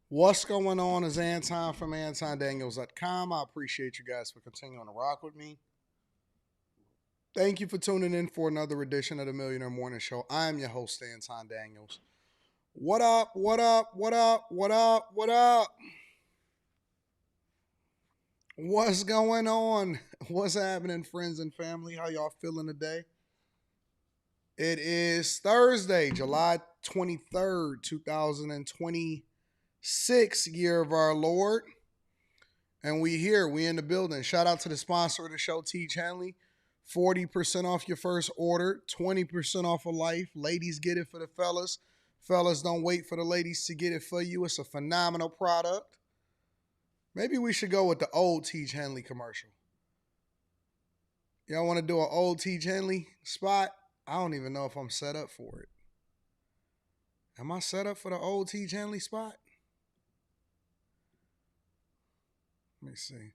What's going on is Anton from AntonDaniels.com. I appreciate you guys for continuing to rock with me. Thank you for tuning in for another edition of the Millionaire Morning Show. I am your host, Anton Daniels. What up, what up, what up, what up, what up? What's going on? What's happening, friends and family? How y'all feeling today? It is Thursday, July 23rd, 2026, year of our Lord. And we here, we in the building. Shout out to the sponsor of the show, Teach Henley. 40% off your first order, 20% off of life. Ladies, get it for the fellas. Fellas, don't wait for the ladies to get it for you. It's a phenomenal product. Maybe we should go with the old Teach Henley commercial. Y'all want to do an old Teach Henley spot? I don't even know if I'm set up for it. Am I set up for the old Teach Henley spot? Let me see.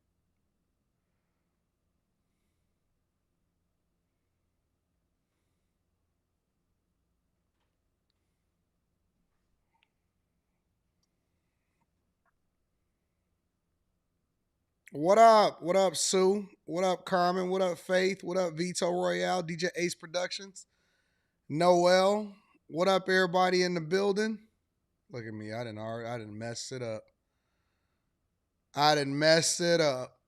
What up? What up, Sue? What up, Carmen? What up, Faith? What up, Vito Royale, DJ Ace Productions? Noel? What up, everybody in the building? Look at me. I didn't mess it up. I didn't mess it up.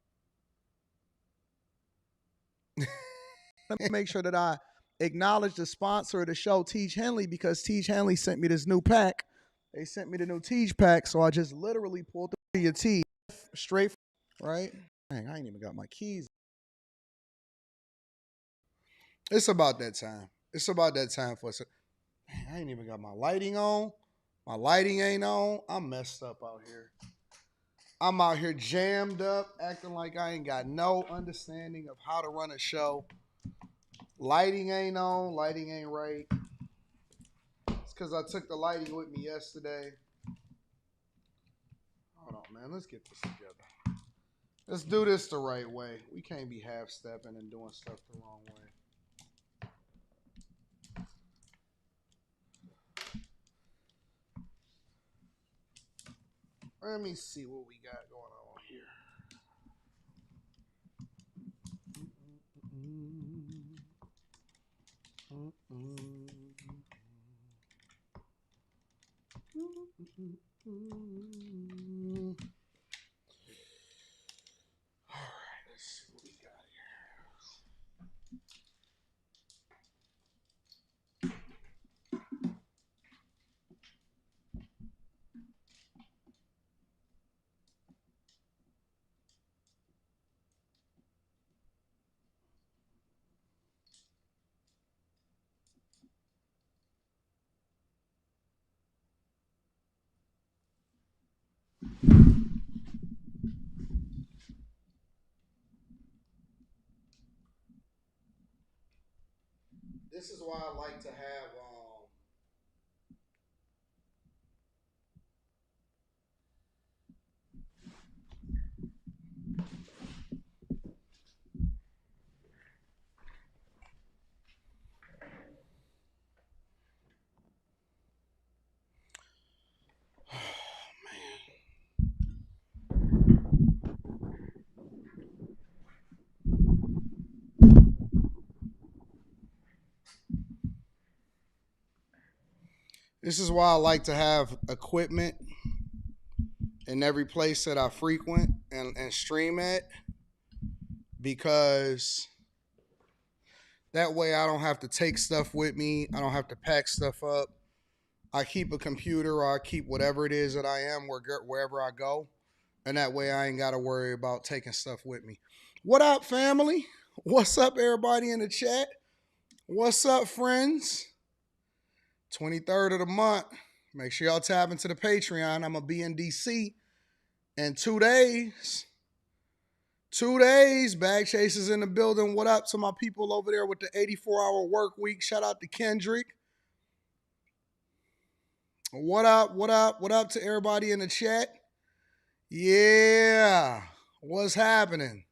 Let me make sure that I acknowledge the sponsor of the show, Teach Henley, because Teach Henley sent me this new pack. They sent me the new Teach pack, so I just literally pulled the T straight, right? Dang, I ain't even got my keys. It's about that time. It's about that time for us. Dang, I ain't even got my lighting on. My lighting ain't on. I'm messed up out here. I'm out here jammed up, acting like I ain't got no understanding of how to run a show. Lighting ain't on. Lighting ain't right. It's because I took the lighting with me yesterday. Hold on, man. Let's get this together. Let's do this the right way. We can't be half-stepping and doing stuff the wrong way. Let me see what we got going on here. All right, let's see what we got This is why I like to have this is why I like to have equipment in every place that I frequent and stream at, because that way I don't have to take stuff with me. I don't have to pack stuff up. I keep a computer, or I keep whatever it is that I am wherever I go. And that way I ain't got to worry about taking stuff with me. What up, family? What's up, everybody in the chat? What's up, friends? 23rd of the month. Make sure y'all tap into the Patreon. I'm going to be in D.C. in 2 days. 2 days. Bag Chasers in the building. What up to my people over there with the 84-hour work week? Shout out to Kendrick. What up? What up? What up to everybody in the chat? Yeah. What's happening?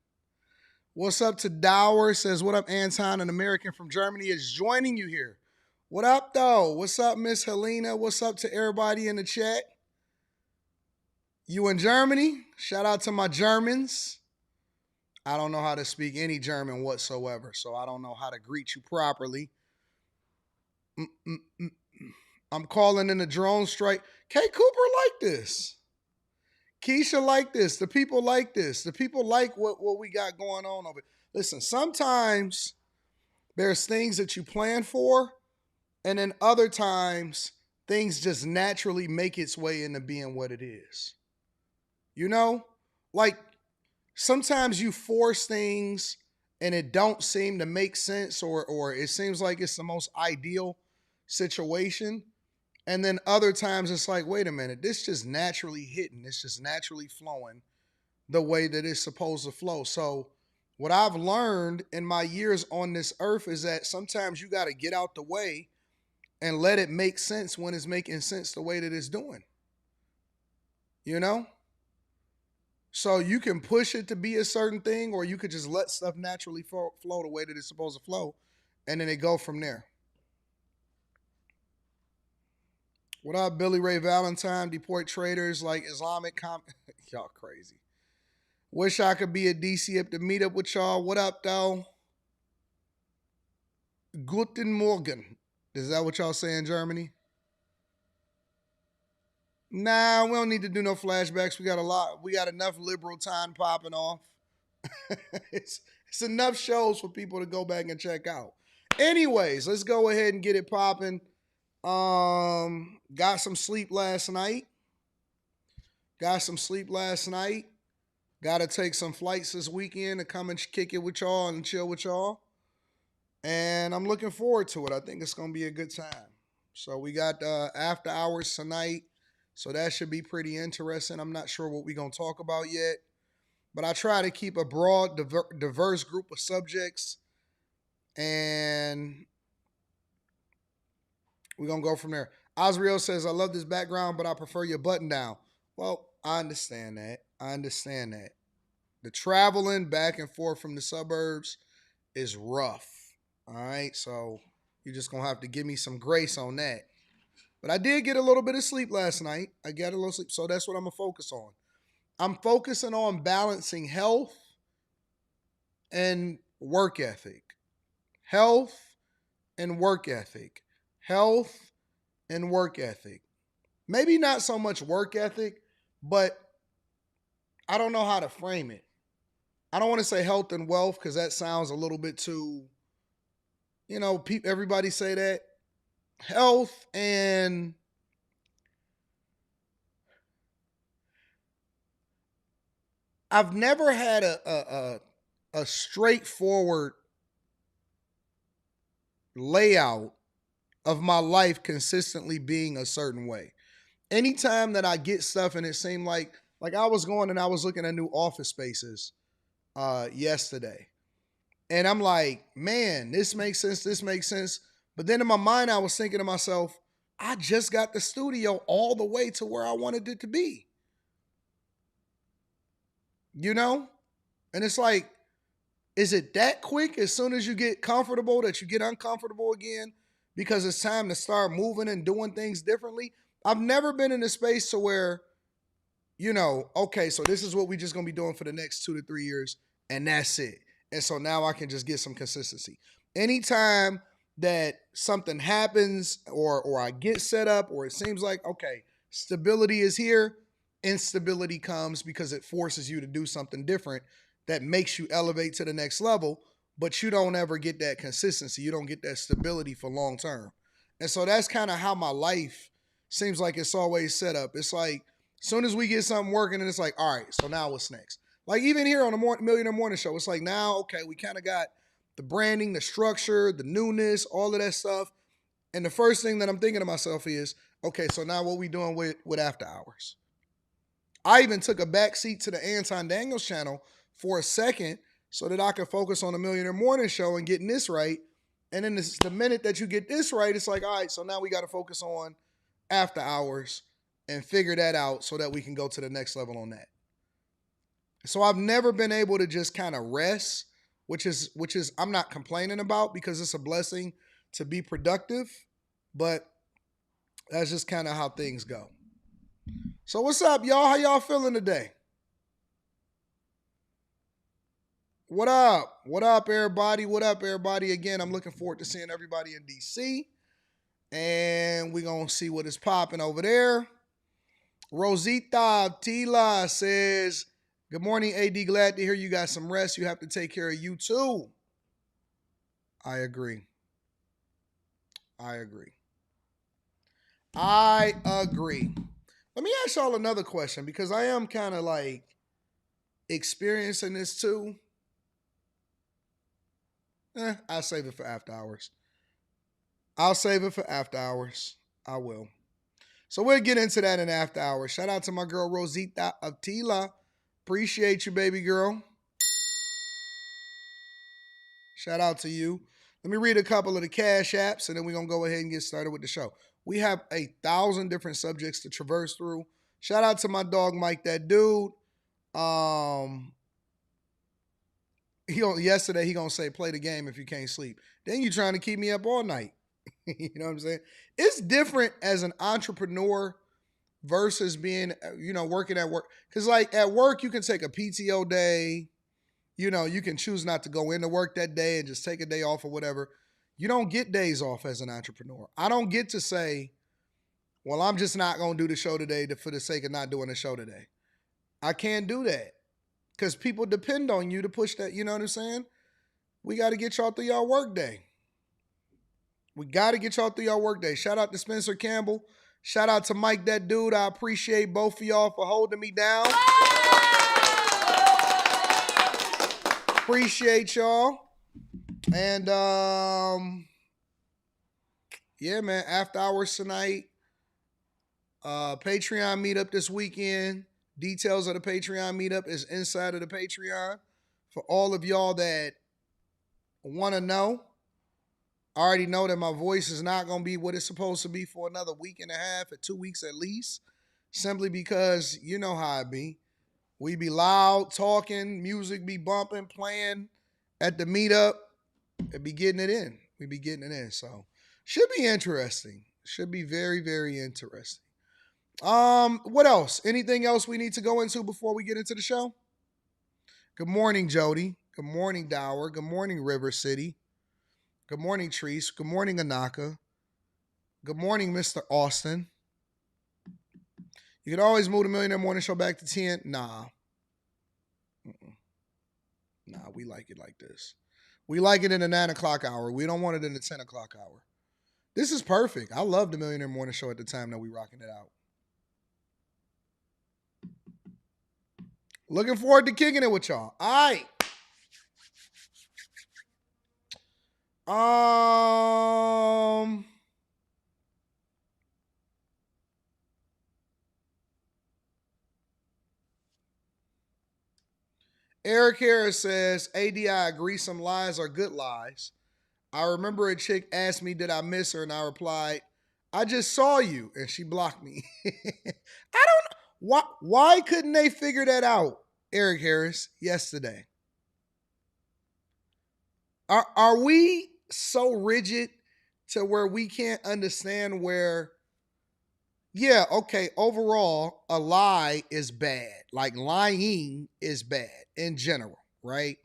What's up to Dower? Says, what up, Anton, an American from Germany, is joining you here. What up, though? What's up, Miss Helena? What's up to everybody in the chat? You in Germany? Shout out to my Germans. I don't know how to speak any German whatsoever, so I don't know how to greet you properly. Mm-mm-mm. I'm calling in a drone strike. Kay Cooper like this. Keisha like this. The people like this. The people like what we got going on over. Listen, sometimes there's things that you plan for, and then other times things just naturally make its way into being what it is. You know? Like sometimes you force things and it don't seem to make sense, or it seems like it's the most ideal situation. And then other times it's like, wait a minute, this just naturally hitting, it's just naturally flowing the way that it's supposed to flow. So what I've learned in my years on this earth is that sometimes you got to get out the way and let it make sense when it's making sense the way that it's doing. You know? So you can push it to be a certain thing, or you could just let stuff naturally flow the way that it's supposed to flow, and then it go from there. What up, Billy Ray Valentine? Deport traders like Islamic y'all crazy. Wish I could be at DC up to meet up with y'all. What up, though? Guten Morgen. Is that what y'all say in Germany? Nah, we don't need to do no flashbacks. We got a lot. We got enough liberal time popping off. it's it's enough shows for people to go back and check out. Anyways, let's go ahead and get it popping. Got some sleep last night. Got some sleep last night. Got to take some flights this weekend to come and kick it with y'all and chill with y'all. And I'm looking forward to it. I think it's gonna be a good time. So we got after hours tonight. So that should be pretty interesting. I'm not sure what we're gonna talk about yet, but I try to keep a broad, diverse group of subjects, and we're gonna go from there. Osriel says, "I love this background, but I prefer your button down." Well, I understand that. I understand that. The traveling back and forth from the suburbs is rough. All right, so you're just gonna have to give me some grace on that. But I did get a little bit of sleep last night. I got a little sleep, so that's what I'm gonna focus on. I'm focusing on balancing health and work ethic. Health and work ethic. Health and work ethic. Maybe not so much work ethic, but I don't know how to frame it. I don't want to say health and wealth because that sounds a little bit too, everybody say that. Health and I've never had a straightforward layout of my life consistently being a certain way. Anytime that I get stuff and it seemed like I was going and I was looking at new office spaces yesterday. And I'm like, man, this makes sense, this makes sense. But then in my mind I was thinking to myself, I just got the studio all the way to where I wanted it to be. You know? And it's like, is it that quick as soon as you get comfortable that you get uncomfortable again because it's time to start moving and doing things differently? I've never been in a space to where, okay, so this is what we just gonna be doing for the next 2 to 3 years, and that's it. And so now I can just get some consistency. Anytime that something happens or I get set up or it seems like, okay, stability is here, instability comes because it forces you to do something different that makes you elevate to the next level, but you don't ever get that consistency. You don't get that stability for long term. And so that's kind of how my life seems like it's always set up. It's like as soon as we get something working, and it's like, all right, so now what's next? Like even here on the Millionaire Morning Show, it's like now, okay, we kind of got the branding, the structure, the newness, all of that stuff. And the first thing that I'm thinking to myself is, okay, so now what we doing with after hours? I even took a back seat to the Anton Daniels channel for a second so that I could focus on the Millionaire Morning Show and getting this right. And then the minute that you get this right, it's like, all right, so now we got to focus on after hours and figure that out so that we can go to the next level on that. So I've never been able to just kind of rest, which is I'm not complaining about because it's a blessing to be productive, but that's just kind of how things go. So what's up, y'all? How y'all feeling today? What up? What up, everybody? What up, everybody? Again, I'm looking forward to seeing everybody in DC. And we're going to see what is popping over there. Rosita Tila says, good morning, AD. Glad to hear you got some rest. You have to take care of you too. I agree. I agree. I agree. Let me ask y'all another question because I am kind of like experiencing this too. I'll save it for after hours. I'll save it for after hours. I will. So we'll get into that in after hours. Shout out to my girl Rosita Avtila. Appreciate you, baby girl. Shout out to you. Let me read a couple of the cash apps and then we're going to go ahead and get started with the show. We have 1,000 different subjects to traverse through. Shout out to my dog Mike, that dude. Yesterday he gonna say play the game if you can't sleep. Then you trying to keep me up all night. You know what I'm saying? It's different as an entrepreneur versus being, working at work. Because like at work, you can take a PTO day. You can choose not to go into work that day and just take a day off or whatever. You don't get days off as an entrepreneur. I don't get to say, well, I'm just not going to do the show today for the sake of not doing the show today. I can't do that because people depend on you to push that. You know what I'm saying? We got to get y'all through y'all work day. Shout out to Spencer Campbell. Shout out to Mike, that dude. I appreciate both of y'all for holding me down. Appreciate y'all. And yeah, man, after hours tonight. Patreon meetup this weekend. Details of the Patreon meetup is inside of the Patreon. For all of y'all that want to know, I already know that my voice is not going to be what it's supposed to be for another week and a half or 2 weeks at least. Simply because you know how it be. We be loud, talking, music be bumping, playing at the meetup. And be getting it in. We be getting it in. So, should be interesting. Should be very, very interesting. What else? Anything else we need to go into before we get into the show? Good morning, Jody. Good morning, Dower. Good morning, River City. Good morning, Treese. Good morning, Anaka. Good morning, Mr. Austin. You can always move the Millionaire Morning Show back to 10. Nah. Nah, we like it like this. We like it in the 9 o'clock hour. We don't want it in the 10 o'clock hour. This is perfect. I love the Millionaire Morning Show at the time that we rocking it out. Looking forward to kicking it with y'all. All right. Eric Harris says, AD, I agree some lies are good lies. I remember a chick asked me, did I miss her? And I replied, I just saw you. And she blocked me. I don't know. Why couldn't they figure that out, Eric Harris, yesterday? Are we so rigid to where we can't understand where, yeah, okay, overall, a lie is bad. Like lying is bad in general, right?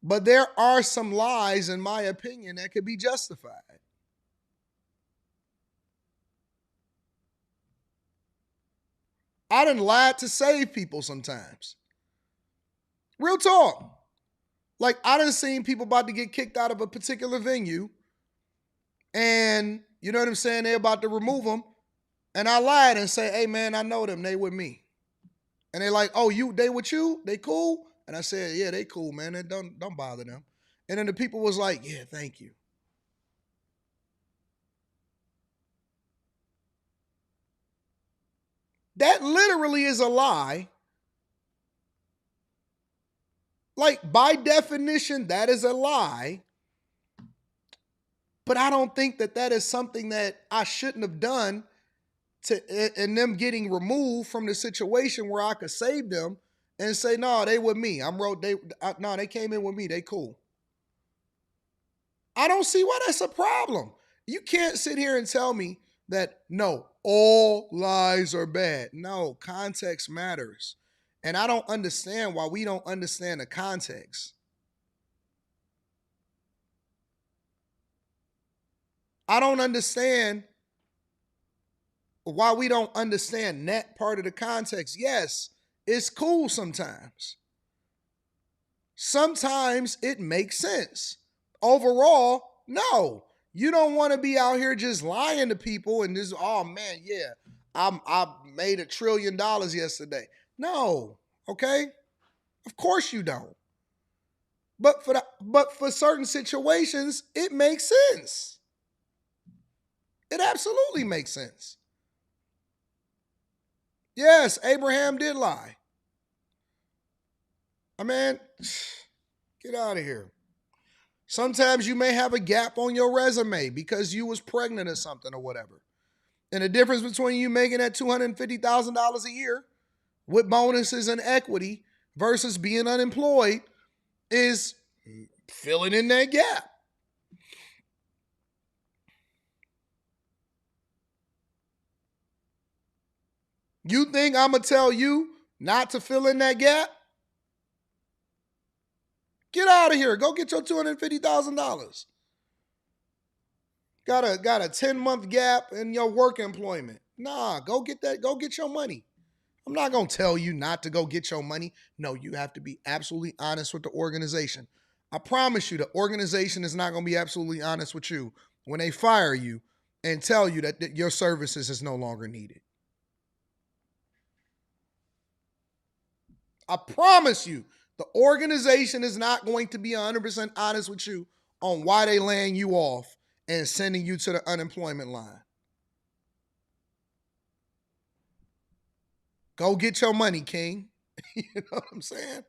But there are some lies, in my opinion, that could be justified. I done lied to save people sometimes. Real talk. Like, I done seen people about to get kicked out of a particular venue. And, you know what I'm saying? They're about to remove them. And I lied and say, hey, man, I know them. They with me. And they're like, oh, they with you? They cool? And I said, yeah, they cool, man. And don't bother them. And then the people was like, yeah, thank you. That literally is a lie. Like, by definition, that is a lie. But I don't think that is something that I shouldn't have done and them getting removed from the situation where I could save them and say, no, they with me. They came in with me. They cool. I don't see why that's a problem. You can't sit here and tell me that no, all lies are bad. No, context matters. And I don't understand why we don't understand the context. I don't understand why we don't understand that part of the context. Yes, it's cool sometimes. Sometimes it makes sense. Overall, no. You don't want to be out here just lying to people and just, oh man, yeah, I made $1 trillion yesterday. No, okay? Of course you don't. But for certain situations, it makes sense. It absolutely makes sense. Yes, Abraham did lie. I mean, get out of here. Sometimes you may have a gap on your resume because you was pregnant or something or whatever. And the difference between you making that $250,000 a year with bonuses and equity versus being unemployed is filling in that gap. You think I'm going to tell you not to fill in that gap? Get out of here. Go get your $250,000. Got a 10-month gap in your work employment. Nah, go get that. Go get your money. I'm not going to tell you not to go get your money. No, you have to be absolutely honest with the organization. I promise you, the organization is not going to be absolutely honest with you when they fire you and tell you that your services is no longer needed. I promise you, the organization is not going to be 100% honest with you on why they laying you off and sending you to the unemployment line. Go get your money, King. You know what I'm saying?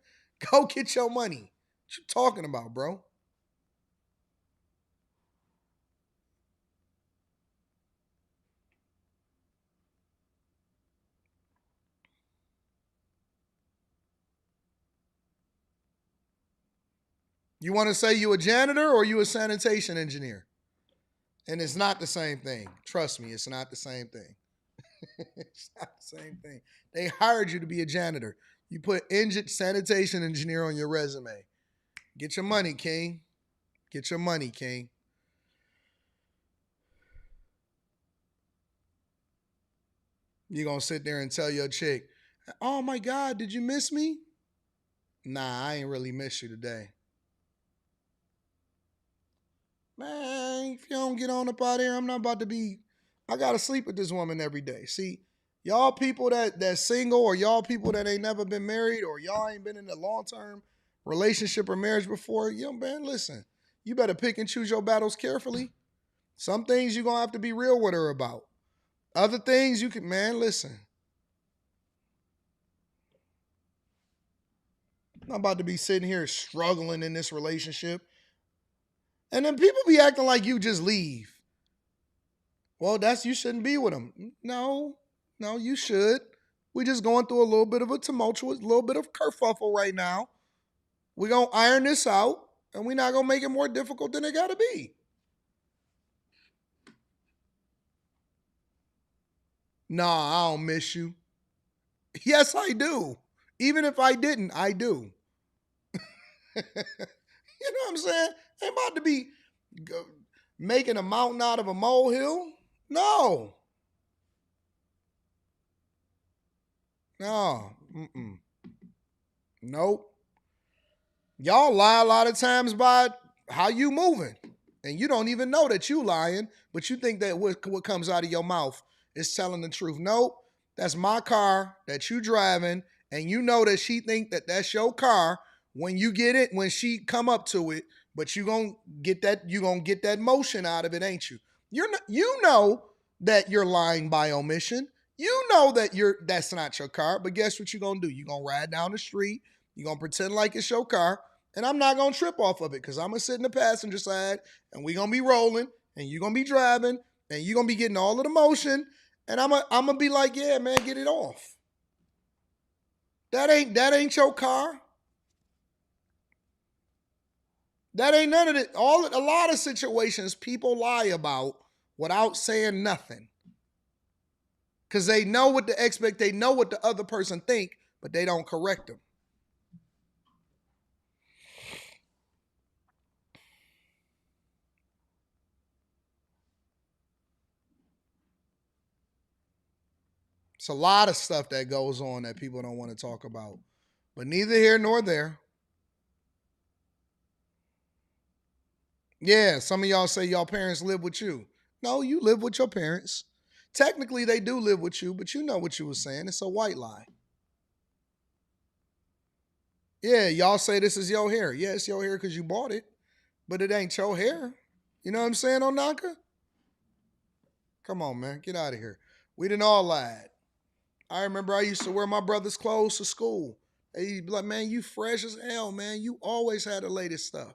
Go get your money. What you talking about, bro? You want to say you a janitor or you a sanitation engineer? And it's not the same thing. Trust me, it's not the same thing. It's not the same thing. They hired you to be a janitor. You put sanitation engineer on your resume. Get your money, King. Get your money, King. You're going to sit there and tell your chick, oh my God, did you miss me? Nah, I ain't really miss you today. Man, if you don't get on up out here, I'm not about to be. I gotta sleep with this woman every day. See, y'all people that's single, or y'all people that ain't never been married, or y'all ain't been in a long term relationship or marriage before. You know, man, listen, you better pick and choose your battles carefully. Some things you're gonna have to be real with her about. Other things you can, man, listen. I'm not about to be sitting here struggling in this relationship. And then people be acting like you just leave. Well, you shouldn't be with them. No, no, you should. We're just going through a little bit of a tumultuous, little bit of kerfuffle right now. We're going to iron this out, and we're not going to make it more difficult than it got to be. Nah, I don't miss you. Yes, I do. Even if I didn't, I do. You know what I'm saying? Ain't about to be making a mountain out of a molehill. No. No. Mm-mm. Nope. Y'all lie a lot of times by how you moving. And you don't even know that you lying, but you think that what comes out of your mouth is telling the truth. Nope. That's my car that you driving, and you know that she think that that's your car when you get it, when she come up to it, but you gonna get that motion out of it, ain't you? You know that you're lying by omission. You know that that's not your car, but guess what you're gonna do? You're gonna ride down the street, you're gonna pretend like it's your car, and I'm not gonna trip off of it because I'm gonna sit in the passenger side and we're gonna be rolling and you're gonna be driving and you're gonna be getting all of the motion, and I'm gonna be like, yeah, man, get it off. That ain't your car. That ain't none of it. A lot of situations people lie about without saying nothing. Because they know what they know what the other person think, but they don't correct them. It's a lot of stuff that goes on that people don't want to talk about. But neither here nor there. Yeah, some of y'all say y'all parents live with you. No, you live with your parents. Technically, they do live with you, but you know what you were saying. It's a white lie. Yeah, y'all say this is your hair. Yeah, it's your hair because you bought it, but it ain't your hair. You know what I'm saying, Onaka? Come on, man. Get out of here. We didn't all lied. I remember I used to wear my brother's clothes to school. He'd be like, man, you fresh as hell, man. You always had the latest stuff.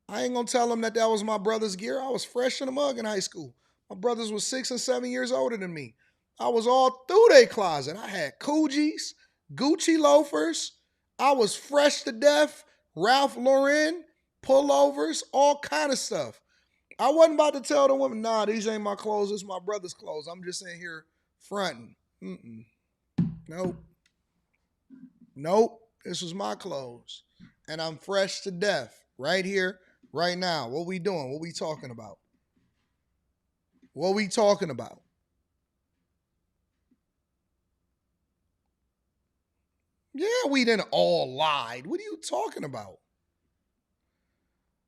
I ain't gonna tell him that that was my brother's gear. I was fresh in the mug in high school. My brothers was 6 and 7 years older than me. I was all through their closet. I had Coogis, Gucci loafers. I was fresh to death. Ralph Lauren, pullovers, all kind of stuff. I wasn't about to tell the woman, nah, these ain't my clothes. It's my brother's clothes. I'm just in here fronting. Mm-mm. Nope. Nope. This was my clothes. And I'm fresh to death right here, right now. What we doing? What we talking about? What we talking about? Yeah, we didn't all lied. What are you talking about?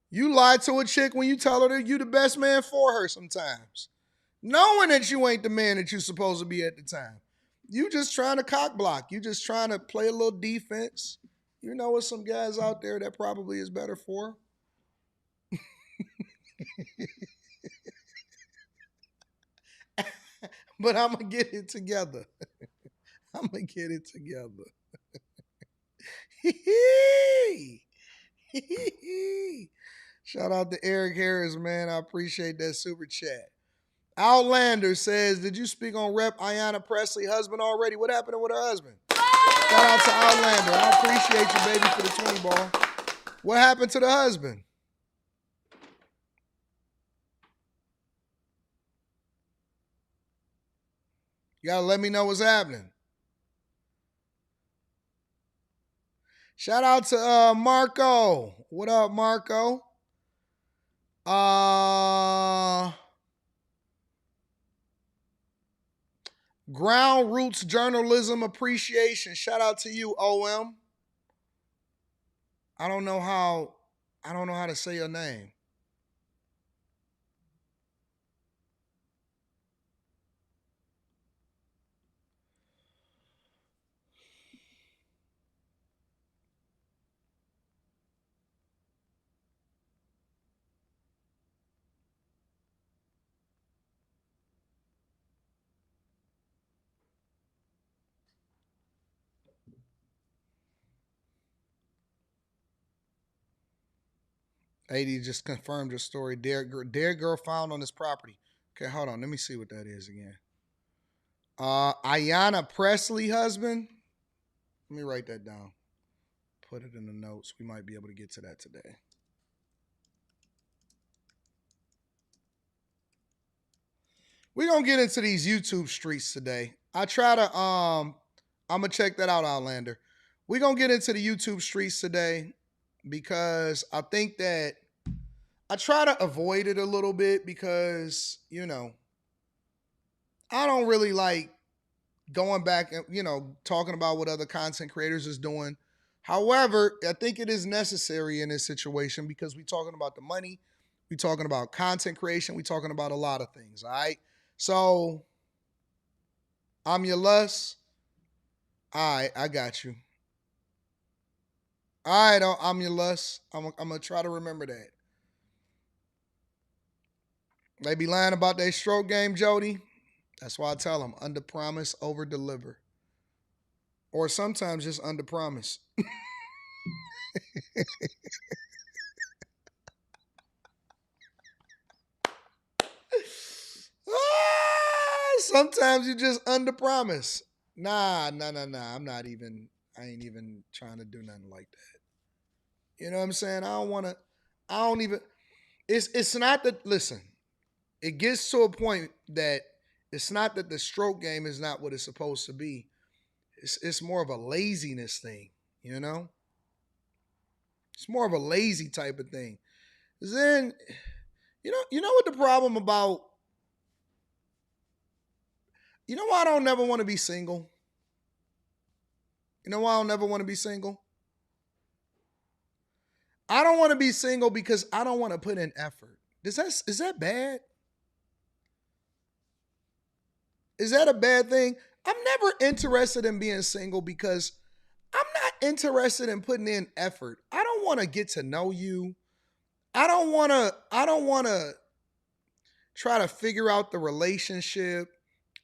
You lied to a chick when you tell her that you the best man for her sometimes. Knowing that you ain't the man that you supposed to be at the time. You just trying to cock block. You just trying to play a little defense. You know what some guys out there that probably is better for. But I'm gonna get it together. I'm gonna get it together. Shout out to Eric Harris, man. I appreciate that super chat. Outlander says, did you speak on Rep Ayanna Presley husband already? What happened with her husband? Shout out to Outlander. I appreciate you, baby, for the 20 ball. What happened to the husband? You gotta let me know what's happening. Shout out to Marco. What up, Marco? Ground Roots Journalism Appreciation. Shout out to you, OM. I don't know how to say your name. AD just confirmed your story. Dead girl found on his property. Okay, hold on. Let me see what that is again. Ayanna Presley husband. Let me write that down. Put it in the notes. We might be able to get to that today. We're gonna get into these YouTube streets today. I try to I'm gonna check that out, Outlander. We're gonna get into the YouTube streets today because I think that I try to avoid it a little bit because, I don't really like going back and, talking about what other content creators is doing. However, I think it is necessary in this situation because we're talking about the money, we're talking about content creation, we're talking about a lot of things. All right. So I'm your lust. All right, I got you. All right, I'm your lust. I'm gonna try to remember that. They be lying about their stroke game, Jody. That's why I tell them under promise, over deliver. Or sometimes just under promise. Sometimes you just under promise. Nah, nah, nah, nah. I ain't even trying to do nothing like that. You know what I'm saying? I don't even, it's not that, listen, it gets to a point that It's not that the stroke game is not what it's supposed to be. It's more of a laziness thing, you know? It's more of a lazy type of thing. Then you know what the problem about you know why I don't never want to be single? You know why I don't never want to be single? I don't want to be single because I don't want to put in effort. Is that bad? Is that a bad thing? I'm never interested in being single because I'm not interested in putting in effort. I don't want to get to know you. I don't want to try to figure out the relationship.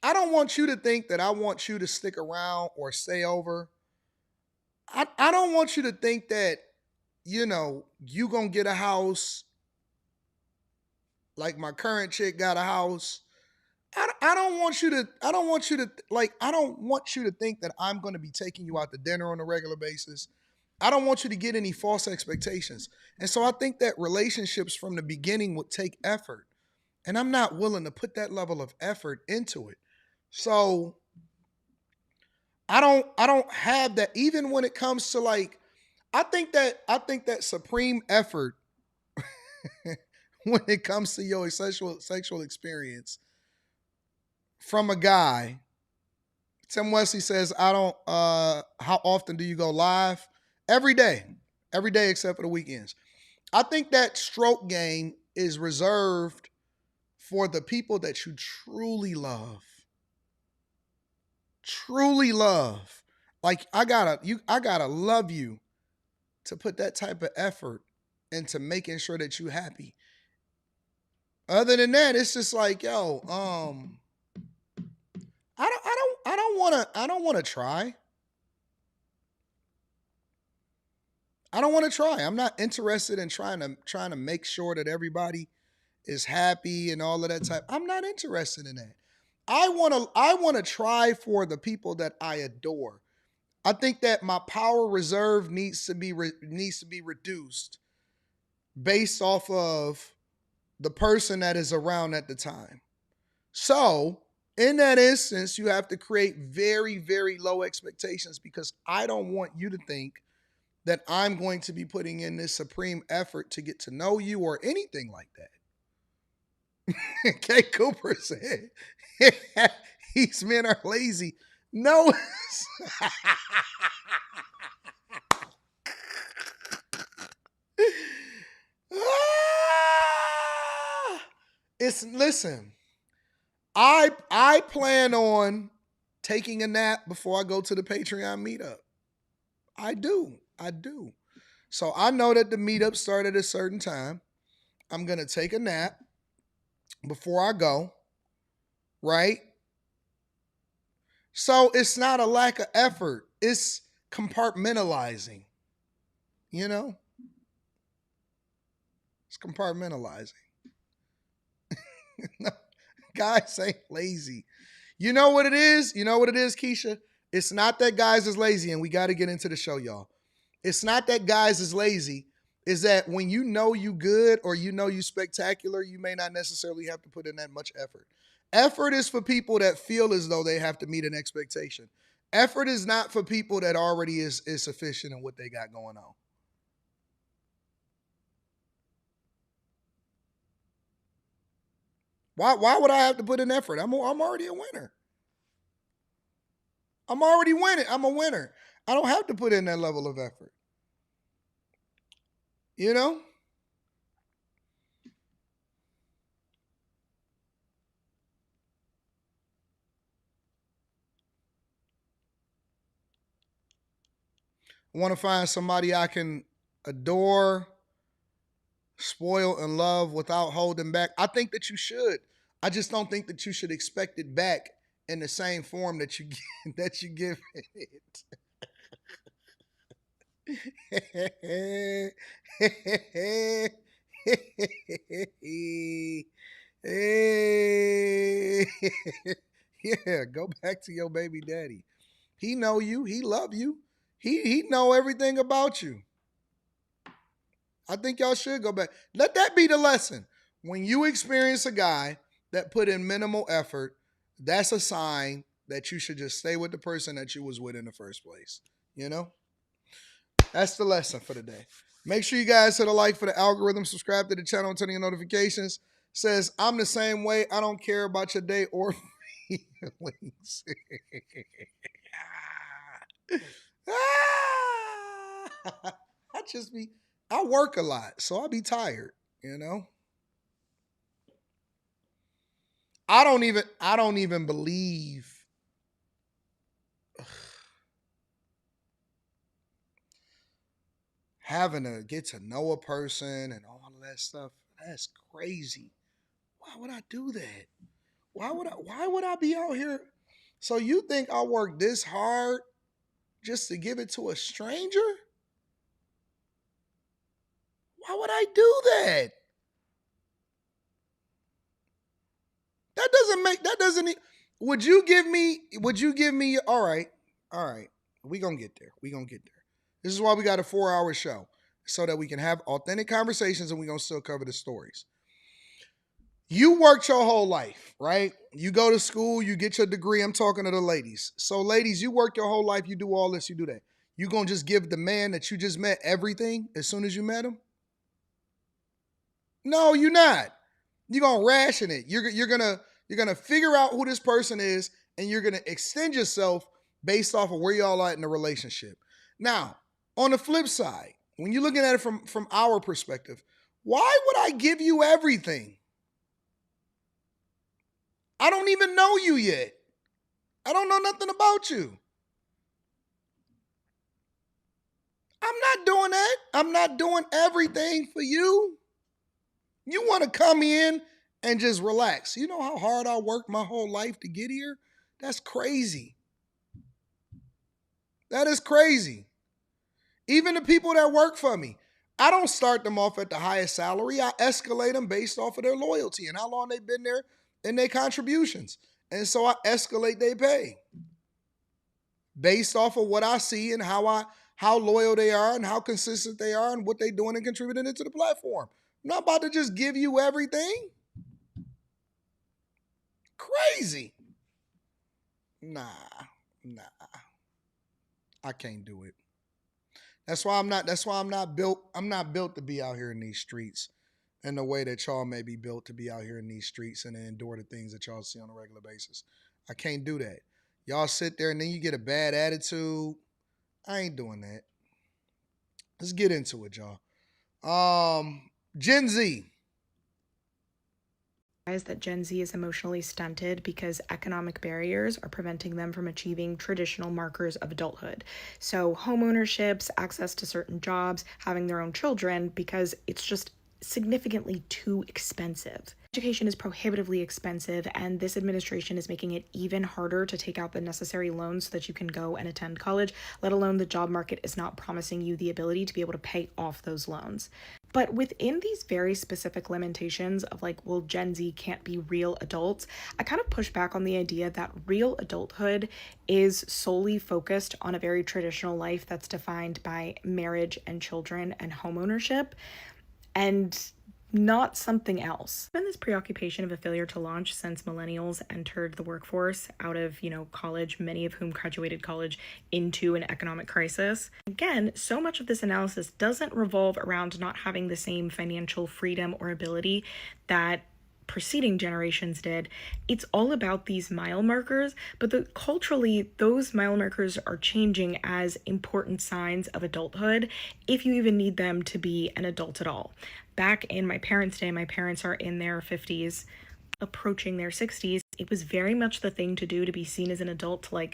I don't want you to think that I want you to stick around or stay over. I don't want you to think that, you gonna get a house like my current chick got a house. I don't want you to, I don't want you to think that I'm gonna be taking you out to dinner on a regular basis. I don't want you to get any false expectations. And so I think that relationships from the beginning would take effort. And I'm not willing to put that level of effort into it. So I don't have that even when it comes to like I think that supreme effort when it comes to your sexual experience from a guy. Tim Wesley says, I don't how often do you go live? Every day. Every day except for the weekends. I think that stroke game is reserved for the people that you truly love. Truly love. Like I gotta love you to put that type of effort into making sure that you happy. Other than that, it's just like, yo, I don't wanna try. I don't want to try. I'm not interested in trying to make sure that everybody is happy and all of that type. I'm not interested in that. I want to try for the people that I adore. I think that my power reserve needs to be reduced based off of the person that is around at the time. So, in that instance, you have to create very, very low expectations because I don't want you to think that I'm going to be putting in this supreme effort to get to know you or anything like that. Kay Cooper said, these men are lazy. No. It's listen. I plan on taking a nap before I go to the Patreon meetup. I do. I do. So I know that the meetup started at a certain time. I'm gonna take a nap before I go, right? So it's not a lack of effort. It's compartmentalizing. You know, it's compartmentalizing. Guys ain't lazy. You know what it is? You know what it is, Keisha? It's not that guys is lazy, and we got to get into the show, y'all. It's not that guys is lazy. Is that when you know you good or you know you spectacular, you may not necessarily have to put in that much effort. Effort is for people that feel as though they have to meet an expectation. Effort is not for people that already is sufficient in what they got going on. Why would I have to put in effort? I'm already a winner. I'm already winning. I'm a winner. I don't have to put in that level of effort. You know? I want to find somebody I can adore, spoil, and love without holding back. I think that you should. I just don't think that you should expect it back in the same form that you that you give it. Yeah, go back to your baby daddy. He know you. He love you. He know everything about you. I think y'all should go back. Let that be the lesson. When you experience a guy that put in minimal effort, that's a sign that you should just stay with the person that you was with in the first place. You know? That's the lesson for the day. Make sure you guys hit a like for the algorithm, subscribe to the channel, and turn on your notifications. Says, I'm the same way. I don't care about your day or feelings. I work a lot, so I be tired, you know? I don't even believe having to get to know a person and all of that stuff. That's crazy. Why would I do that? Why would I be out here? So you think I work this hard just to give it to a stranger? Why would I do that? That doesn't would you give me all right. All right. We going to get there. This is why we got a 4-hour show, so that we can have authentic conversations and we going to still cover the stories. You worked your whole life, right? You go to school, you get your degree. I'm talking to the ladies. So ladies, you work your whole life, you do all this, you do that. You going to just give the man that you just met everything as soon as you met him? No, you're not. You're going to ration it. You're going to figure out who this person is, and you're going to extend yourself based off of where y'all are in the relationship. Now, on the flip side, when you're looking at it from our perspective, why would I give you everything? I don't even know you yet. I don't know nothing about you. I'm not doing that. I'm not doing everything for you. You want to come in and just relax. You know how hard I worked my whole life to get here? That's crazy. That is crazy. Even the people that work for me, I don't start them off at the highest salary. I escalate them based off of their loyalty and how long they've been there and their contributions. And so I escalate their pay based off of what I see and how loyal they are and how consistent they are and what they're doing and contributing into the platform. I'm not about to just give you everything. Crazy. Nah. I can't do it. That's why I'm not built to be out here in these streets in the way that y'all may be built to be out here in these streets and endure the things that y'all see on a regular basis. I can't do that. Y'all sit there and then you get a bad attitude. I ain't doing that. Let's get into it, y'all. Gen Z. That Gen Z is emotionally stunted because economic barriers are preventing them from achieving traditional markers of adulthood. So, homeownerships, access to certain jobs, having their own children, because it's just significantly too expensive. Education is prohibitively expensive, and this administration is making it even harder to take out the necessary loans so that you can go and attend college, let alone the job market is not promising you the ability to be able to pay off those loans. But within these very specific limitations of well, Gen Z can't be real adults, I kind of push back on the idea that real adulthood is solely focused on a very traditional life that's defined by marriage and children and homeownership, and not something else. Been this preoccupation of a failure to launch since millennials entered the workforce out of, college, many of whom graduated college into an economic crisis. Again, so much of this analysis doesn't revolve around not having the same financial freedom or ability that preceding generations did. It's all about these mile markers, but culturally, those mile markers are changing as important signs of adulthood, if you even need them to be an adult at all. Back in my parents' day, my parents are in their 50s, approaching their 60s. It was very much the thing to do to be seen as an adult, to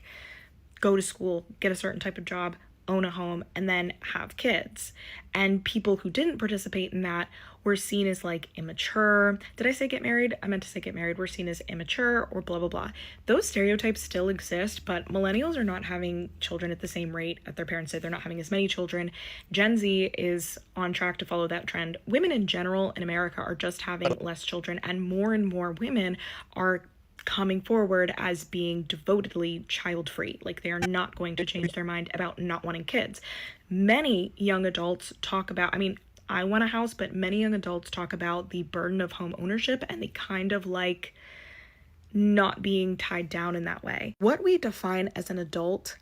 go to school, get a certain type of job, own a home, and then have kids. And people who didn't participate in that were seen as immature. Did I say get married? I meant to say get married. We're seen as immature or blah, blah, blah. Those stereotypes still exist, but millennials are not having children at the same rate as their parents did. They're not having as many children. Gen Z is on track to follow that trend. Women in general in America are just having less children, and more women are coming forward as being devotedly child-free. They are not going to change their mind about not wanting kids. Many young adults talk about, I want a house, but many young adults talk about the burden of home ownership, and they kind of not being tied down in that way. What we define as an adult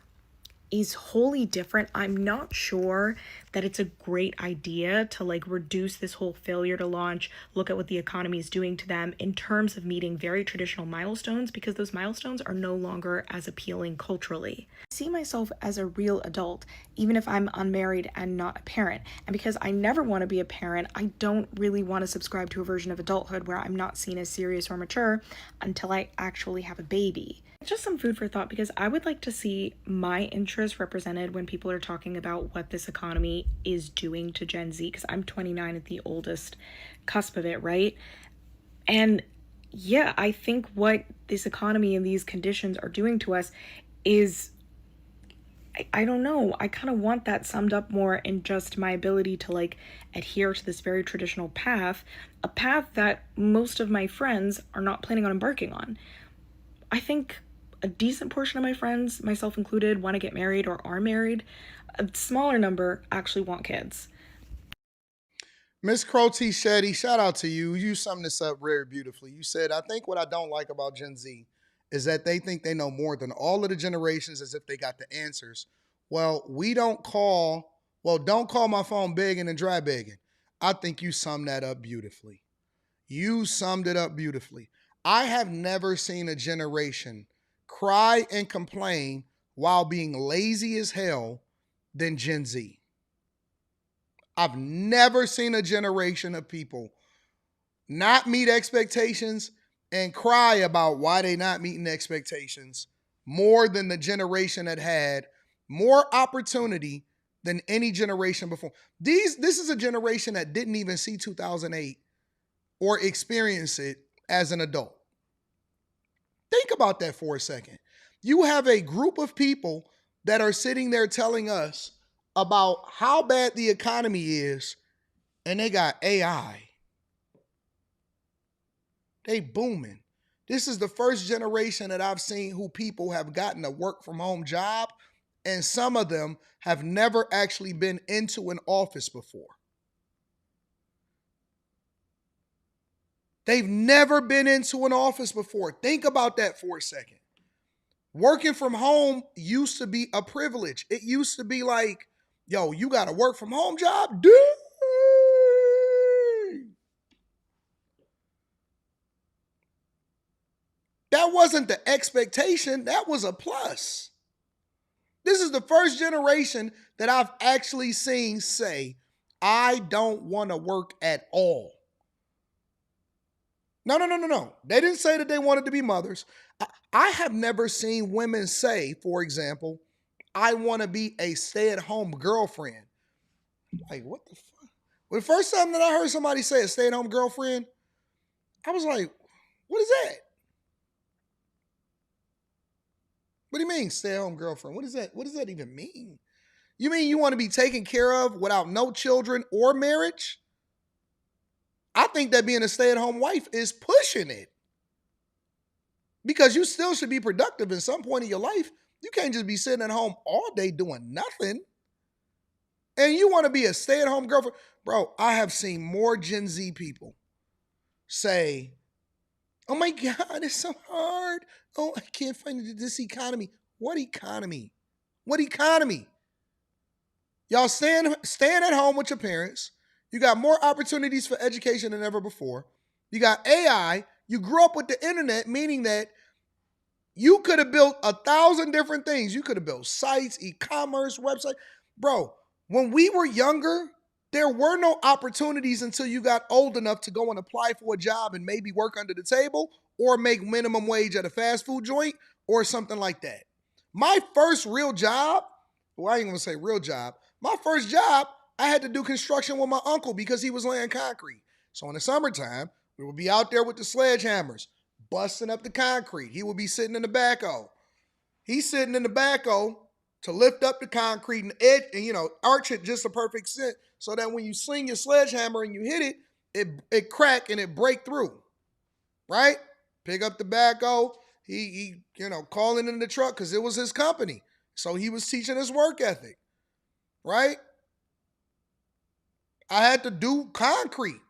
is wholly different. I'm not sure that it's a great idea to like reduce this whole failure to launch, look at what the economy is doing to them in terms of meeting very traditional milestones, because those milestones are no longer as appealing culturally. I see myself as a real adult, even if I'm unmarried and not a parent. And because I never want to be a parent, I don't really want to subscribe to a version of adulthood where I'm not seen as serious or mature until I actually have a baby. Just some food for thought, because I would like to see my interests represented when people are talking about what this economy is doing to Gen Z, because I'm 29 at the oldest cusp of it, right? And yeah, I think what this economy and these conditions are doing to us is, I don't know, I kind of want that summed up more in just my ability to like adhere to this very traditional path, a path that most of my friends are not planning on embarking on. I think a decent portion of my friends, myself included, want to get married or are married. A smaller number actually want kids. Miss Crotty Shetty, shout out to you. You summed this up very beautifully. You said, I think what I don't like about Gen Z is that they think they know more than all of the generations as if they got the answers. Well, don't call my phone begging and dry begging. I think you summed that up beautifully. You summed it up beautifully. I have never seen a generation cry and complain while being lazy as hell than Gen Z. I've never seen a generation of people not meet expectations and cry about why they not meeting expectations more than the generation that had more opportunity than any generation before. This is a generation that didn't even see 2008 or experience it as an adult. Think about that for a second. You have a group of people that are sitting there telling us about how bad the economy is, and they got AI. They booming. This is the first generation that I've seen who people have gotten a work from home job, and some of them have never actually been into an office before. They've never been into an office before. Think about that for a second. Working from home used to be a privilege. It used to be like, yo, you got a work from home job? Dude. That wasn't the expectation, that was a plus. This is the first generation that I've actually seen say, I don't want to work at all. No. They didn't say that they wanted to be mothers. I have never seen women say, for example, I want to be a stay at home girlfriend. Like, what the fuck? Well, the first time that I heard somebody say a stay at home girlfriend, I was like, what is that? What do you mean, stay at home girlfriend? What is that? What does that even mean? You mean you want to be taken care of without no children or marriage? I think that being a stay at home wife is pushing it. Because you still should be productive in some point in your life. You can't just be sitting at home all day doing nothing. And you want to be a stay at home girlfriend. Bro, I have seen more Gen Z people say, oh my God, it's so hard. Oh, I can't find this economy. What economy? What economy? Y'all staying at home with your parents. You got more opportunities for education than ever before. You got AI. You grew up with the internet, meaning that you could have built 1,000 different things. You could have built sites, e-commerce, website. Bro, when we were younger, there were no opportunities until you got old enough to go and apply for a job and maybe work under the table or make minimum wage at a fast food joint or something like that. My first real job, well, I ain't gonna say real job. My first job, I had to do construction with my uncle because he was laying concrete. So in the summertime, we would be out there with the sledgehammers, busting up the concrete. He would be sitting in the backhoe. He's sitting in the backhoe to lift up the concrete and edge and arch it just a perfect fit so that when you sling your sledgehammer and you hit it, it crack and it break through. Right? Pick up the backhoe. He calling in the truck because it was his company. So he was teaching his work ethic. Right? I had to do concrete.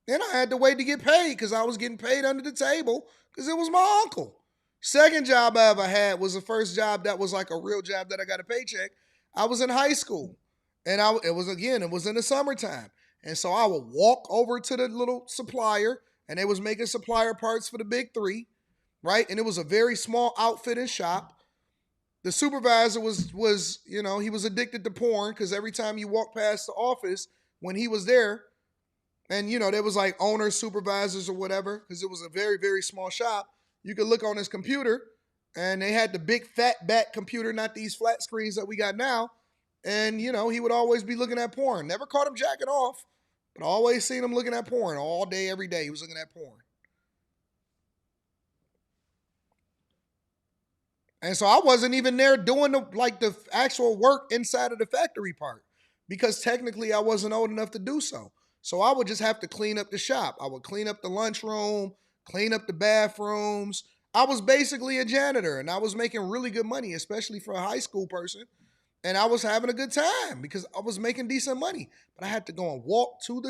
Then I had to wait to get paid because I was getting paid under the table because it was my uncle. Second job I ever had was the first job that was like a real job that I got a paycheck. I was in high school, and it was in the summertime, and so I would walk over to the little supplier, and they was making supplier parts for the big three, right? And it was a very small outfitting shop. The supervisor was he was addicted to porn because every time you walk past the office when he was there, and there was like owners, supervisors, or whatever, because it was a very, very small shop. You could look on his computer, and they had the big fat back computer, not these flat screens that we got now. And he would always be looking at porn. Never caught him jacking off, but always seen him looking at porn all day, every day. He was looking at porn. And so I wasn't even there doing the actual work inside of the factory part because technically I wasn't old enough to do so. So I would just have to clean up the shop. I would clean up the lunchroom, clean up the bathrooms. I was basically a janitor and I was making really good money, especially for a high school person. And I was having a good time because I was making decent money. But I had to go and walk to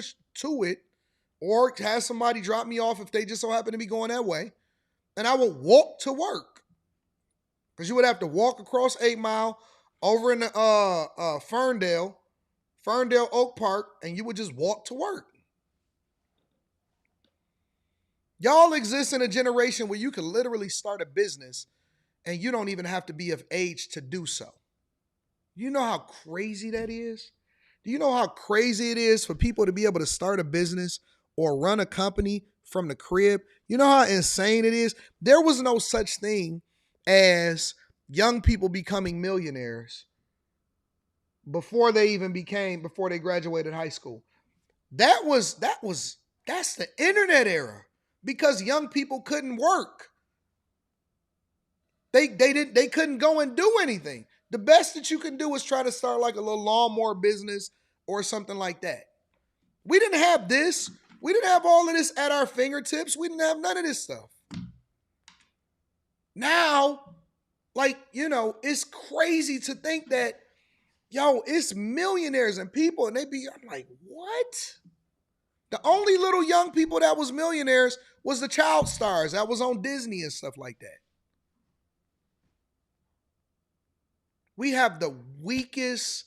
it or have somebody drop me off if they just so happen to be going that way. And I would walk to work. Because you would have to walk across 8 Mile over in the Ferndale Oak Park, and you would just walk to work. Y'all exist in a generation where you can literally start a business and you don't even have to be of age to do so. You know how crazy that is? Do you know how crazy it is for people to be able to start a business or run a company from the crib? You know how insane it is? There was no such thing as young people becoming millionaires before they graduated high school. That's the internet era because young people couldn't work. They couldn't go and do anything. The best that you can do is try to start like a little lawnmower business or something like that. We didn't have this. We didn't have all of this at our fingertips. We didn't have none of this stuff. Now, it's crazy to think that, it's millionaires and people, and I'm like, what? The only little young people that was millionaires was the child stars that was on Disney and stuff like that. We have the weakest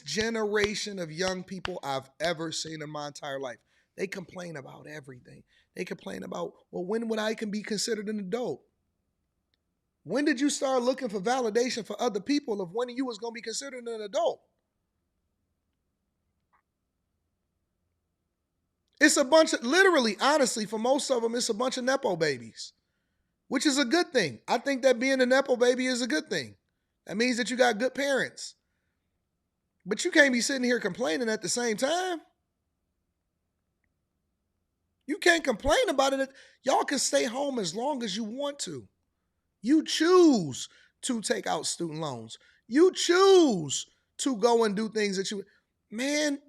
generation of young people I've ever seen in my entire life. They complain about everything. They complain about, well, when would I can be considered an adult? When did you start looking for validation for other people of when you was going to be considered an adult? It's a bunch of, literally, honestly, for most of them, it's a bunch of Nepo babies, which is a good thing. I think that being a Nepo baby is a good thing. That means that you got good parents. But you can't be sitting here complaining at the same time. You can't complain about it. Y'all can stay home as long as you want to. You choose to take out student loans. You choose to go and do things that man,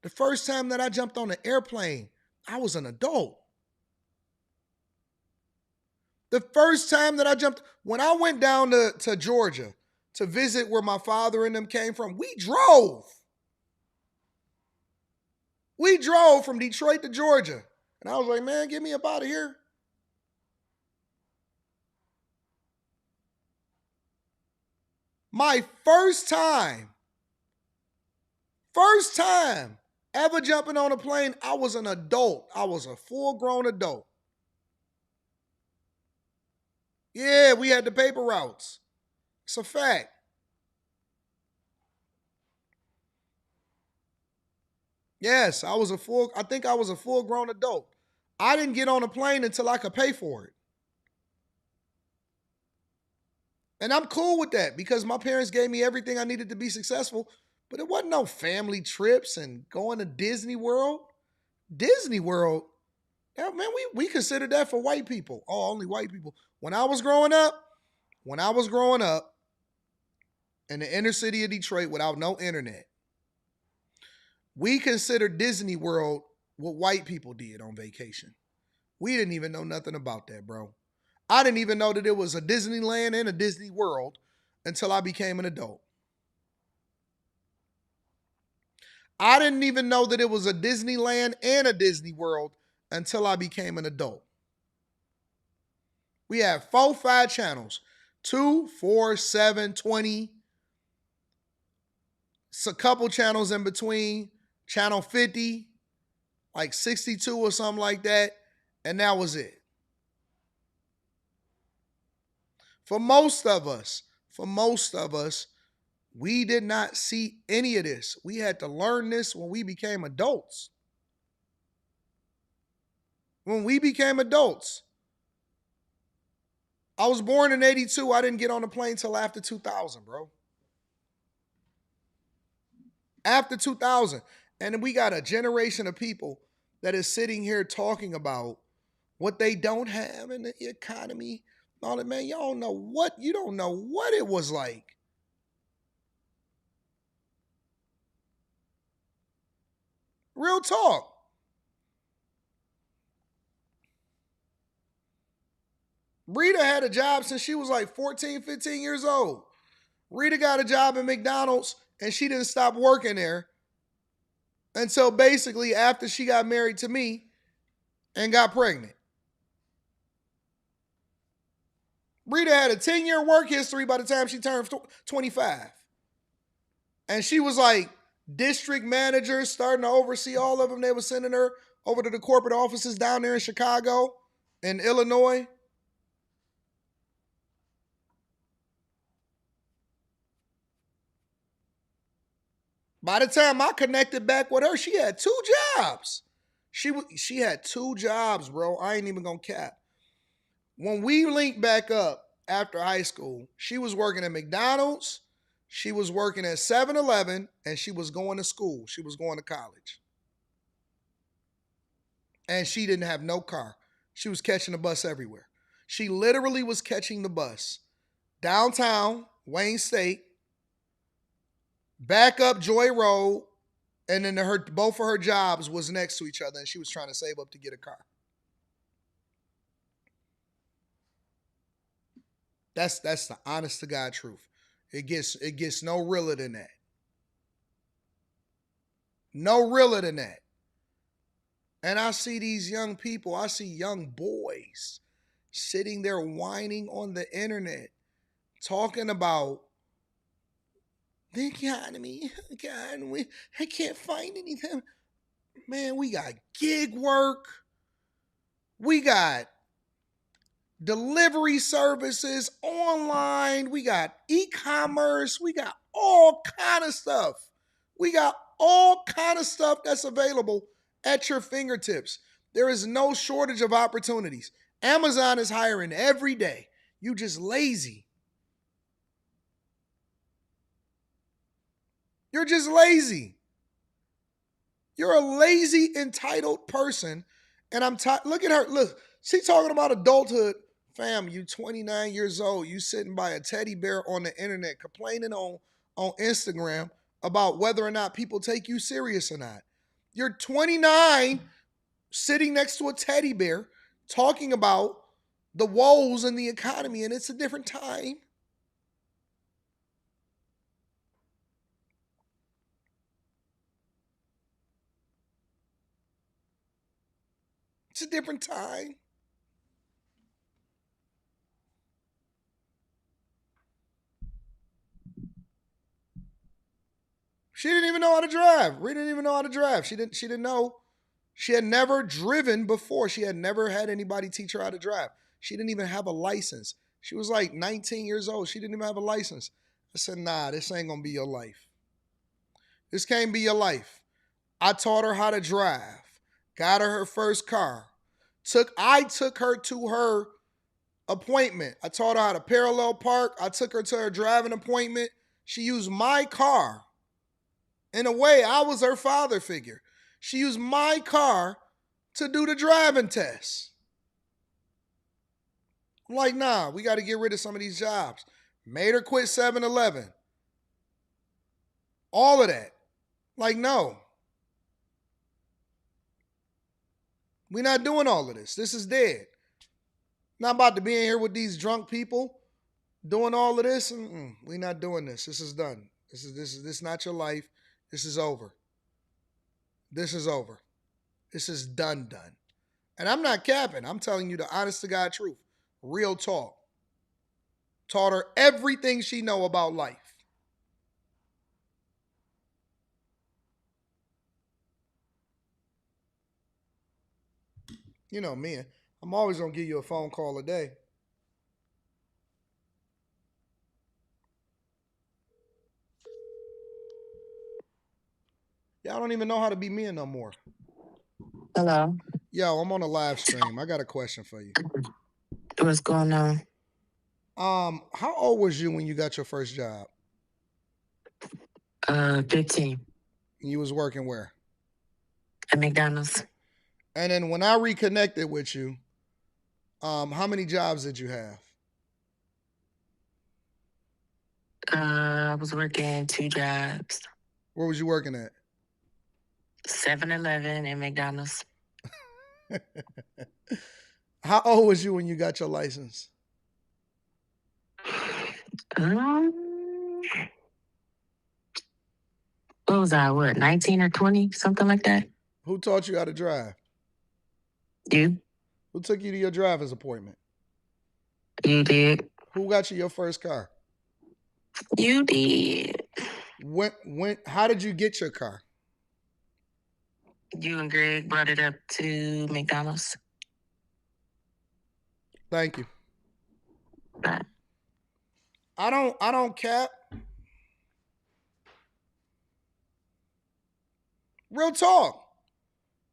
the first time that I jumped on an airplane, I was an adult. The first time that when I went down to Georgia to visit where my father and them came from, we drove. We drove from Detroit to Georgia. And I was like, man, get me up out of here. My first time ever jumping on a plane, I was an adult. I was a full-grown adult. Yeah, we had the paper routes. It's a fact. Yes, I think I was a full-grown adult. I didn't get on a plane until I could pay for it. And I'm cool with that because my parents gave me everything I needed to be successful, but it wasn't no family trips and going to Disney World. Disney World, yeah, man, we considered that for white people. Oh, only white people. When I was growing up in the inner city of Detroit without no internet, we considered Disney World what white people did on vacation. We didn't even know nothing about that, bro. I didn't even know that there was a Disneyland and a Disney World until I became an adult. I didn't even know that it was a Disneyland and a Disney World until I became an adult. We had 4, 5 channels, 2, 4, 7, 20. It's a couple channels in between, channel 50, like 62 or something like that, and that was it. For most of us, we did not see any of this. We had to learn this when we became adults. When we became adults. I was born in 82. I didn't get on the plane till after 2000, bro. After 2000. And we got a generation of people that is sitting here talking about what they don't have in the economy. All that, man, you don't know what it was like. Real talk. Rita had a job since she was like 14, 15 years old. Rita got a job at McDonald's and she didn't stop working there until basically after she got married to me and got pregnant. Rita had a 10-year work history by the time she turned 25. And she was like district manager, starting to oversee all of them. They were sending her over to the corporate offices down there in Chicago and Illinois. By the time I connected back with her, she had 2 jobs. She had 2 jobs, bro. I ain't even gonna cap. When we linked back up after high school, she was working at McDonald's, she was working at 7-Eleven, and she was going to school. She was going to college. And she didn't have no car. She was catching the bus everywhere. She literally was catching the bus downtown, Wayne State, back up Joy Road, and then both of her jobs was next to each other, and she was trying to save up to get a car. That's the honest to God truth. It gets no realer than that. No realer than that. And I see these young people, I see young boys sitting there whining on the internet, talking about the economy. I can't find anything. Man, we got gig work. We got delivery services online. We got e-commerce. We got all kind of stuff. We got all kind of stuff that's available at your fingertips. There is no shortage of opportunities. Amazon is hiring every day. You just lazy. You're just lazy. You're a lazy, entitled person. And look at her. Look, she talking about adulthood. Fam, you 29 years old. You sitting by a teddy bear on the internet complaining on Instagram about whether or not people take you serious or not. You're 29 sitting next to a teddy bear talking about the woes in the economy, and it's a different time. It's a different time. She didn't even know how to drive. Rita didn't even know how to drive. She didn't know. She had never driven before. She had never had anybody teach her how to drive. She didn't even have a license. She was like 19 years old. She didn't even have a license. I said, nah, this ain't gonna be your life. This can't be your life. I taught her how to drive. Got her first car. I took her to her appointment. I taught her how to parallel park. I took her to her driving appointment. She used my car. In a way, I was her father figure. She used my car to do the driving test. I'm like, nah, we got to get rid of some of these jobs. Made her quit 7-Eleven. All of that. Like, no. We're not doing all of this. This is dead. Not about to be in here with these drunk people doing all of this. We're not doing this. This is done. This is not your life. This is over. This is over. This is done. And I'm not capping. I'm telling you the honest to God truth. Real talk. Taught her everything she know about life. You know me. I'm always going to give you a phone call a day. Y'all don't even know how to be men no more. Hello. Yo, I'm on a live stream. I got a question for you. What's going on? How old was you when you got your first job? 15. You was working where? At McDonald's. And then when I reconnected with you, how many jobs did you have? I was working 2 jobs. Where was you working at? 7-Eleven and McDonald's. How old was you when you got your license? What was I? 19 or 20? Something like that. Who taught you how to drive? You. Who took you to your driver's appointment? You did. Who got you your first car? You did. How did you get your car? You and Greg brought it up to McDonald's. Thank you. Bye. I don't cap. Real talk.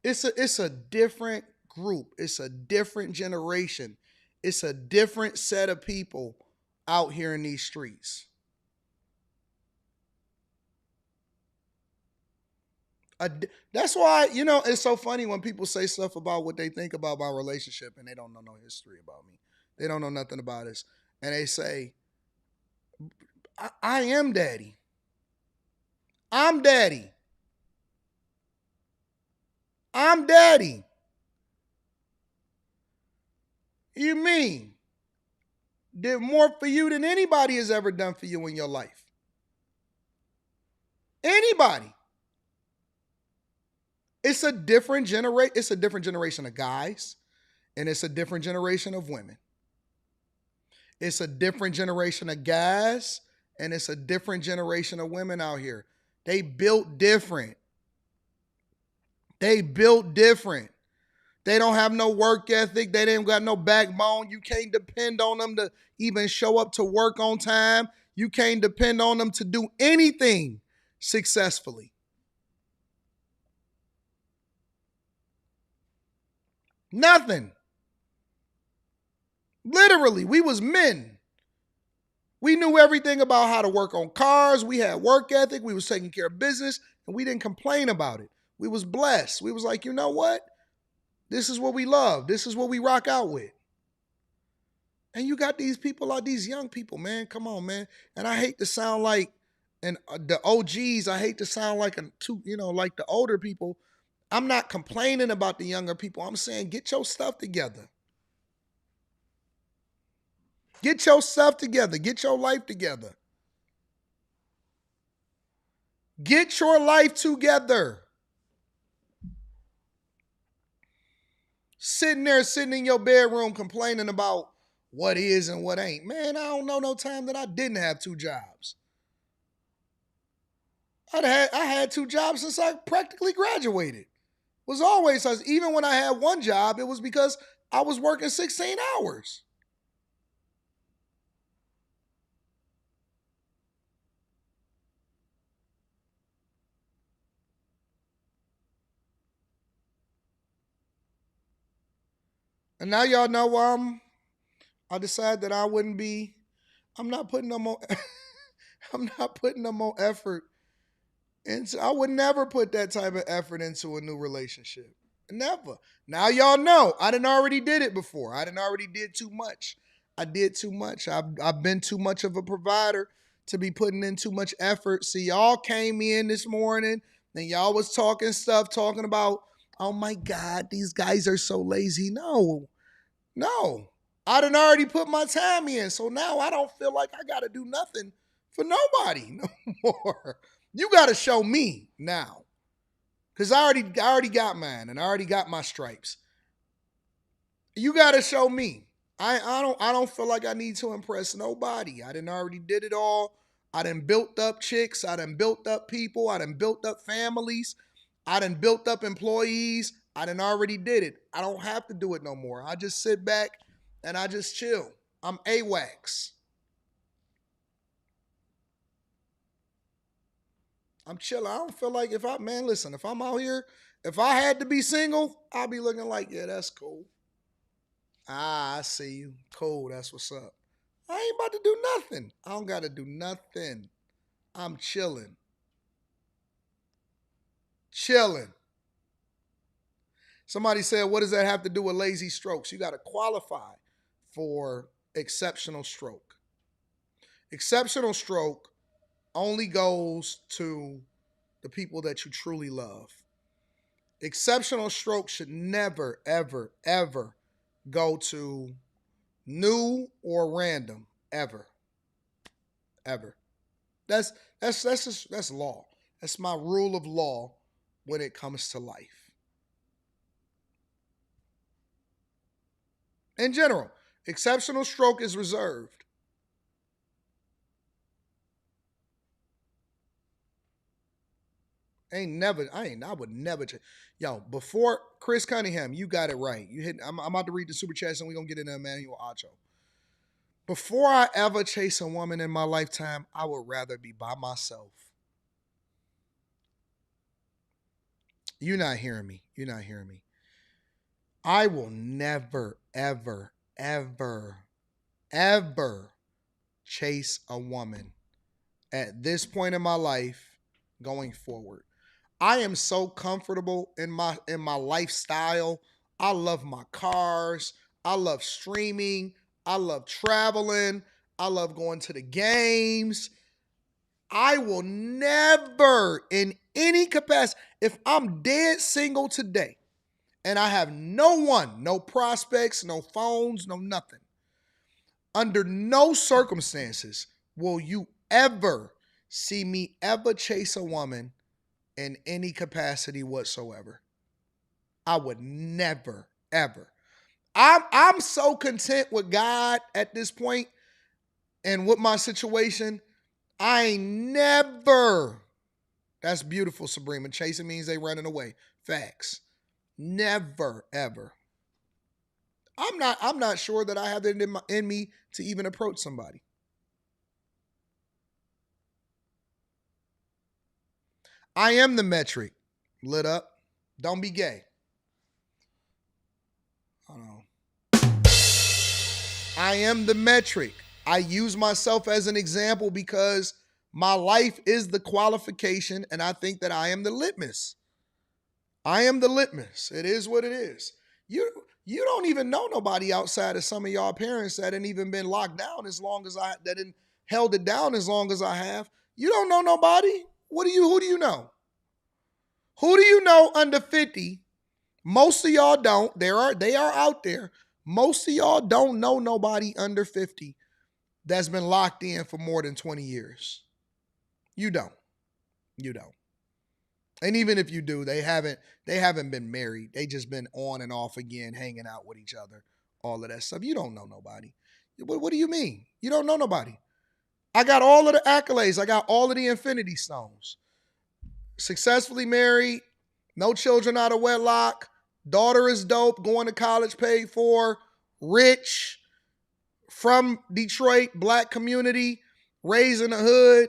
It's a different group. It's a different generation. It's a different set of people out here in these streets. That's why, it's so funny when people say stuff about what they think about my relationship and they don't know no history about me. They don't know nothing about us. And they say, I am daddy. I'm daddy. I'm daddy. You mean? Did more for you than anybody has ever done for you in your life. Anybody. It's a different generation of guys, and it's a different generation of women. It's a different generation of guys, and it's a different generation of women out here. They built different. They don't have no work ethic. They ain't got no backbone. You can't depend on them to even show up to work on time. You can't depend on them to do anything successfully. Nothing. Literally, we was men. We knew everything about how to work on cars. We had work ethic. We was taking care of business, and we didn't complain about it. We was blessed. We was like, you know what? This is what we love. This is what we rock out with. And you got these people out, these young people, man. Come on, man. And I hate to sound like, and the OGs, I hate to sound like like the older people. I'm not complaining about the younger people. I'm saying get your stuff together. Get your stuff together. Get your life together. Get your life together. Sitting in your bedroom complaining about what is and what ain't. Man, I don't know no time that I didn't have 2 jobs. I had 2 jobs since I practically graduated. Was always, even when I had 1 job, it was because I was working 16 hours. And now y'all know why I decided that I'm not putting no more effort into. I would never put that type of effort into a new relationship. Never. Now y'all know. I done already did it before. I done already did too much. I did too much. I've been too much of a provider to be putting in too much effort. See, y'all came in this morning and y'all was talking about, oh my God, these guys are so lazy. No. I done already put my time in. So now I don't feel like I got to do nothing for nobody no more. You got to show me now. Because I already got mine and I already got my stripes. You gotta show me. I don't feel like I need to impress nobody. I done already did it all. I done built up chicks. I done built up people. I done built up families. I done built up employees. I done already did it. I don't have to do it no more. I just sit back and I just chill. I'm AWACS. I'm chilling. I don't feel like if I'm out here, if I had to be single, I'll be looking like, yeah, that's cool. Ah, I see you. Cool, that's what's up. I ain't about to do nothing. I don't got to do nothing. I'm chilling. Chilling. Somebody said, what does that have to do with lazy strokes? You got to qualify for exceptional stroke. Exceptional stroke only goes to the people that you truly love. Exceptional stroke should never, ever, ever go to new or random. Ever. Ever. That's law. That's my rule of law when it comes to life. In general, exceptional stroke is reserved. I would never. Yo, before Chris Cunningham, you got it right. You hit. I'm about to read the super chats and we're gonna get into Emmanuel Acho. Before I ever chase a woman in my lifetime, I would rather be by myself. You're not hearing me. You're not hearing me. I will never, ever, ever, ever chase a woman at this point in my life going forward. I am so comfortable in my lifestyle. I love my cars. I love streaming. I love traveling. I love going to the games. I will never in any capacity, if I'm dead single today and I have no one, no prospects, no phones, no nothing, under no circumstances will you ever see me ever chase a woman in any capacity whatsoever. I would never, ever. I'm so content with God at this point and with my situation. I ain't never. That's beautiful, Sabrina. Chasing means they running away. Facts. Never, ever. I'm not sure that I have it in me to even approach somebody. I am the metric. Lit up. Don't be gay. Hold on. I am the metric. I use myself as an example because my life is the qualification, and I think that I am the litmus. I am the litmus. It is what it is. You don't even know nobody outside of some of y'all parents that ain't even been locked down as long as that didn't held it down as long as I have. You don't know nobody. Who do you know? Who do you know under 50? Most of y'all don't. They are out there. Most of y'all don't know nobody under 50 that's been locked in for more than 20 years. You don't. You don't. And even if you do, they haven't been married. They just been on and off again, hanging out with each other, all of that stuff. You don't know nobody. What do you mean? You don't know nobody. I got all of the accolades. I got all of the infinity stones. Successfully married, no children out of wedlock, daughter is dope, going to college paid for, rich, from Detroit, black community, raised in the hood.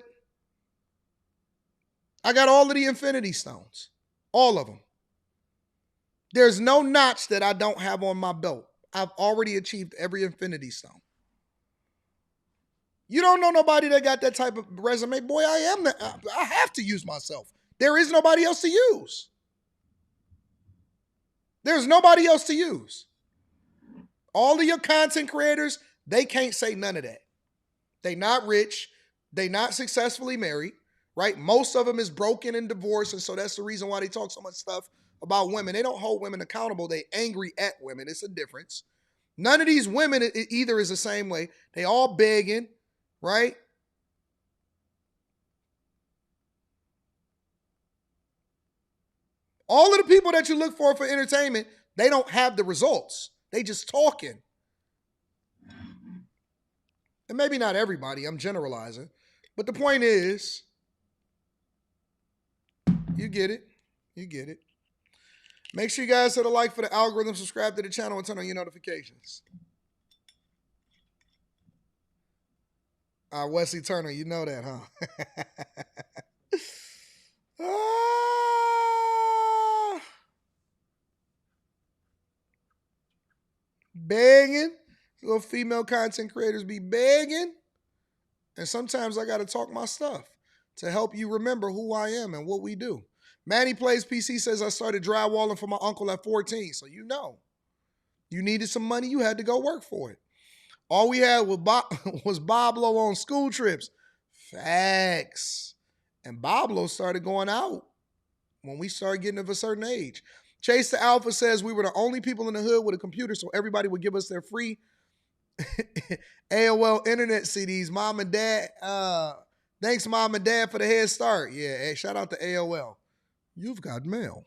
I got all of the infinity stones. All of them. There's no notch that I don't have on my belt. I've already achieved every infinity stone. You don't know nobody that got that type of resume. Boy, I have to use myself. There is nobody else to use. There's nobody else to use. All of your content creators, they can't say none of that. They not rich. They not successfully married, right? Most of them is broken and divorced, and so that's the reason why they talk so much stuff about women. They don't hold women accountable. They angry at women. It's a difference. None of these women either is the same way. They all begging, right? All of the people that you look for entertainment, they don't have the results. They just talking. And maybe not everybody, I'm generalizing. But the point is, you get it. You get it. Make sure you guys hit a like for the algorithm, subscribe to the channel, and turn on your notifications. Wesley Turner, you know that, huh? Begging. Little female content creators be begging. And sometimes I got to talk my stuff to help you remember who I am and what we do. Manny Plays PC says I started drywalling for my uncle at 14. So you know. You needed some money, you had to go work for it. All we had was Boblo on school trips. Facts. And Boblo started going out when we started getting of a certain age. Chase the Alpha says we were the only people in the hood with a computer, so everybody would give us their free AOL internet CDs. Mom and Dad, thanks Mom and Dad for the head start. Yeah, hey, shout out to AOL. You've got mail.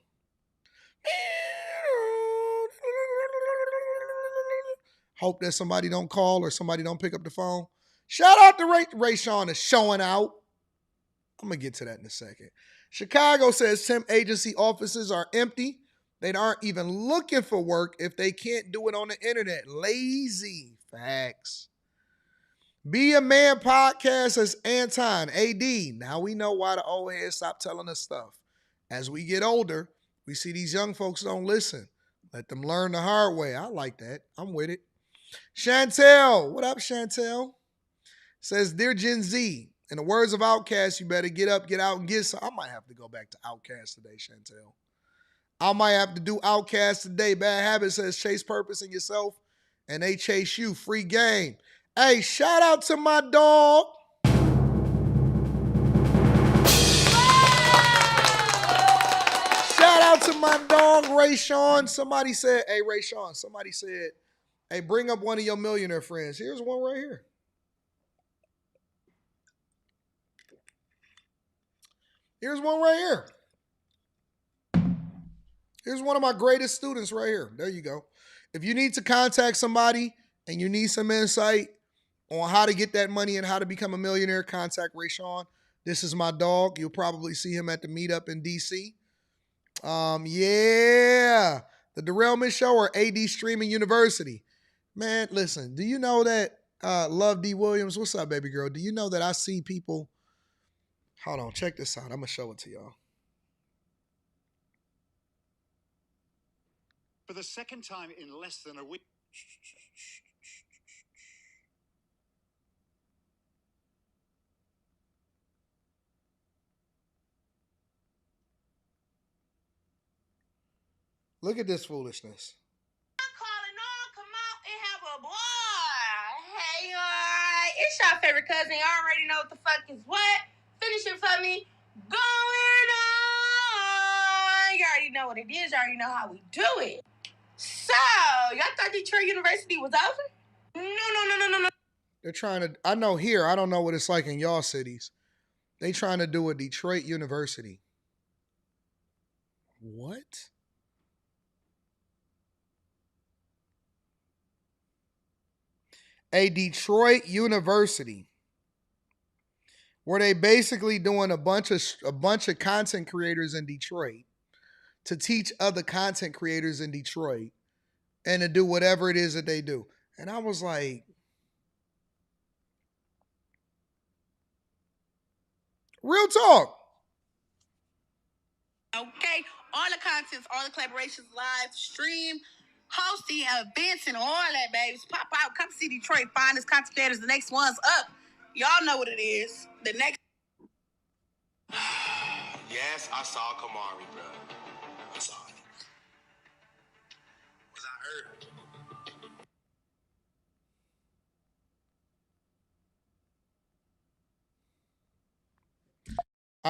Hope that somebody don't call or somebody don't pick up the phone. Shout out to Ray Sean is showing out. I'm going to get to that in a second. Chicago says temp agency offices are empty. They aren't even looking for work if they can't do it on the internet. Lazy. Facts. Be a Man podcast says Anton, AD. Now we know why the old heads stop telling us stuff. As we get older, we see these young folks don't listen. Let them learn the hard way. I like that. I'm with it. Chantel. What up, Chantel? Says, Dear Gen Z, in the words of Outkast, you better get up, get out, and get some. I might have to go back to Outkast today, Chantel. I might have to do Outkast today. Bad Habit says, chase purpose in yourself, and they chase you. Free game. Hey, shout out to my dog. Shout out to my dog, Ray Sean. Somebody said, hey, Ray Sean, somebody said, hey, bring up one of your millionaire friends. Here's one right here. Here's one right here. Here's one of my greatest students right here. There you go. If you need to contact somebody and you need some insight on how to get that money and how to become a millionaire, contact Ray Sean. This is my dog. You'll probably see him at the meetup in DC. Yeah. The Derailment Show or AD Streaming University. Man, listen, do you know that Love D. Williams, what's up, baby girl? Do you know that I see people? Hold on, check this out. I'm going to show it to y'all. For the second time in less than a week. Look at this foolishness. Hey, it's your favorite cousin. You already know what the fuck is what. Finish it for me. Going on. You already know what it is. You already know how we do it. So, y'all thought Detroit University was over? No. They're trying to, I know here, I don't know what it's like in y'all cities. They trying to do a Detroit University. What? A Detroit University, where they basically doing a bunch of content creators in Detroit to teach other content creators in Detroit and to do whatever it is that they do. And I was like, real talk. Okay, all the contents, all the collaborations, live stream, hosting, events, and all that, babies. Pop out, come see Detroit, find us content creators. The next one's up. Y'all know what it is. The next. Yes, I saw Kamari, bro. I saw it. Was I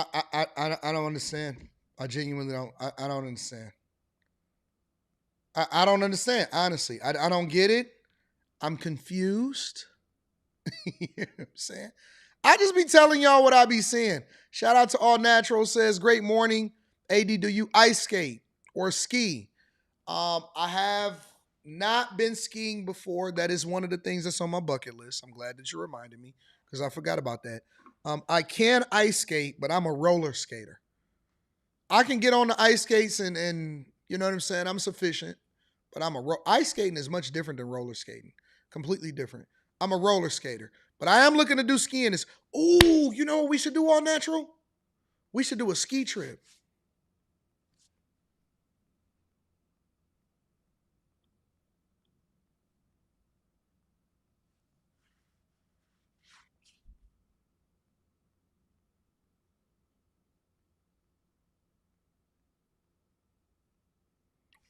hurt? I don't understand. I genuinely don't. I don't understand. I don't understand, honestly. I don't get it. I'm confused. You know what I'm saying? I just be telling y'all what I be seeing. Shout out to All Natural says, great morning. AD, do you ice skate or ski? I have not been skiing before. That is one of the things that's on my bucket list. I'm glad that you reminded me because I forgot about that. I can ice skate, but I'm a roller skater. I can get on the ice skates and you know what I'm saying. I'm sufficient, but ice skating is much different than roller skating. Completely different. I'm a roller skater, but I am looking to do skiing. You know what we should do all natural? We should do a ski trip.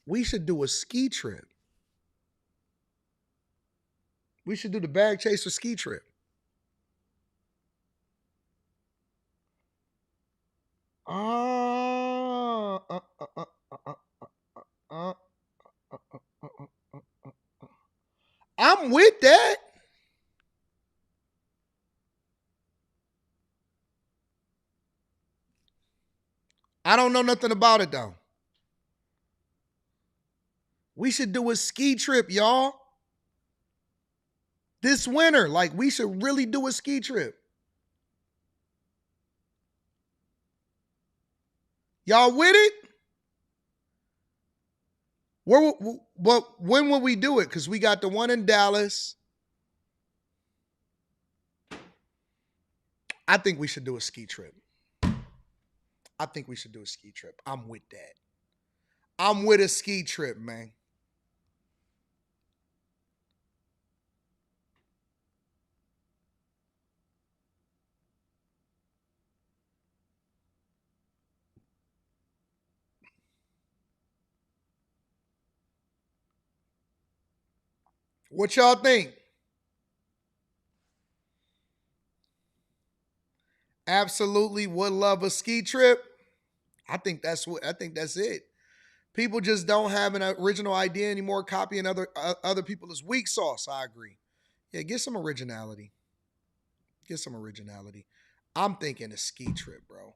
We should do a ski trip. We should do the bag chaser ski trip. Uh, uh, uh, uh, uh, uh, I'm with that. I don't know nothing about it though. We should do a ski trip, y'all. This winter, like we should really do a ski trip. Y'all with it? When will we do it? Because we got the one in Dallas. I think we should do a ski trip. I think we should do a ski trip. I'm with that. I'm with a ski trip, man. What y'all think? Absolutely would love a ski trip. I think that's it. People just don't have an original idea anymore, copying other people's weak sauce. I agree. Yeah, get some originality. Get some originality. I'm thinking a ski trip, bro.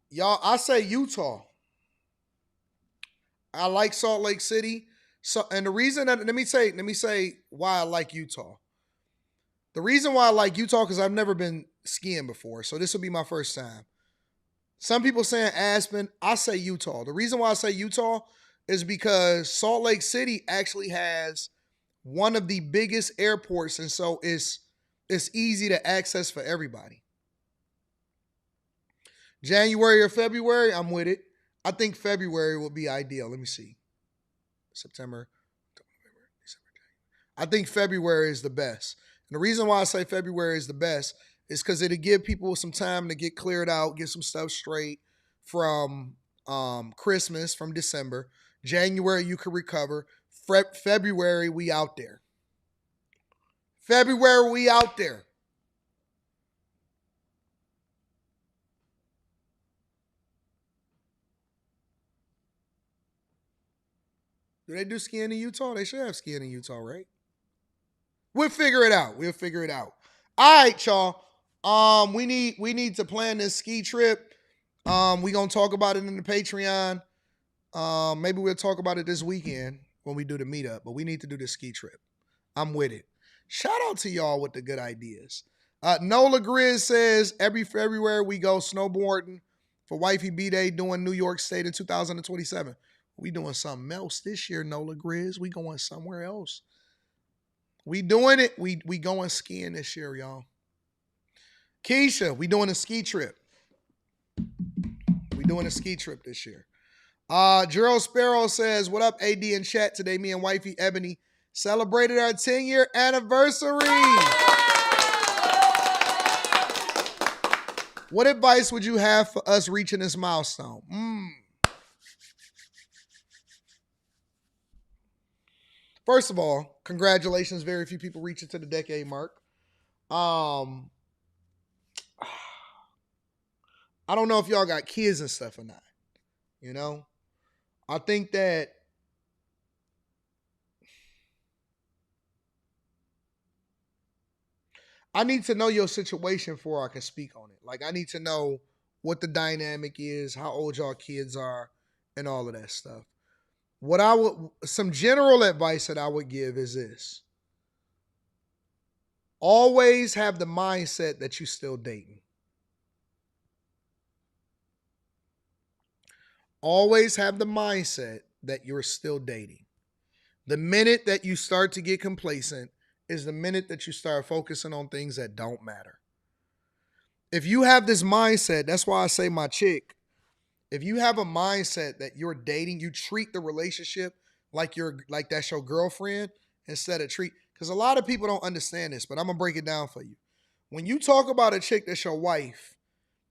Y'all, I say Utah. I like Salt Lake City. So, and the reason that let me say why I like Utah. The reason why I like Utah because I've never been skiing before, so this will be my first time. Some people saying Aspen. I say Utah. The reason why I say Utah is because Salt Lake City actually has one of the biggest airports, and so it's easy to access for everybody. January or February, I'm with it. I think February would be ideal. Let me see. September, October, December. I think February is the best. And the reason why I say February is the best is because it'll give people some time to get cleared out, get some stuff straight from Christmas, from December. January, you can recover. February, we out there. February, we out there. Do they do skiing in Utah? They should have skiing in Utah, right? We'll figure it out. We'll figure it out. All right, y'all. We need to plan this ski trip. We gonna talk about it in the Patreon. Maybe we'll talk about it this weekend when we do the meetup. But we need to do the ski trip. I'm with it. Shout out to y'all with the good ideas. Nola Grizz says every February we go snowboarding for Wifey B-Day doing New York State in 2027. We doing something else this year, Nola Grizz. We going somewhere else. We doing it. We going skiing this year, y'all. Keisha, we doing a ski trip. We doing a ski trip this year. Gerald Sparrow says, what up, AD in chat? Today, me and wifey Ebony celebrated our 10-year anniversary. What advice would you have for us reaching this milestone? First of all, congratulations. Very few people reach it to the decade mark. I don't know if y'all got kids and stuff or not. You know, I think that I need to know your situation before I can speak on it. Like, I need to know what the dynamic is, how old y'all kids are, and all of that stuff. Some general advice that I would give is this. Always have the mindset that you're still dating. Always have the mindset that you're still dating. The minute that you start to get complacent is the minute that you start focusing on things that don't matter. If you have this mindset, that's why I say my chick, if you have a mindset that you're dating, you treat the relationship like that's your girlfriend instead of because a lot of people don't understand this, but I'm gonna break it down for you. When you talk about a chick that's your wife,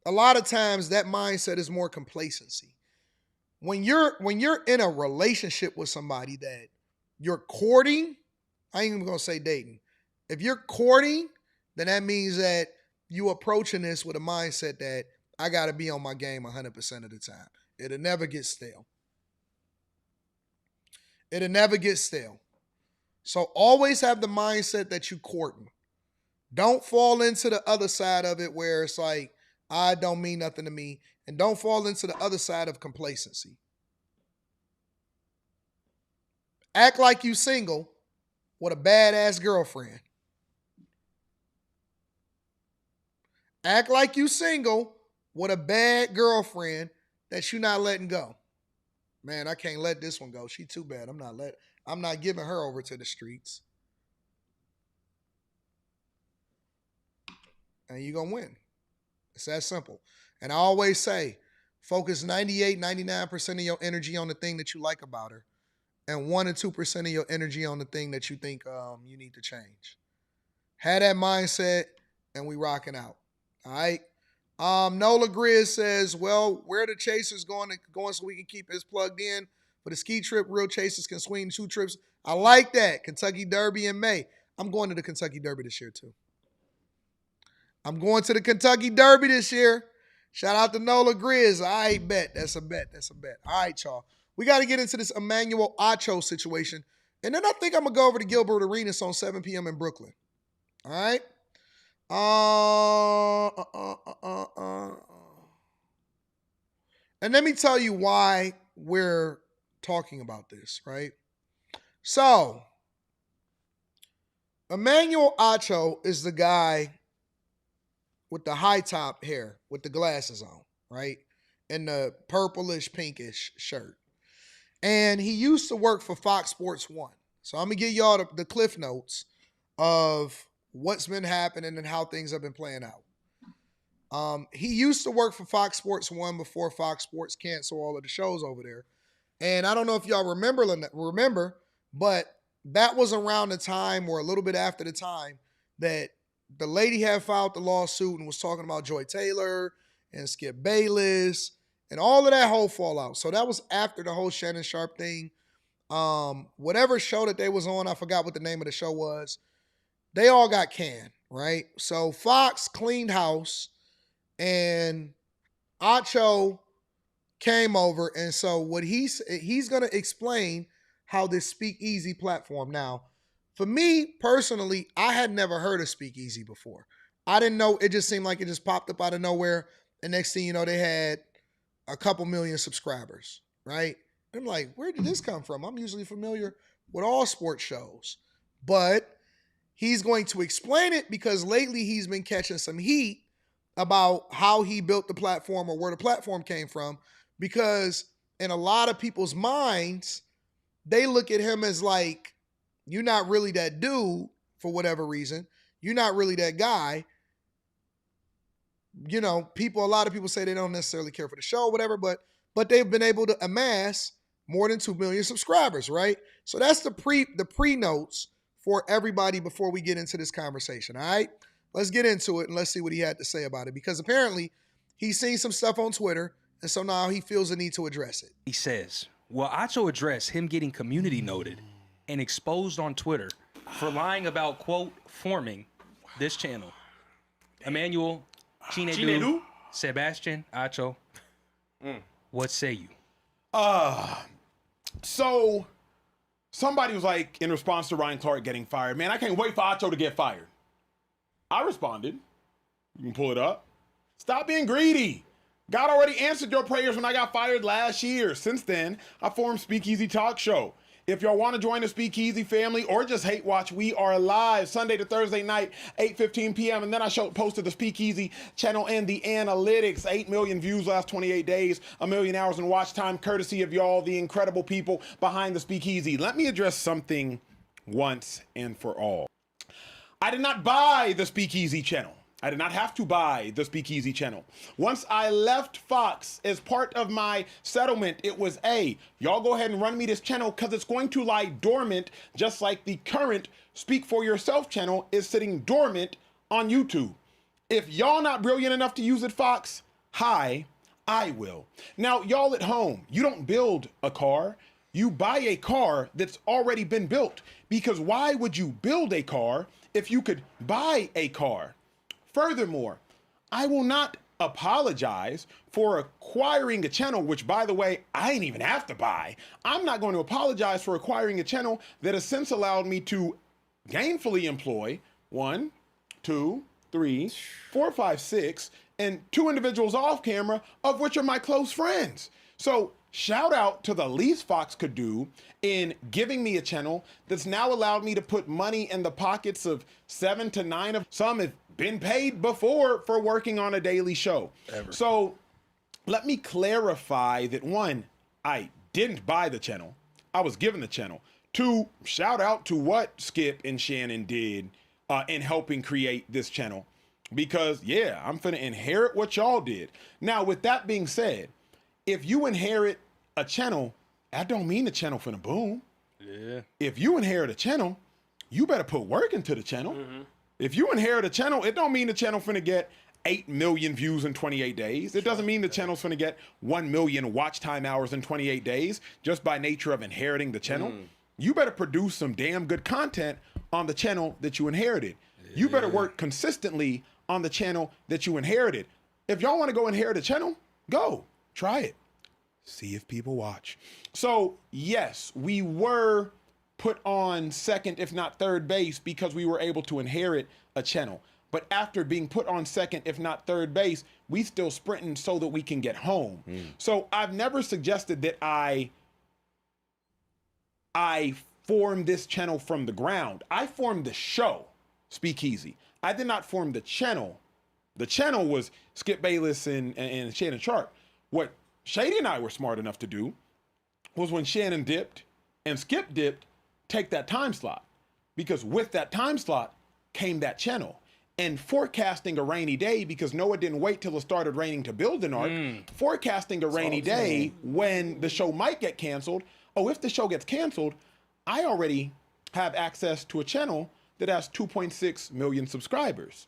a lot of times that mindset is more complacency. When you're in a relationship with somebody that you're courting, I ain't even gonna say dating. If you're courting, then that means that you approaching this with a mindset that I gotta be on my game 100% of the time. It'll never get stale. It'll never get stale. So always have the mindset that you courting. Don't fall into the other side of it where it's like, I don't mean nothing to me. And don't fall into the other side of complacency. Act like you single with a badass girlfriend. Act like you single with a bad girlfriend that you're not letting go. Man, I can't let this one go. She too bad. I'm not giving her over to the streets. And you're going to win. It's that simple. And I always say, focus 98, 99% of your energy on the thing that you like about her. And 1 or 2% of your energy on the thing that you think you need to change. Have that mindset, and we rocking out. All right? Nola Grizz says, well, where the Chasers going so we can keep his plugged in for the ski trip? Real Chasers can swing 2 trips. I like that. Kentucky Derby in May. I'm going to the Kentucky Derby this year, too. I'm going to the Kentucky Derby this year. Shout out to Nola Grizz. I bet. That's a bet. All right, y'all. We got to get into this Emmanuel Acho situation. And then I think I'm going to go over to Gilbert Arenas on 7 p.m. in Brooklyn. All right? And let me tell you why we're talking about this, right? So, Emmanuel Acho is the guy with the high top hair, with the glasses on, right? And the purplish, pinkish shirt. And he used to work for Fox Sports 1. So I'm going to give y'all the cliff notes of what's been happening and how things have been playing out. He used to work for Fox Sports 1 before Fox Sports canceled all of the shows over there. And I don't know if y'all remember, but that was around the time or a little bit after the time that the lady had filed the lawsuit and was talking about Joy Taylor and Skip Bayless and all of that whole fallout. So that was after the whole Shannon Sharp thing. Whatever show that they was on, I forgot what the name of the show was. They all got canned, right? So Fox cleaned house and Acho came over. And so what he's going to explain how this Speakeasy platform. Now, for me personally, I had never heard of Speakeasy before. I didn't know. It just seemed like it just popped up out of nowhere. And next thing you know, they had a couple million subscribers, right? I'm like, where did this come from? I'm usually familiar with all sports shows. But he's going to explain it because lately he's been catching some heat about how he built the platform or where the platform came from. Because in a lot of people's minds, they look at him as like, you're not really that dude for whatever reason. You're not really that guy. You know, a lot of people say they don't necessarily care for the show or whatever, but they've been able to amass more than 2 million subscribers, right? So that's the pre-notes for everybody before we get into this conversation, all right? Let's get into it and let's see what he had to say about it because apparently he's seen some stuff on Twitter and so now he feels the need to address it. He says, well, Acho addressed him getting community noted and exposed on Twitter for lying about, quote, forming this channel. Emmanuel, Chinedu, Sebastian, Acho, what say you? So somebody was like, in response to Ryan Clark getting fired, man, I can't wait for Acho to get fired. I responded. You can pull it up. Stop being greedy. God already answered your prayers when I got fired last year. Since then, I formed Speakeasy Talk Show. If y'all want to join the Speakeasy family or just hate watch, we are live Sunday to Thursday night, 8:15 p.m. And then I posted the Speakeasy channel and the analytics. 8 million views last 28 days, 1 million hours in watch time, courtesy of y'all, the incredible people behind the Speakeasy. Let me address something once and for all. I did not buy the Speakeasy channel. I did not have to buy the Speakeasy channel. Once I left Fox as part of my settlement, it was, y'all go ahead and run me this channel because it's going to lie dormant, just like the current Speak For Yourself channel is sitting dormant on YouTube. If y'all not brilliant enough to use it, Fox, I will. Now, y'all at home, you don't build a car. You buy a car that's already been built, because why would you build a car if you could buy a car? Furthermore, I will not apologize for acquiring a channel, which, by the way, I ain't even have to buy. I'm not going to apologize for acquiring a channel that has since allowed me to gainfully employ 1, 2, 3, 4, 5, 6, and 2 individuals off camera, of which are my close friends. So shout out to the least Fox could do in giving me a channel that's now allowed me to put money in the pockets of 7 to 9 of some have been paid before for working on a daily show. Ever. So let me clarify that 1, I didn't buy the channel. I was given the channel. 2, shout out to what Skip and Shannon did in helping create this channel, because yeah, I'm finna inherit what y'all did. Now, with that being said, if you inherit a channel, that don't mean the channel finna boom. Yeah. If you inherit a channel, you better put work into the channel. Mm-hmm. If you inherit a channel, it don't mean the channel finna get 8 million views in 28 days. It doesn't mean the channel's finna get 1 million watch time hours in 28 days just by nature of inheriting the channel. You better produce some damn good content on the channel that you inherited. Yeah. You better work consistently on the channel that you inherited. If y'all wanna go inherit a channel, go, try it. See if people watch. So yes, we were put on second, if not third base, because we were able to inherit a channel. But after being put on second, if not third base, we still sprinting so that we can get home. So I've never suggested that I formed this channel from the ground. I formed the show, Speakeasy. I did not form the channel. The channel was Skip Bayless and Shannon Sharp. What Shady and I were smart enough to do was, when Shannon dipped and Skip dipped, take that time slot, because with that time slot came that channel. And forecasting a rainy day, because Noah didn't wait till it started raining to build an ark, forecasting a rainy day when the show might get canceled. Oh, if the show gets canceled, I already have access to a channel that has 2.6 million subscribers.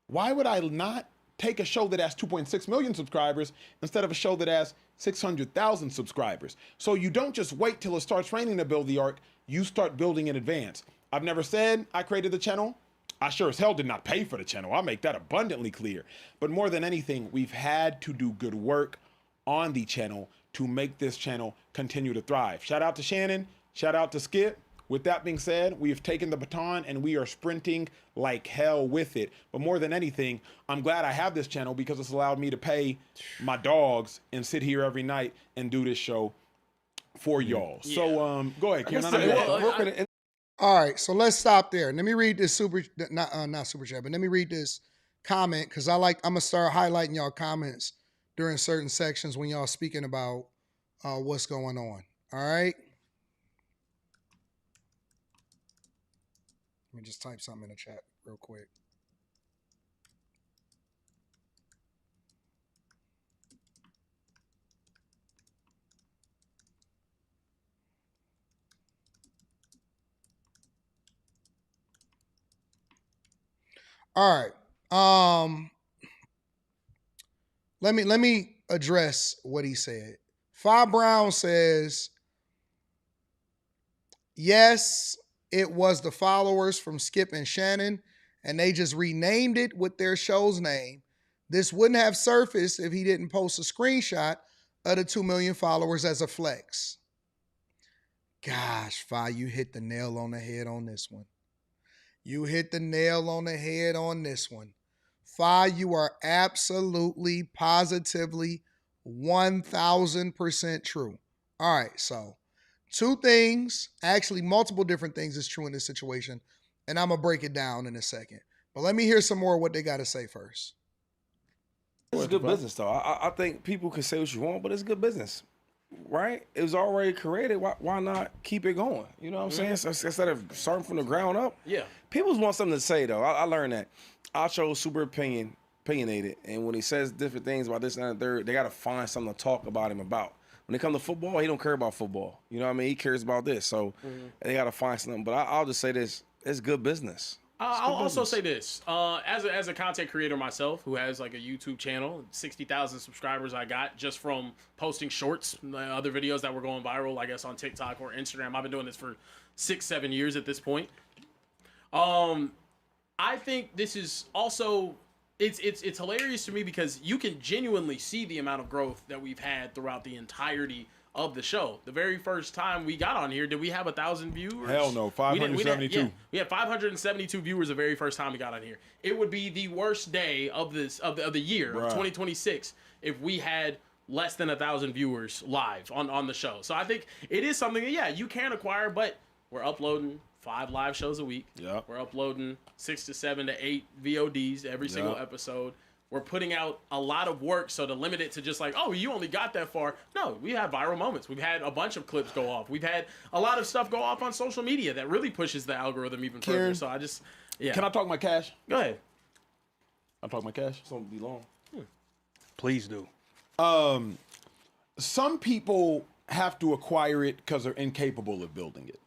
Why would I not take a show that has 2.6 million subscribers instead of a show that has 600,000 subscribers? So you don't just wait till it starts raining to build the ark, you start building in advance. I've never said I created the channel. I sure as hell did not pay for the channel. I'll make that abundantly clear. But more than anything, we've had to do good work on the channel to make this channel continue to thrive. Shout out to Shannon, shout out to Skip. With that being said, we have taken the baton and we are sprinting like hell with it. But more than anything, I'm glad I have this channel because it's allowed me to pay my dogs and sit here every night and do this show for y'all. Yeah. So go ahead, Ken. All right, so let's stop there. Let me read this not super chat, but let me read this comment, because I'm gonna start highlighting y'all comments during certain sections when y'all speaking about what's going on. All right. Let me just type something in the chat real quick. All right. Let me address what he said. Fi Brown says, yes, it was the followers from Skip and Shannon, and they just renamed it with their show's name. This wouldn't have surfaced if he didn't post a screenshot of the 2 million followers as a flex. Gosh, Fi, you hit the nail on the head on this one. You hit the nail on the head on this one. Fi, you are absolutely, positively, 1000% true. All right, so two things, actually multiple different things is true in this situation, and I'm going to break it down in a second. But let me hear some more of what they got to say first. It's good business, though. I think people can say what you want, but it's good business, right? It was already created. Why not keep it going? You know what I'm saying? So instead of starting from the ground up. Yeah. People want something to say, though. I learned that. Acho is super opinionated, and when he says different things about this and that, third, they got to find something to talk about him about. When it comes to football, he don't care about football. You know what I mean? He cares about this. So they got to find something. But I'll just say this. It's good business. I'll also say this, as a content creator myself, who has like a YouTube channel, 60,000 subscribers I got just from posting shorts, other videos that were going viral, I guess on TikTok or Instagram. I've been doing this for 6-7 years at this point. I think this is also, it's hilarious to me because you can genuinely see the amount of growth that we've had throughout the entirety of the show. The very first time we got on here, did we have 1,000 viewers? Hell no, 572. We had 572 viewers the very first time we got on here. It would be the worst day of the year of 2026 if we had less than 1,000 viewers live on the show. So I think it is something that you can acquire, but we're uploading 5 live shows a week. Yep. We're uploading 6 to 7 to 8 VODs every single episode. We're putting out a lot of work, so to limit it to just like, oh, you only got that far. No, we had viral moments. We've had a bunch of clips go off. We've had a lot of stuff go off on social media that really pushes the algorithm even further. So I just, Can I talk my cash? Go ahead. I'll talk my cash. It's going to be long. Please do. Some people have to acquire it because they're incapable of building it.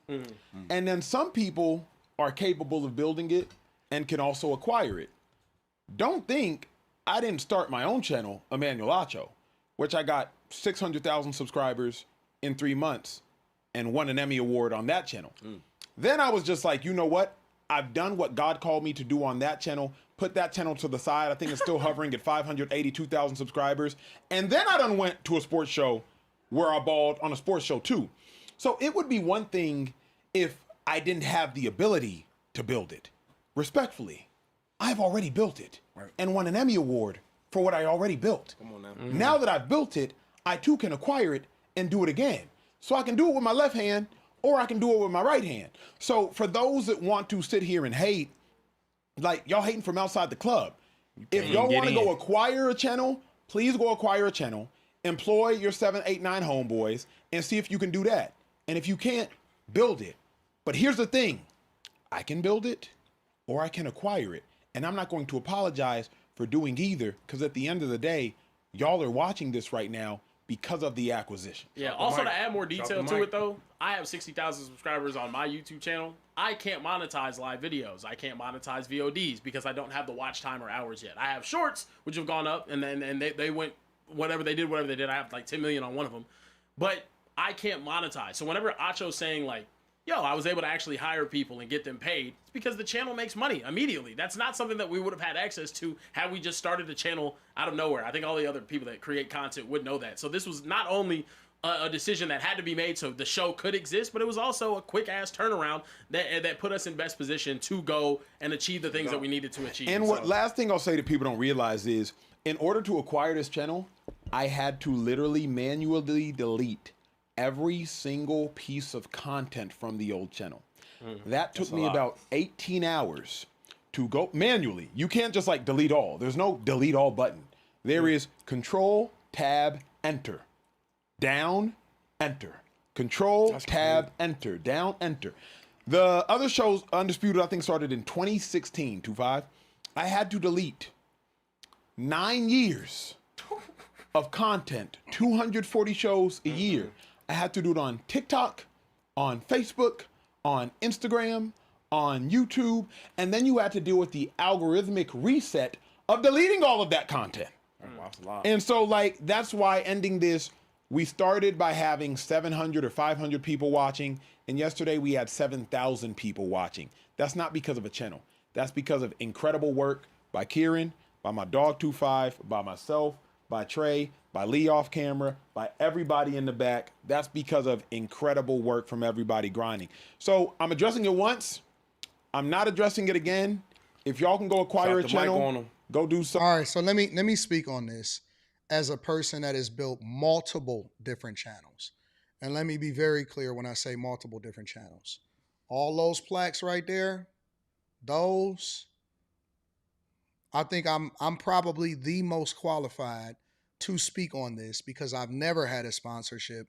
And then some people are capable of building it and can also acquire it. Don't think I didn't start my own channel, Emmanuel Acho, which I got 600,000 subscribers in 3 months and won an Emmy Award on that channel. Then I was just like, you know what? I've done what God called me to do on that channel, put that channel to the side. I think it's still hovering at 582,000 subscribers. And then I done went to a sports show where I balled on a sports show too. So it would be one thing if I didn't have the ability to build it. Respectfully, I've already built it and won an Emmy Award for what I already built. Come on now. Now that I've built it, I too can acquire it and do it again. So I can do it with my left hand or I can do it with my right hand. So for those that want to sit here and hate, like y'all hating from outside the club, if y'all want to go acquire a channel, please go acquire a channel, employ your 7, 8, 9 homeboys and see if you can do that. And if you can't, build it. But here's the thing, I can build it or I can acquire it. And I'm not going to apologize for doing either, because at the end of the day, y'all are watching this right now because of the acquisition. Yeah, also to add more detail to it though, I have 60,000 subscribers on my YouTube channel. I can't monetize live videos. I can't monetize VODs because I don't have the watch time or hours yet. I have shorts, which have gone up, and they went, whatever they did. I have like 10 million on one of them. But I can't monetize. So whenever Acho's saying like, yo, I was able to actually hire people and get them paid, it's because the channel makes money immediately. That's not something that we would have had access to had we just started the channel out of nowhere. I think all the other people that create content would know that. So this was not only a decision that had to be made so the show could exist, but it was also a quick-ass turnaround that put us in best position to go and achieve the things that we needed to achieve. And what last thing I'll say to people don't realize is, in order to acquire this channel, I had to literally manually delete every single piece of content from the old channel. That took me about 18 hours to go manually. You can't just like delete all. There's no delete all button. There is Control, Tab, Enter. Down, Enter. Control, Tab, Enter. Down, Enter. The other shows, Undisputed, I think started in 2016, 25. I had to delete 9 years of content, 240 shows a year. I had to do it on TikTok, on Facebook, on Instagram, on YouTube, and then you had to deal with the algorithmic reset of deleting all of that content. That's a lot. And so, like, that's why ending this, we started by having 700 or 500 people watching, and yesterday we had 7,000 people watching. That's not because of a channel. That's because of incredible work by Kieran, by my dog 25, by myself, by Trey, by Lee off camera, by everybody in the back. That's because of incredible work from everybody grinding. So I'm addressing it once. I'm not addressing it again. If y'all can go acquire a channel, Go do something. All right, so let me speak on this as a person that has built multiple different channels. And let me be very clear when I say multiple different channels. All those plaques right there, those, I think I'm probably the most qualified to speak on this because I've never had a sponsorship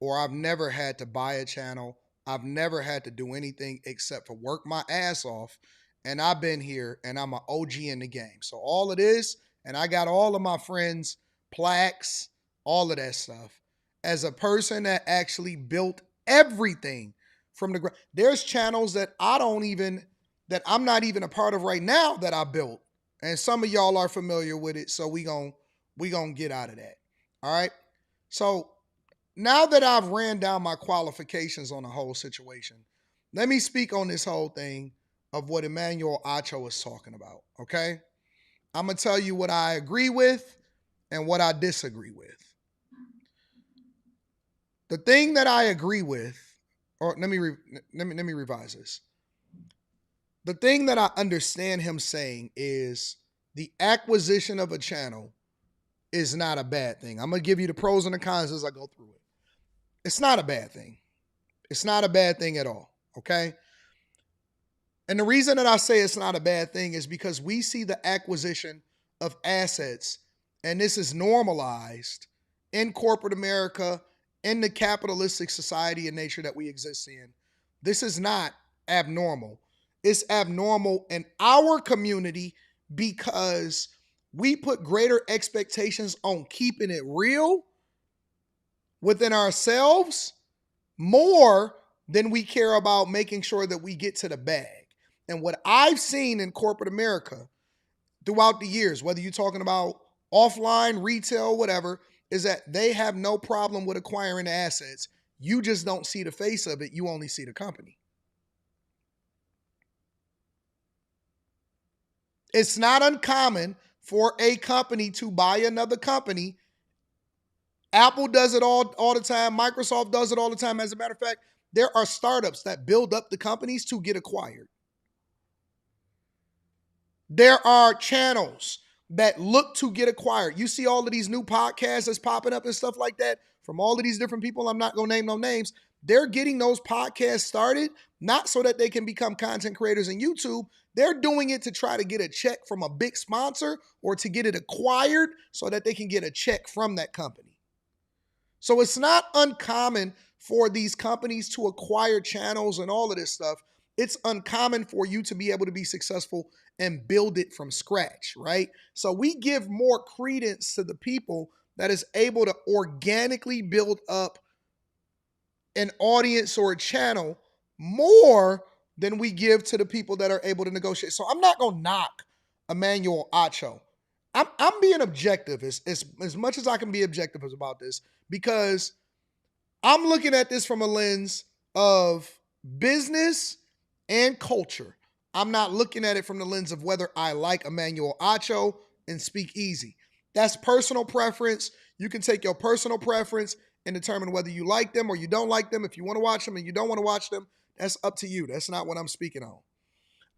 or I've never had to buy a channel. I've never had to do anything except for work my ass off. And I've been here and I'm an OG in the game. So all of this, and I got all of my friends' plaques, all of that stuff. As a person that actually built everything from the ground, there's channels that that I'm not even a part of right now that I built. And some of y'all are familiar with it, so we gonna get out of that. All right. So now that I've ran down my qualifications on the whole situation, let me speak on this whole thing of what Emmanuel Acho is talking about. Okay. I'm gonna tell you what I agree with and what I disagree with. The thing that I agree with, or let me revise this. The thing that I understand him saying is the acquisition of a channel is not a bad thing. I'm going to give you the pros and the cons as I go through it. It's not a bad thing. It's not a bad thing at all, okay? And the reason that I say it's not a bad thing is because we see the acquisition of assets, and this is normalized in corporate America, in the capitalistic society and nature that we exist in. This is not abnormal. It's abnormal in our community because we put greater expectations on keeping it real within ourselves more than we care about making sure that we get to the bag. And what I've seen in corporate America throughout the years, whether you're talking about offline, retail, whatever, is that they have no problem with acquiring the assets. You just don't see the face of it. You only see the company. It's not uncommon for a company to buy another company. Apple does it all the time. Microsoft does it all the time. As a matter of fact, there are startups that build up the companies to get acquired. There are channels that look to get acquired. You see all of these new podcasts that's popping up and stuff like that from all of these different people. I'm not going to name no names. They're getting those podcasts started, not so that they can become content creators in YouTube. They're doing it to try to get a check from a big sponsor or to get it acquired so that they can get a check from that company. So it's not uncommon for these companies to acquire channels and all of this stuff. It's uncommon for you to be able to be successful and build it from scratch, right? So we give more credence to the people that is able to organically build up an audience or a channel more than we give to the people that are able to negotiate. So I'm not going to knock Emmanuel Acho. I'm being objective as much as I can be objective about this because I'm looking at this from a lens of business and culture. I'm not looking at it from the lens of whether I like Emmanuel Acho and Speak Easy. That's personal preference. You can take your personal preference and determine whether you like them or you don't like them. If you want to watch them and you don't want to watch them, that's up to you. That's not what I'm speaking on.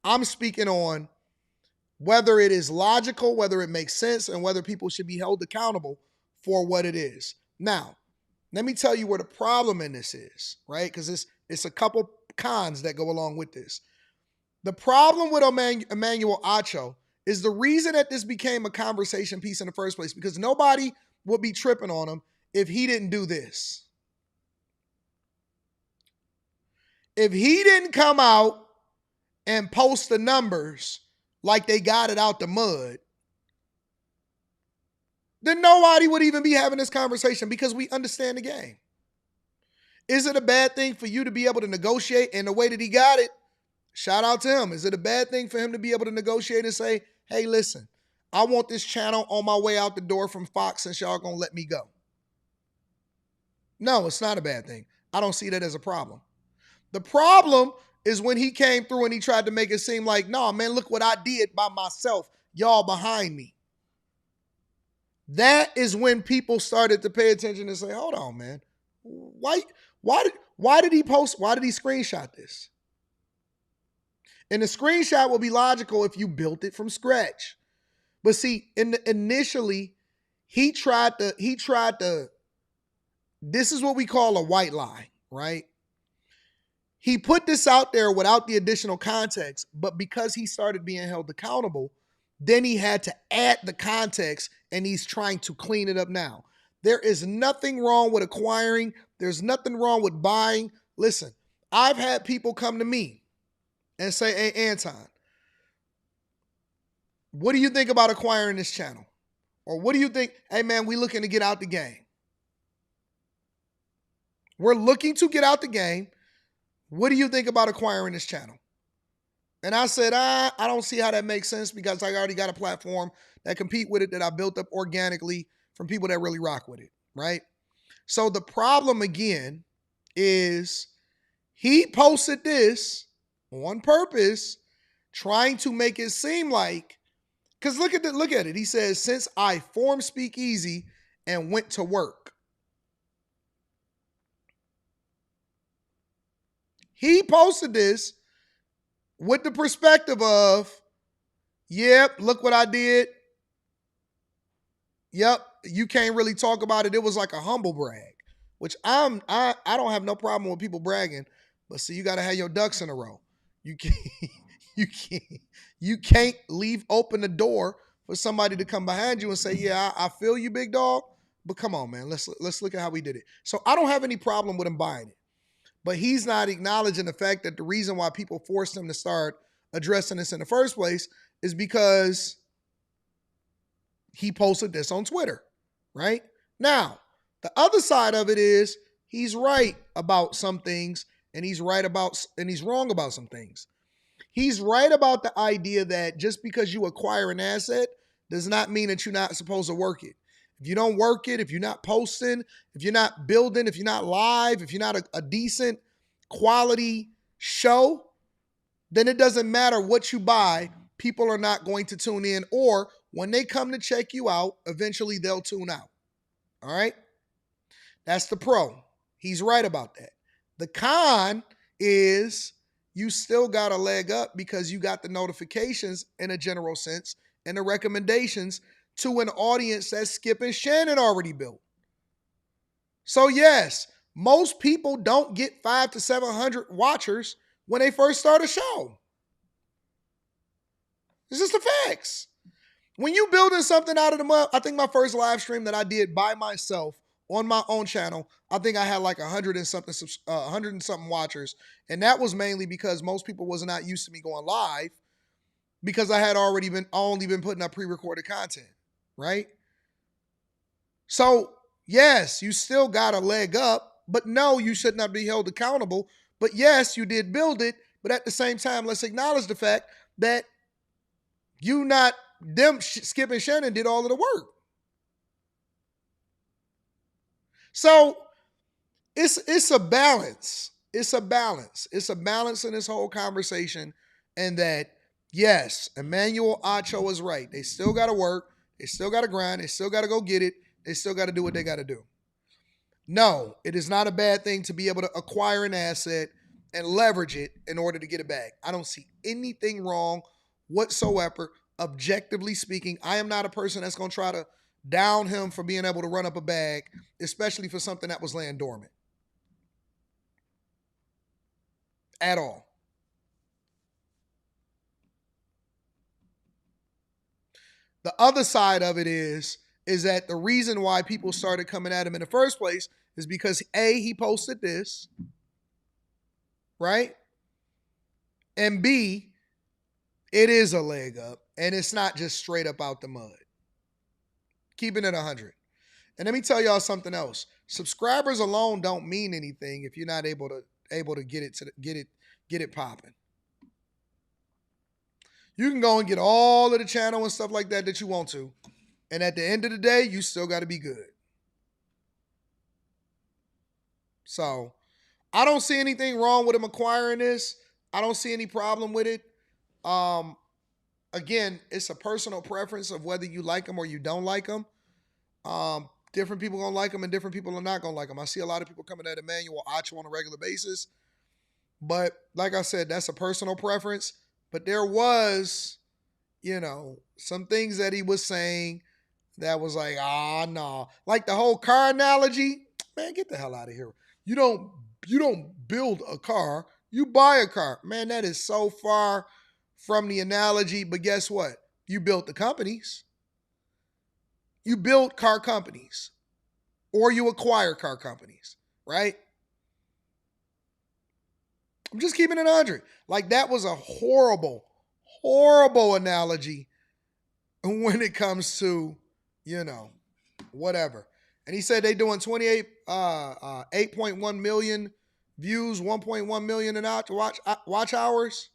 I'm speaking on whether it is logical, whether it makes sense, and whether people should be held accountable for what it is. Now, let me tell you where the problem in this is, right? Because it's a couple cons that go along with this. The problem with Emmanuel Acho is the reason that this became a conversation piece in the first place, because nobody would be tripping on him if he didn't do this. If he didn't come out and post the numbers like they got it out the mud, then nobody would even be having this conversation because we understand the game. Is it a bad thing for you to be able to negotiate in the way that he got it? Shout out to him. Is it a bad thing for him to be able to negotiate and say, hey, listen, I want this channel on my way out the door from Fox since y'all gonna let me go? No, it's not a bad thing. I don't see that as a problem. The problem is when he came through and he tried to make it seem like, no, man, look what I did by myself. Y'all behind me. That is when people started to pay attention and say, hold on, man. Why did he post? Why did he screenshot this? And the screenshot will be logical if you built it from scratch. But see, initially, he tried to, this is what we call a white lie, right? He put this out there without the additional context, but because he started being held accountable, then he had to add the context, and he's trying to clean it up now. There is nothing wrong with acquiring. There's nothing wrong with buying. Listen, I've had people come to me and say, hey, Anton, what do you think about acquiring this channel? Or what do you think? Hey, man, we looking to get out the game. We're looking to get out the game. What do you think about acquiring this channel? And I said, I don't see how that makes sense because I already got a platform that compete with it that I built up organically from people that really rock with it, right? So the problem again is he posted this on purpose, trying to make it seem like, because look at it. He says, since I formed Speakeasy and went to work. He posted this with the perspective of, yep, look what I did. Yep, you can't really talk about it. It was like a humble brag, which I don't have no problem with people bragging, but see, you got to have your ducks in a row. You can't leave open the door for somebody to come behind you and say, yeah, I feel you, big dog, but come on, man, let's look at how we did it. So I don't have any problem with him buying it. But he's not acknowledging the fact that the reason why people forced him to start addressing this in the first place is because he posted this on Twitter, right? Now, the other side of it is he's right about some things and he's wrong about some things. He's right about the idea that just because you acquire an asset does not mean that you're not supposed to work it. If you don't work it, if you're not posting, if you're not building, if you're not live, if you're not a decent quality show, then it doesn't matter what you buy. People are not going to tune in, or when they come to check you out, eventually they'll tune out. All right? That's the pro. He's right about that. The con is you still got a leg up because you got the notifications in a general sense and the recommendations to an audience that Skip and Shannon already built. So yes, most people don't get 500 to 700 watchers when they first start a show. It's just the facts. When you building something out of the mud, I think my first live stream that I did by myself on my own channel, I think I had like 100 and something watchers. And that was mainly because most people was not used to me going live because I had only been putting up pre-recorded content. Right? So, yes, you still got a leg up, but no, you should not be held accountable. But yes, you did build it, but at the same time, let's acknowledge the fact that Skip and Shannon did all of the work. So, it's a balance. It's a balance. It's a balance in this whole conversation, and that, yes, Emmanuel Acho is right. They still got to work. They still got to grind. They still got to go get it. They still got to do what they got to do. No, it is not a bad thing to be able to acquire an asset and leverage it in order to get it back. I don't see anything wrong whatsoever. Objectively speaking, I am not a person that's going to try to down him for being able to run up a bag, especially for something that was laying dormant. At all. The other side of it is that the reason why people started coming at him in the first place is because A, he posted this, right? And B, it is a leg up, and it's not just straight up out the mud. Keeping it 100. And let me tell y'all something else. Subscribers alone don't mean anything if you're not able to get it popping. You can go and get all of the channel and stuff like that you want to. And at the end of the day, you still got to be good. So, I don't see anything wrong with him acquiring this. I don't see any problem with it. Again, it's a personal preference of whether you like him or you don't like him. Different people going to like him and different people are not going to like him. I see a lot of people coming at Emmanuel Acho on a regular basis. But like I said, that's a personal preference. But there was some things that he was saying that was like, no. Like the whole car analogy, man, get the hell out of here. You don't build a car, you buy a car. Man, that is so far from the analogy, but guess what? You built the companies. You build car companies or you acquire car companies, right? I'm just keeping it 100. Like that was a horrible, horrible analogy when it comes to, whatever. And he said they doing 8.1 million views, 1.1 million in watch hours.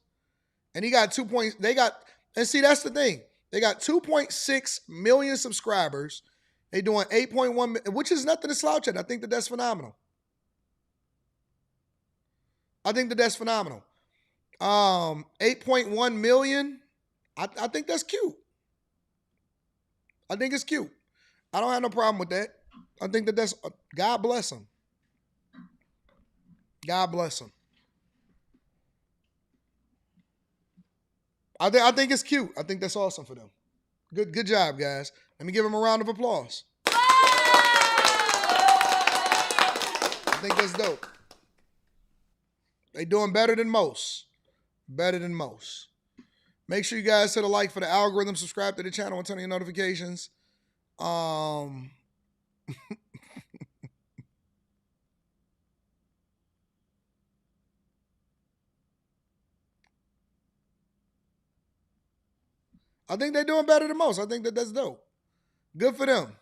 And he got 2 points. And see, that's the thing. They got 2.6 million subscribers. They doing 8.1, which is nothing to slouch at. I think that's phenomenal. 8.1 million. I think that's cute. I think it's cute. I don't have no problem with that. I think that's, God bless him. God bless him. I think it's cute. I think that's awesome for them. Good job, guys. Let me give them a round of applause. I think that's dope. They doing better than most. Better than most. Make sure you guys hit a like for the algorithm, subscribe to the channel, and turn on your notifications. I think they're doing better than most. I think that's dope. Good for them.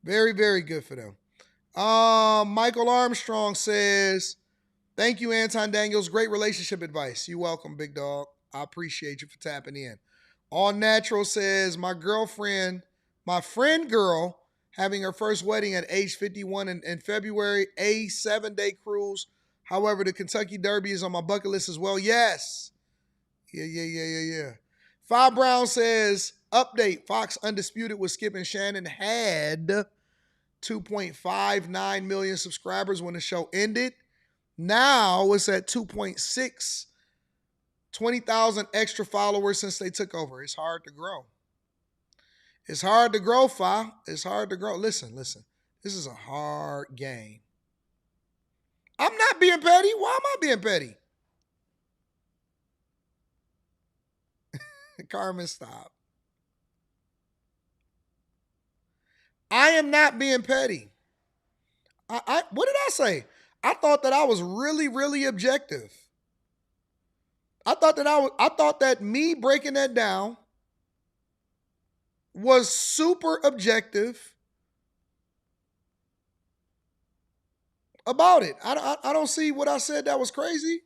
Very, very good for them. Michael Armstrong says, thank you, Anton Daniels. Great relationship advice. You're welcome, big dog. I appreciate you for tapping in. All Natural says, my friend girl, having her first wedding at age 51 in February, a 7-day cruise. However, the Kentucky Derby is on my bucket list as well. Yes. Yeah. Five Brown says, update, Fox Undisputed with Skip and Shannon had 2.59 million subscribers when the show ended. Now it's at 2.6, 20,000 extra followers since they took over. It's hard to grow. It's hard to grow, Fa. It's hard to grow. Listen. This is a hard game. I'm not being petty. Why am I being petty? Carmen, stop. I am not being petty. What did I say? I thought that I was really, really objective. I thought that me breaking that down was super objective about it. I don't see what I said that was crazy.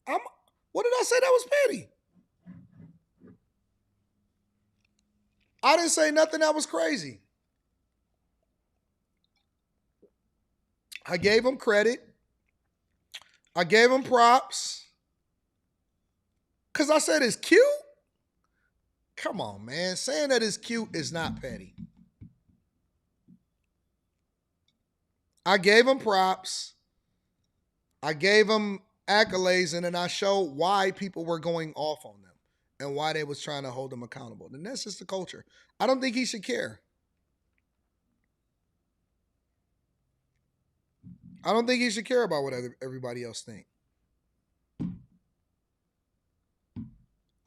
What did I say that was petty? I didn't say nothing that was crazy. I gave him credit. I gave him props. Because I said it's cute? Come on, man. Saying that it's cute is not petty. I gave him props. I gave him accolades, and then I showed why people were going off on them and why they was trying to hold them accountable. And that's just the culture. I don't think he should care. I don't think he should care about what everybody else think.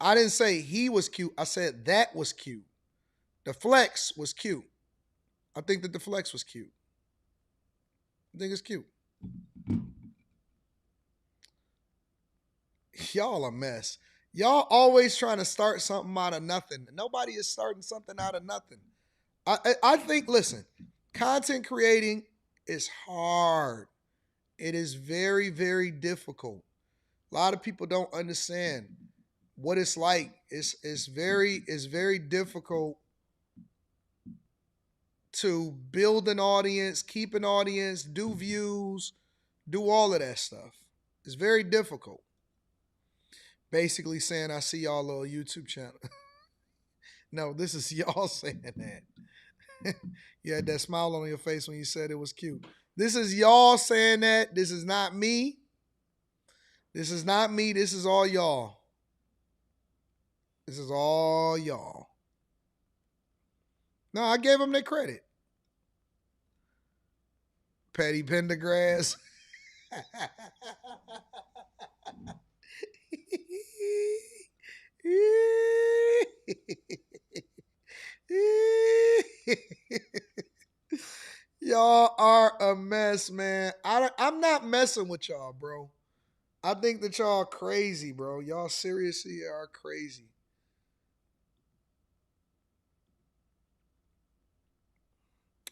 I didn't say he was cute. I said that was cute. The flex was cute. I think that the flex was cute. I think it's cute. Y'all a mess. Y'all always trying to start something out of nothing. Nobody is starting something out of nothing. I think, listen, content creating is hard. It is very, very difficult. A lot of people don't understand what it's like. It's very difficult to build an audience, keep an audience, do views, do all of that stuff. It's very difficult. Basically saying, I see y'all little YouTube channel. No, this is y'all saying that. You had that smile on your face when you said it was cute. This is y'all saying that. This is not me. This is not me. This is all y'all. This is all y'all. No, I gave them their credit. Petty Pendergrass. Y'all are a mess, man. I'm not messing with y'all, bro. I think that y'all crazy, bro. Y'all seriously are crazy.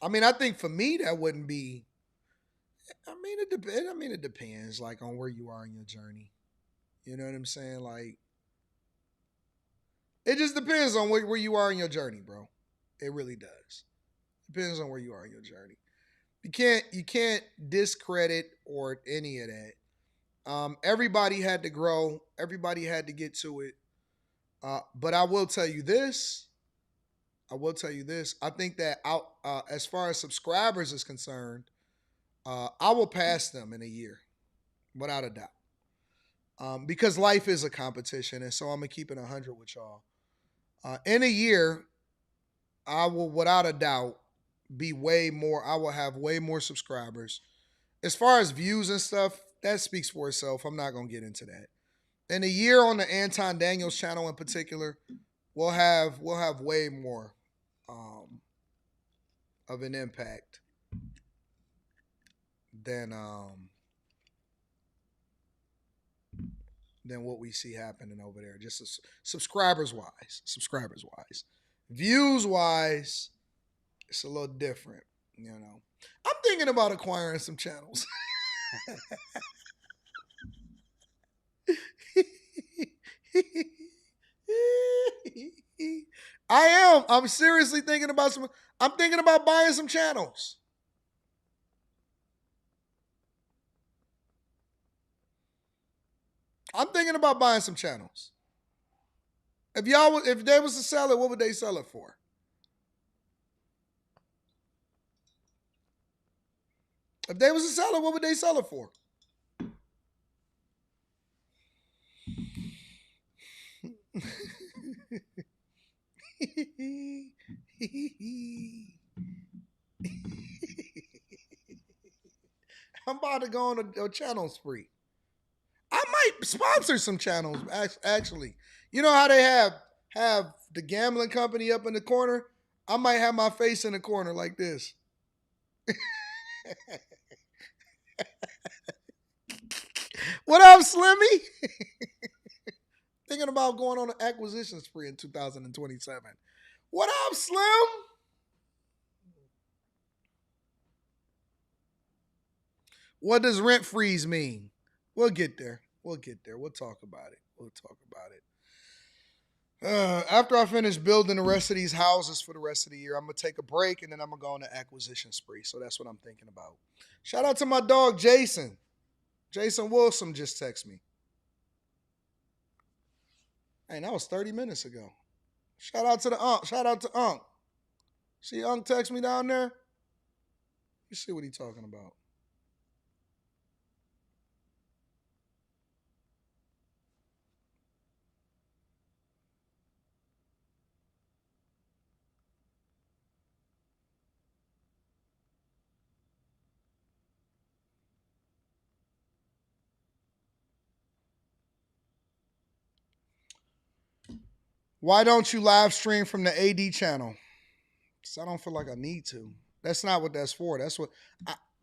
I mean, I think for me that wouldn't be. I mean, it depends. I mean, it depends, like on where you are in your journey. You know what I'm saying? Like, it just depends on where you are in your journey, bro. It really does. Depends on where you are in your journey. You can't discredit or any of that. Everybody had to grow. Everybody had to get to it. But I will tell you this. I will tell you this. I think that as far as subscribers is concerned, I will pass them in a year, without a doubt. Because life is a competition, and so I'm gonna keep it 100 with y'all. In a year, I will, without a doubt, be way more. I will have way more subscribers. As far as views and stuff, that speaks for itself. I'm not gonna get into that. In a year on the Anton Daniels channel in particular, we'll have way more of an impact than what we see happening over there. Just subscribers wise, views wise, it's a little different. You know, I'm thinking about acquiring some channels. I am. I'm seriously thinking about some. I'm thinking about buying some channels. I'm thinking about buying some channels. If they was to sell it, what would they sell it for? If they was to sell it, what would they sell it for? I'm about to go on a channel spree. I might sponsor some channels. Actually, you know how they have the gambling company up in the corner. I might have my face in the corner like this. What up, Slimmy? Thinking about going on an acquisition spree in 2027. What up, Slim? What does rent freeze mean? We'll get there. We'll get there. We'll talk about it. We'll talk about it. After I finish building the rest of these houses for the rest of the year, I'm going to take a break and then I'm going to go on an acquisition spree. So that's what I'm thinking about. Shout out to my dog, Jason. Jason Wilson just texted me. Hey, that was 30 minutes ago. Shout out to the Unc. Shout out to Unc. See Unc text me down there? You see what he talking about. Why don't you live stream from the AD channel? Because I don't feel like I need to. That's not what that's for. That's what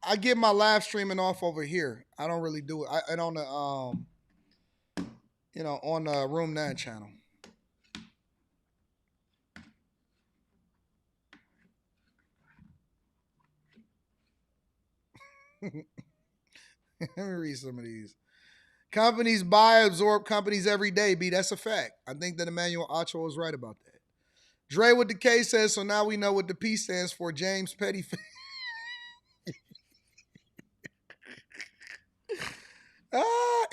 I get my live streaming off over here. I don't really do it. And on the on the Room 9 channel. Let me read some of these. Companies buy, absorb companies every day, B. That's a fact. I think that Emmanuel Acho was right about that. Dre with the K says, so now we know what the P stands for. James Petty.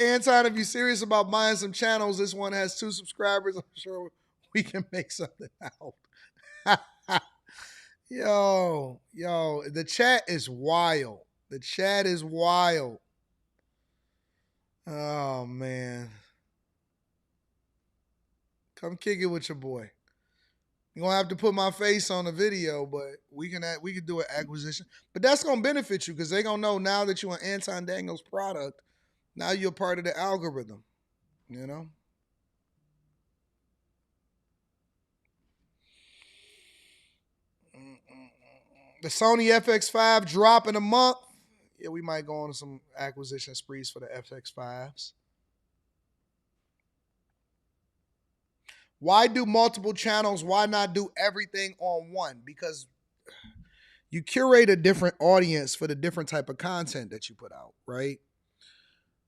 Anton, if you're serious about buying some channels, this one has 2 subscribers. I'm sure we can make something out. Yo, the chat is wild. The chat is wild. Oh, man. Come kick it with your boy. You're gonna have to put my face on the video, but we can do an acquisition. But that's gonna benefit you because they're gonna know now that you're an Anton Daniels product. Now you're part of the algorithm. You know. The Sony FX5 drop in a month. Yeah, we might go on some acquisition sprees for the FX5s. Why do multiple channels? Why not do everything on one? Because you curate a different audience for the different type of content that you put out, right?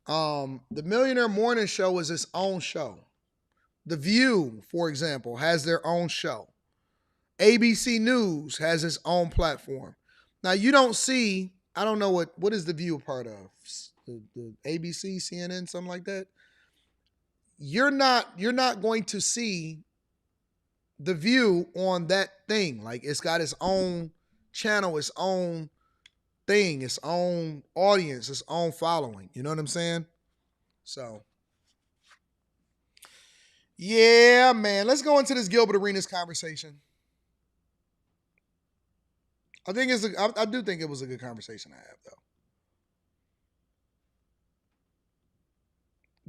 The Millionaire Morning Show is its own show. The View, for example, has their own show. ABC News has its own platform. Now you don't see, I don't know what is The View a part of? The ABC, CNN, something like that. You're not going to see The View on that thing. Like it's got its own channel, its own thing, its own audience, its own following. You know what I'm saying? So, yeah, man. Let's go into this Gilbert Arenas conversation. I do think it was a good conversation to have, though.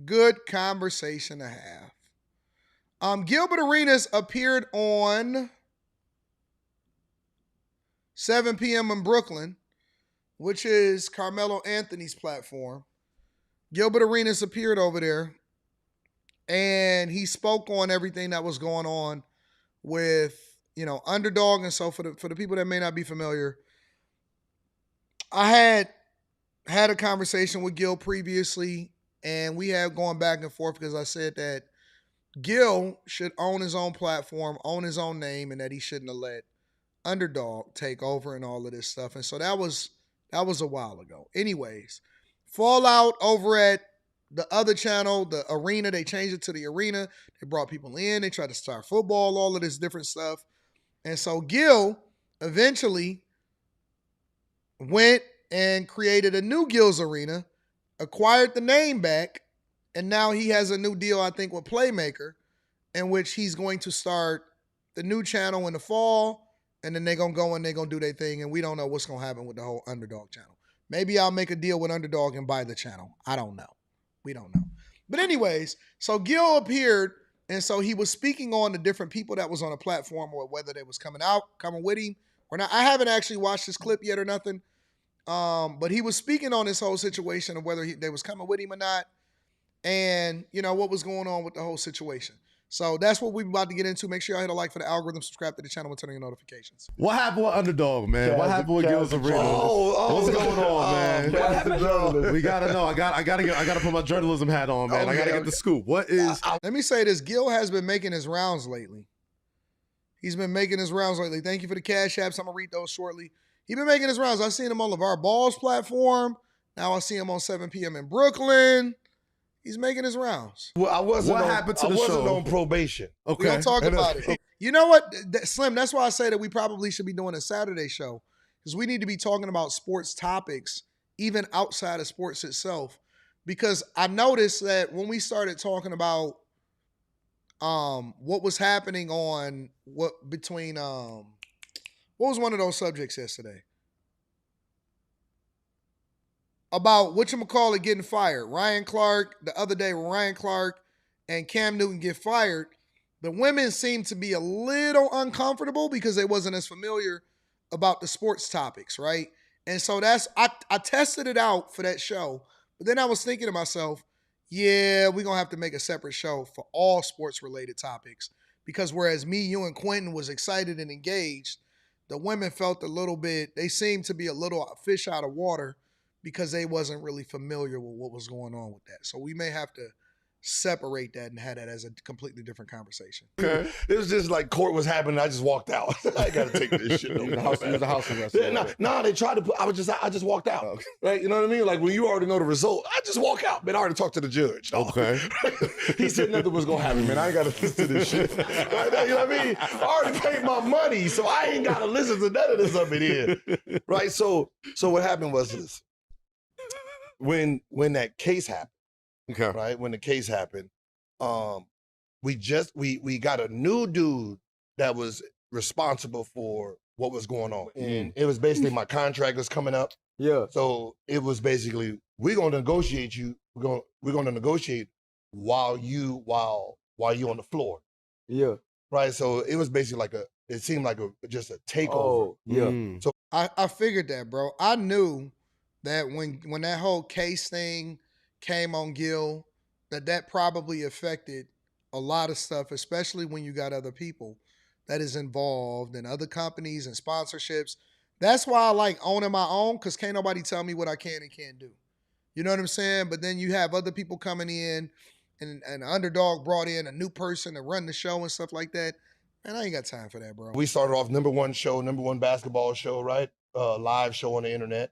Good conversation to have. Gilbert Arenas appeared on 7 p.m. in Brooklyn, which is Carmelo Anthony's platform. Gilbert Arenas appeared over there, and he spoke on everything that was going on with, Underdog. And so for the people that may not be familiar, I had a conversation with Gil previously, and we had gone back and forth because I said that Gil should own his own platform, own his own name, and that he shouldn't have let Underdog take over and all of this stuff. And so that was a while ago. Anyways, fallout over at the other channel, the Arena. They changed it to the Arena. They brought people in. They tried to start football, all of this different stuff. And so Gil eventually went and created a new Gil's Arena, acquired the name back, and now he has a new deal, I think, with Playmaker, in which he's going to start the new channel in the fall, and then they're going to go and they're going to do their thing, and we don't know what's going to happen with the whole Underdog channel. Maybe I'll make a deal with Underdog and buy the channel. I don't know. We don't know. But anyways, so Gil appeared, and so he was speaking on the different people that was on the platform or whether they was coming with him or not. I haven't actually watched this clip yet or nothing, but he was speaking on this whole situation of whether they was coming with him or not, and, what was going on with the whole situation. So that's what we're about to get into. Make sure y'all hit a like for the algorithm, subscribe to the channel, and turn on your notifications. What happened with Underdog, man? What happened with Gil's Arena? What's going on, man? We gotta know. I gotta put my journalism hat on, man. I gotta get the scoop. What is? Let me say this: Gil has been making his rounds lately. He's been making his rounds lately. Thank you for the cash apps. I'm gonna read those shortly. He's been making his rounds. I've seen him on LeVar Ball's platform. Now I see him on 7 p.m. in Brooklyn. He's making his rounds. Well, what happened to the show? I wasn't on probation. Okay. We don't talk about it. You know what, Slim? That's why I say that we probably should be doing a Saturday show, because we need to be talking about sports topics, even outside of sports itself. Because I noticed that when we started talking about what was happening on what was one of those subjects yesterday? About whatchamacallit getting fired. Ryan Clark, the other day, Ryan Clark and Cam Newton get fired, the women seemed to be a little uncomfortable because they wasn't as familiar about the sports topics, right? And so I tested it out for that show, but then I was thinking to myself, yeah, we're going to have to make a separate show for all sports-related topics, because whereas me, you, and Quentin was excited and engaged, the women felt they seemed to be a little fish out of water, because they wasn't really familiar with what was going on with that. So we may have to separate that and have that as a completely different conversation. Okay. It was just like court was happening. I just walked out. I got to take this shit. It was a house arrest. No, they tried to put, I just walked out. Okay. Right? You know what I mean? Like when you already know the result, I just walk out. Man, I already talked to the judge. Okay. He said nothing was going to happen, man. I ain't got to listen to this shit. Right? You know what I mean? I already paid my money, so I ain't got to listen to none of this up in here. Right? So what happened was this. When that case happened, okay, right? When the case happened, we got a new dude that was responsible for what was going on. And it was basically my contract was coming up. Yeah. So it was basically, we're gonna negotiate you. We're gonna negotiate while you on the floor. Yeah. Right. So it was basically it seemed like just a takeover. Oh, yeah. So I figured that, bro. I knew that when that whole case thing came on Gil, that probably affected a lot of stuff, especially when you got other people that is involved and other companies and sponsorships. That's why I like owning my own, because can't nobody tell me what I can and can't do. You know what I'm saying? But then you have other people coming in, and an underdog brought in a new person to run the show and stuff like that. Man, I ain't got time for that, bro. we started off number one basketball show, right? Live show on the internet.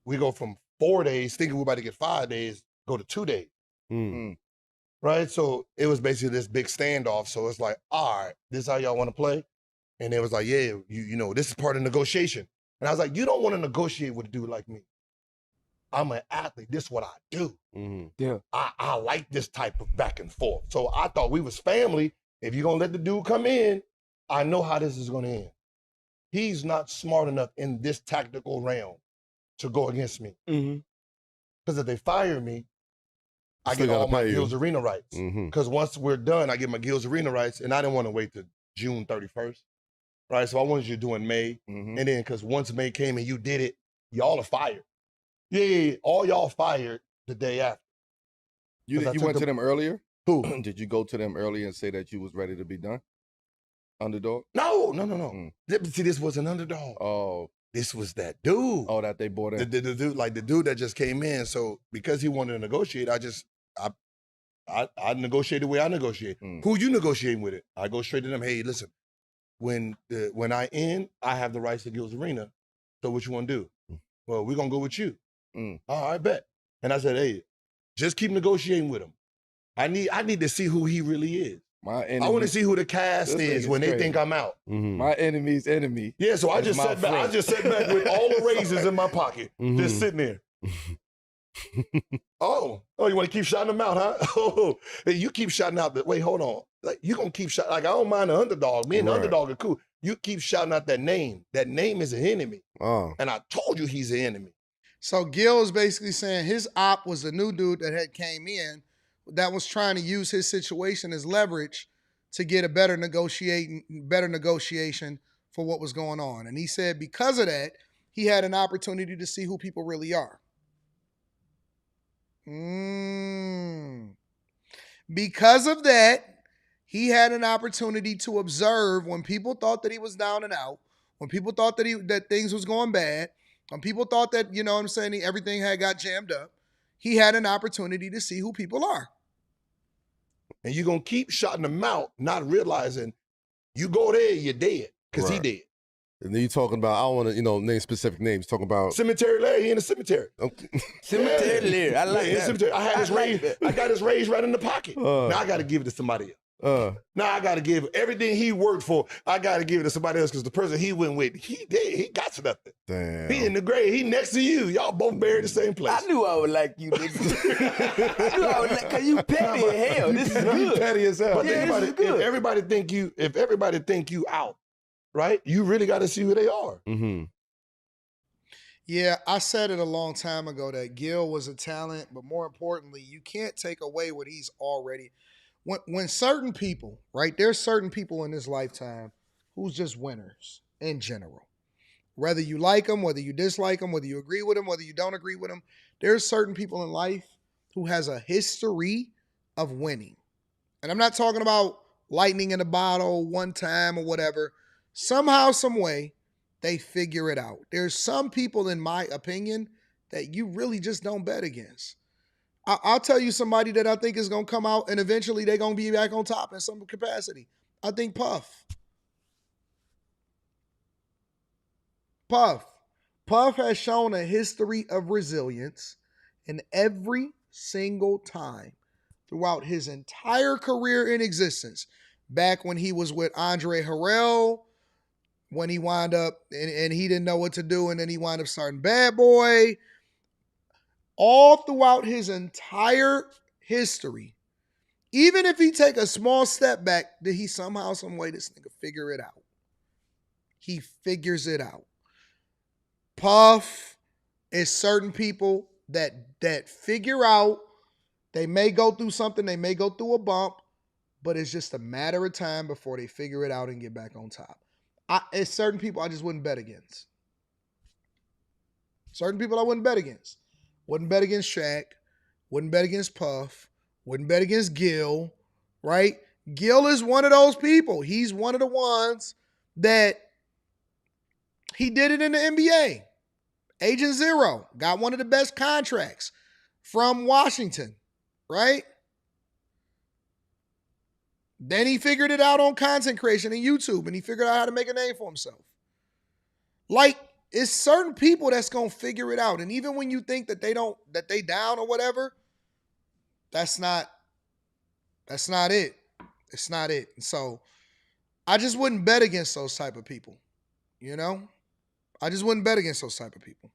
We go from 4 days, thinking we're about to get 5 days, go to 2 days. Right? So it was basically this big standoff. So it's like, all right, this is how y'all want to play? And it was like, yeah, you know, this is part of negotiation. And I was like, you don't want to negotiate with a dude like me. I'm an athlete. This is what I do. Yeah. I like this type of back and forth. So I thought we was family. If you're going to let the dude come in, I know how this is going to end. He's not smart enough in this tactical realm to go against me. Because if they fire me, I get all my Gil's Arena rights. Because once we're done, I get my Gil's Arena rights, and I didn't want to wait till June 31st. Right? So I wanted you to do in May. And then because once May came and you did it, y'all are fired. Yeah, all y'all fired the day after. You went to them earlier? Who? Did you go to them earlier and say that you was ready to be done? Underdog? No. See, this was an underdog. Oh. This was that dude. Oh, that they bought in. The dude, like the dude that just came in. So because he wanted to negotiate, I negotiated the way I negotiate. Who you negotiating with it? I go straight to them. Hey, listen, when I end, I have the rights to Gil's Arena. So what you want to do? Well, we're gonna go with you. All right, bet. And I said, hey, just keep negotiating with him. I need to see who he really is. I want to see who the cast is when they think I'm out. My enemy's enemy. Yeah, so I just sat back. I just sat back with all the raises in my pocket, just sitting there. Oh, you want to keep shouting them out, huh? Oh, you keep shouting out. Wait, hold on. Like you gonna keep shouting? Like I don't mind the underdog. Me and the underdog are cool. You keep shouting out that name. That name is an enemy. And I told you he's an enemy. So Gil is basically saying his op was a new dude that had came in that was trying to use his situation as leverage to get a better negotiation for what was going on. And he said because of that, he had an opportunity to see who people really are. Because of that, he had an opportunity to observe when people thought that he was down and out, when people thought that things was going bad, when people thought that, you know what I'm saying, everything had got jammed up. He had an opportunity to see who people are. And you're going to keep shouting them out, not realizing you go there, you're dead, because he dead. And then you're talking about, I don't want to, name specific names, talking about... Cemetery Larry, he in the cemetery. Cemetery Larry, I like that. Cemetery. I got his raise right in the pocket. Now I got to give it to somebody else. Now I got to give everything he worked for, I got to give it to somebody else because the person he went with, he did. He got nothing. Damn. He in the grave. He next to you. Y'all both buried the same place. I knew I would like you, nigga. I knew I would like, because you petty as hell. This is good. Petty as hell. But think about it. If everybody think you out, right? You really got to see who they are. Yeah, I said it a long time ago that Gil was a talent, but more importantly, you can't take away what he's already... When certain people, right, there's certain people in this lifetime who's just winners in general. Whether you like them, whether you dislike them, whether you agree with them, whether you don't agree with them, there's certain people in life who has a history of winning. And I'm not talking about lightning in a bottle one time or whatever. Somehow, some way, they figure it out. There's some people, in my opinion, that you really just don't bet against. I'll tell you somebody that I think is going to come out and eventually they're going to be back on top in some capacity. I think Puff. Puff has shown a history of resilience, and every single time throughout his entire career in existence, back when he was with Andre Harrell, when he wound up and he didn't know what to do, and then he wound up starting Bad Boy. All throughout his entire history, Even if he take a small step back, did he somehow, some way, this nigga figure it out? He figures it out. Puff is certain people that figure out. They may go through something, they may go through a bump, but it's just a matter of time before they figure it out and get back on top. It's certain people I just wouldn't bet against. Certain people I wouldn't bet against. Wouldn't bet against Shaq. Wouldn't bet against Puff. Wouldn't bet against Gil, right? Gil is one of those people. He's one of the ones that he did it in the NBA. Agent Zero got one of the best contracts from Washington, right? Then he figured it out on content creation and YouTube, and he figured out how to make a name for himself. Like, it's certain people that's gonna figure it out. And even when you think that they down or whatever, that's not it. It's not it. And so I just wouldn't bet against those type of people. You know? I just wouldn't bet against those type of people.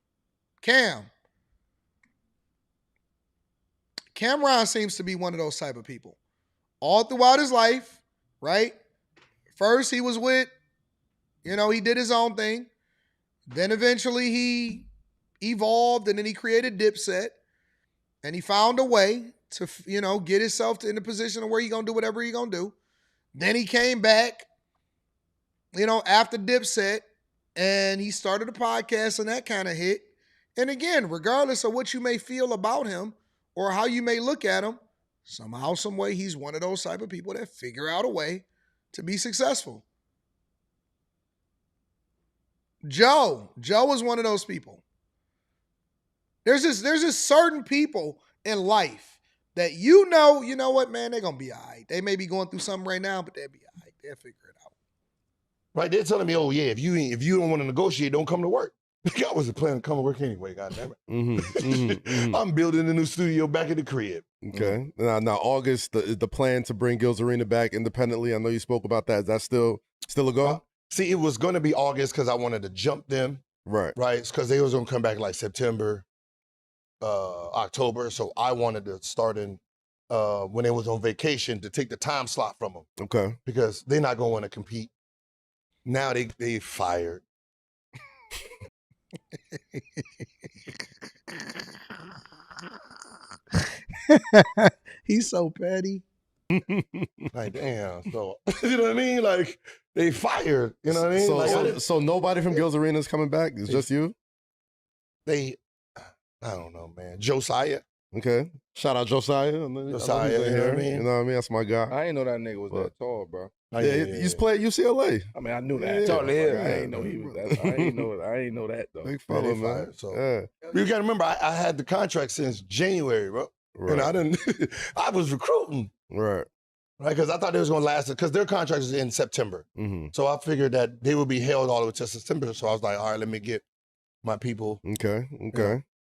Cameron seems to be one of those type of people. All throughout his life, right? First, he was with, he did his own thing. Then eventually he evolved and then he created Dipset. And he found a way to, get himself in a position of where he's going to do whatever he's going to do. Then he came back, after Dipset, and he started a podcast and that kind of hit. And again, regardless of what you may feel about him or how you may look at him, somehow, some way, he's one of those type of people that figure out a way to be successful. Joe is one of those people. There's just certain people in life that you know what, man, they're gonna be all right. They may be going through something right now, but they'll be all right. They'll figure it out. Right? They're telling me, oh yeah, if you don't want to negotiate, don't come to work. I wasn't planning to come to work anyway, goddamn it. I'm building a new studio back at the crib. Okay. Now August, the plan to bring Gil's Arena back independently. I know you spoke about that. Is that still a goal? See, it was going to be August because I wanted to jump them. Right. Right. Because they was going to come back like September, October. So I wanted to start in when they was on vacation to take the time slot from them. Okay. Because they're not going to want to compete. Now they fired. He's so petty. Like, damn. So, you know what I mean? Like, they fired. You know what I mean? So nobody from Gil's Arena is coming back? It's just you? I don't know, man. Josiah. Okay. Shout out Josiah. Josiah, you know what I mean? You know what I mean? That's my guy. I ain't know that nigga was that tall, bro. Yeah, you just played UCLA. I mean, I knew that. Totally. I ain't know he was that. I ain't know that though. Big fella, man. So you gotta remember, I had the contract since January, bro. Right. And I was recruiting. Right. Right, because I thought they was gonna last because their contract is in September. Mm-hmm. So I figured that they would be held all the way to September. So I was like, all right, let me get my people. Okay.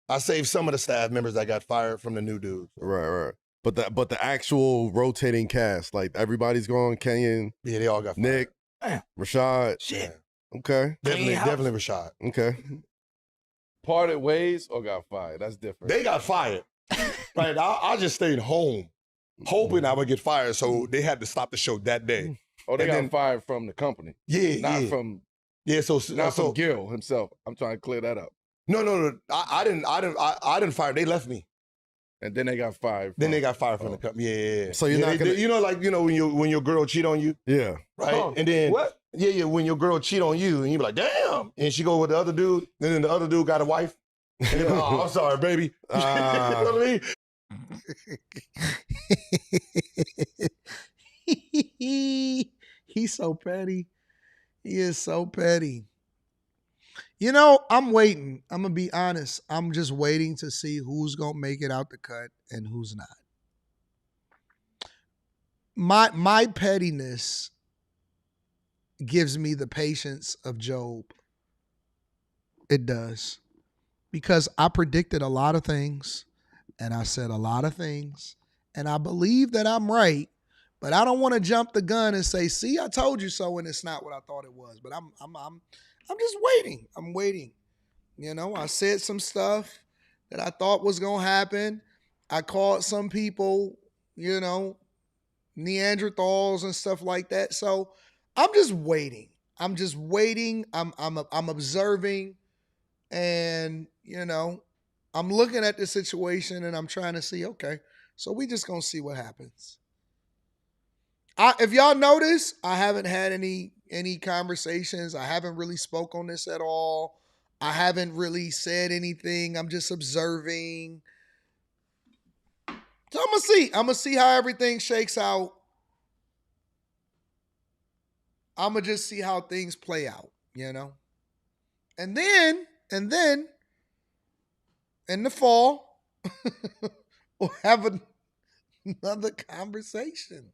I saved some of the staff members that got fired from the new dudes. Right. But the actual rotating cast, like everybody's gone. Kenyon. Yeah, they all got fired. Nick. Rashad. Shit. Okay. Definitely Rashad. Okay. Parted ways or got fired? That's different. They got fired. Right. I just stayed home, hoping I would get fired. So they had to stop the show that day. Oh, they got fired from the company. Yeah, not from. Yeah, not from Gil himself. I'm trying to clear that up. No. I didn't fire. They left me. And then they got fired. Then they got fired from the company. Yeah. So you're not gonna, when your girl cheat on you. Yeah. Right. Oh, and then what? Yeah. When your girl cheat on you, and you be like, damn, and she go with the other dude, and then the other dude got a wife. And they be like, oh, I'm sorry, baby. You know what I mean? He's so petty. He is so petty. I'm waiting. I'm going to be honest. I'm just waiting to see who's going to make it out the cut and who's not. My pettiness gives me the patience of Job. It does. Because I predicted a lot of things and I said a lot of things and I believe that I'm right, but I don't want to jump the gun and say, see, I told you so, and it's not what I thought it was. But I'm just waiting. I'm waiting. I said some stuff that I thought was going to happen. I called some people, Neanderthals and stuff like that. So I'm just waiting. I'm observing, and I'm looking at the situation and I'm trying to see. Okay, so we just gonna see what happens. If y'all notice, I haven't had any conversations. I haven't really spoke on this at all. I haven't really said anything. I'm just observing. So I'm gonna see how everything shakes out. I'm gonna just see how things play out, And then in the fall, we'll have another conversation.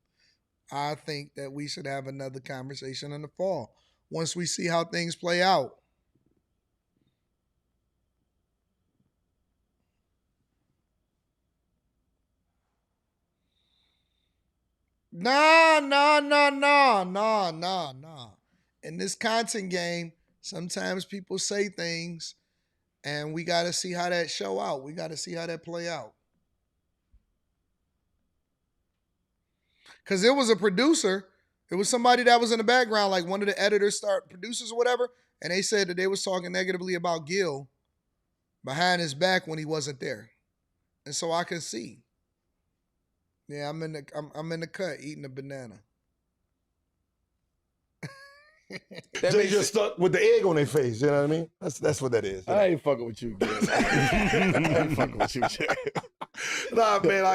I think that we should have another conversation in the fall once we see how things play out. Nah. In this content game, sometimes people say things, and we got to see how that show out. We got to see how that play out. Because it was a producer. It was somebody that was in the background, like one of the editors, producers or whatever, and they said that they was talking negatively about Gil behind his back when he wasn't there. And so I can see. Yeah, I'm in the cut eating a banana. They just stuck with the egg on their face. You know what I mean? That's what that is. I ain't fucking with you, man. I ain't fucking with you, Jay. Nah, man.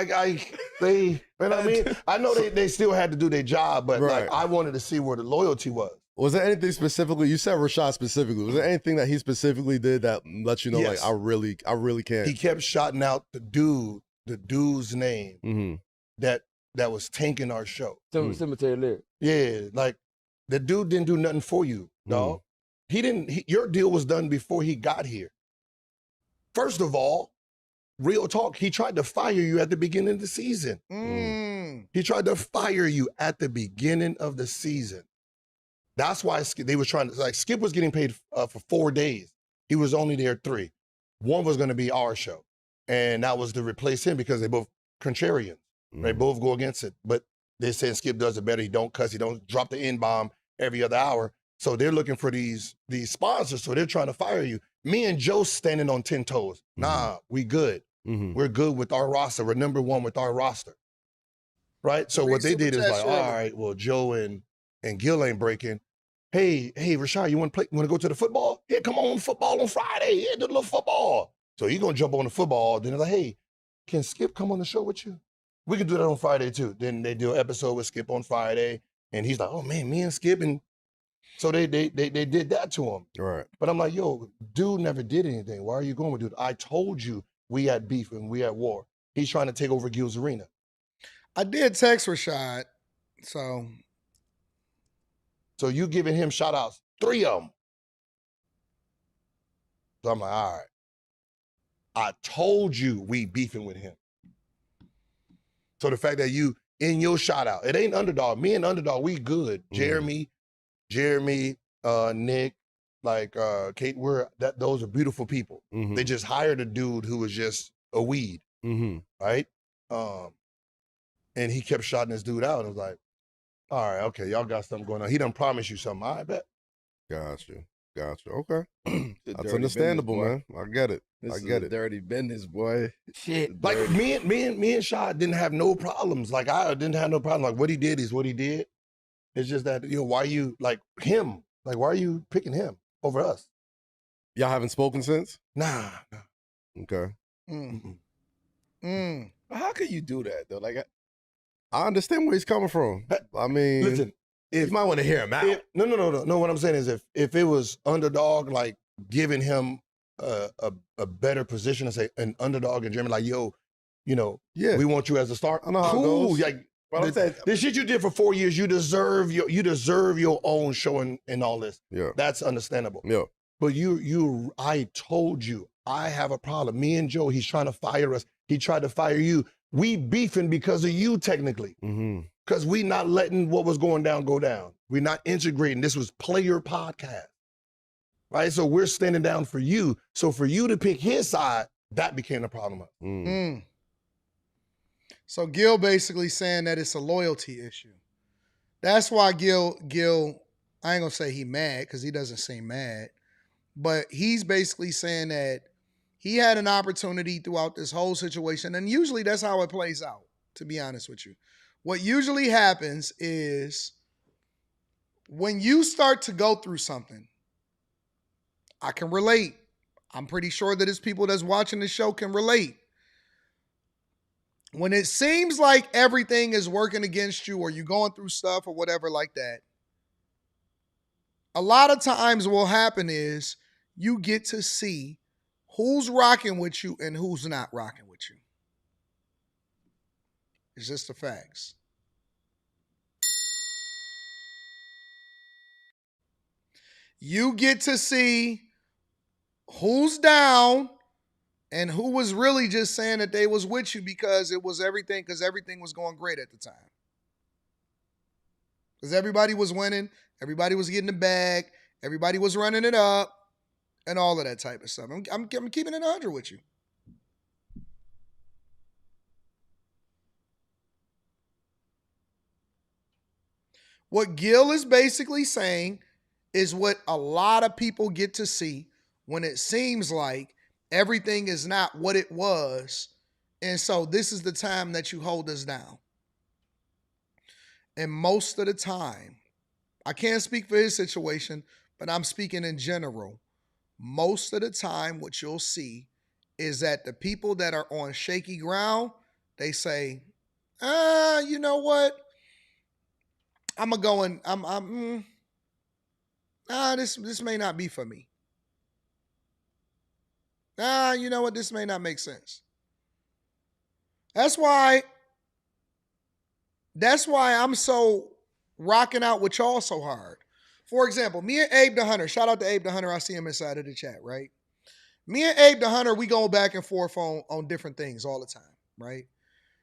I know they still had to do their job, but Right. I wanted to see where the loyalty was. Was there anything specifically? You said Rashad specifically. Was there anything that he specifically did that let you know, Yes. like, I really can't? He kept shouting out the dude's name that was tanking our show. Cemetery lyric. Yeah, like the dude didn't do nothing for you, dog. He didn't. Your deal was done before he got here. First of all, real talk. He tried to fire you at the beginning of the season. He tried to fire you at the beginning of the season. That's why they were trying to, like, Skip was getting paid for 4 days. He was only there 3. One was going to be our show, and that was to replace him because they both contrarians. They both go against it. But they said Skip does it better. He don't cuss. He don't drop the N-bomb every other hour. So they're looking for these sponsors. So they're trying to fire you. Me and Joe standing on 10 toes. Nah, we good. We're good with our roster. We're number 1 with our roster. Right? So what they did is like, all right, well, Joe and Gil ain't breaking. Hey, Rashad, you want to go to the football? Yeah, come on, football on Friday. Yeah, do a little football. So he's going to jump on the football. Then they're like, hey, can Skip come on the show with you? We could do that on Friday too. Then they do an episode with Skip on Friday. And he's like, oh man, me and Skip. And so they did that to him. Right. But I'm like, yo, dude never did anything. Why are you going with dude? I told you we had beef and we had war. He's trying to take over Gil's arena. I did text Rashad. So you giving him shout outs, 3 of them. So I'm like, all right. I told you we beefing with him. So the fact that you in your shout out, it ain't Underdog. Me and Underdog, we good. Jeremy, Nick, like Kate, those are beautiful people. They just hired a dude who was just a weed, right? And he kept shouting this dude out. I was like, all right, okay, y'all got something going on. He done promised you something. I bet. Got you. Okay. That's understandable, man. I get it. I get it. Dirty business, boy. Shit. Like me and Shad didn't have no problems. Like I didn't have no problem. Like what he did is what he did. It's just that, why you like him? Like, why are you picking him over us? Y'all haven't spoken since? Nah. Okay. How can you do that though? Like I understand where he's coming from. I mean, listen, you might want to hear him out. No. What I'm saying is if it was Underdog, like giving him a better position and say an Underdog and Jeremy, like, yo, we want you as a star. I know how it goes. Like, the shit you did for 4 years, you deserve your own show and all this. Yeah. That's understandable. Yeah. But I told you, I have a problem. Me and Joe, he's trying to fire us. He tried to fire you. We beefing because of you, technically. Because we not letting what was going down go down. We're not integrating. This was player podcast. Right? So we're standing down for you. So for you to pick his side, that became a problem. So Gil basically saying that it's a loyalty issue. That's why Gil, I ain't gonna say he mad because he doesn't seem mad, but he's basically saying that he had an opportunity throughout this whole situation, and usually that's how it plays out, to be honest with you. What usually happens is when you start to go through something, I can relate. I'm pretty sure that it's people that's watching the show can relate. When it seems like everything is working against you or you're going through stuff or whatever like that, a lot of times what will happen is you get to see who's rocking with you and who's not rocking with you. It's just the facts. You get to see who's down and who was really just saying that they was with you because everything was going great at the time. Because everybody was winning, everybody was getting the bag, everybody was running it up, and all of that type of stuff. I'm keeping it 100 with you. What Gil is basically saying is what a lot of people get to see when it seems like everything is not what it was. And so this is the time that you hold us down. And most of the time, I can't speak for his situation, but I'm speaking in general. Most of the time, what you'll see is that the people that are on shaky ground, they say, you know what? This may not be for me. You know what? This may not make sense. That's why I'm so rocking out with y'all so hard. For example, me and Abe the Hunter, shout out to Abe the Hunter. I see him inside of the chat, right? Me and Abe the Hunter, we go back and forth on different things all the time, right?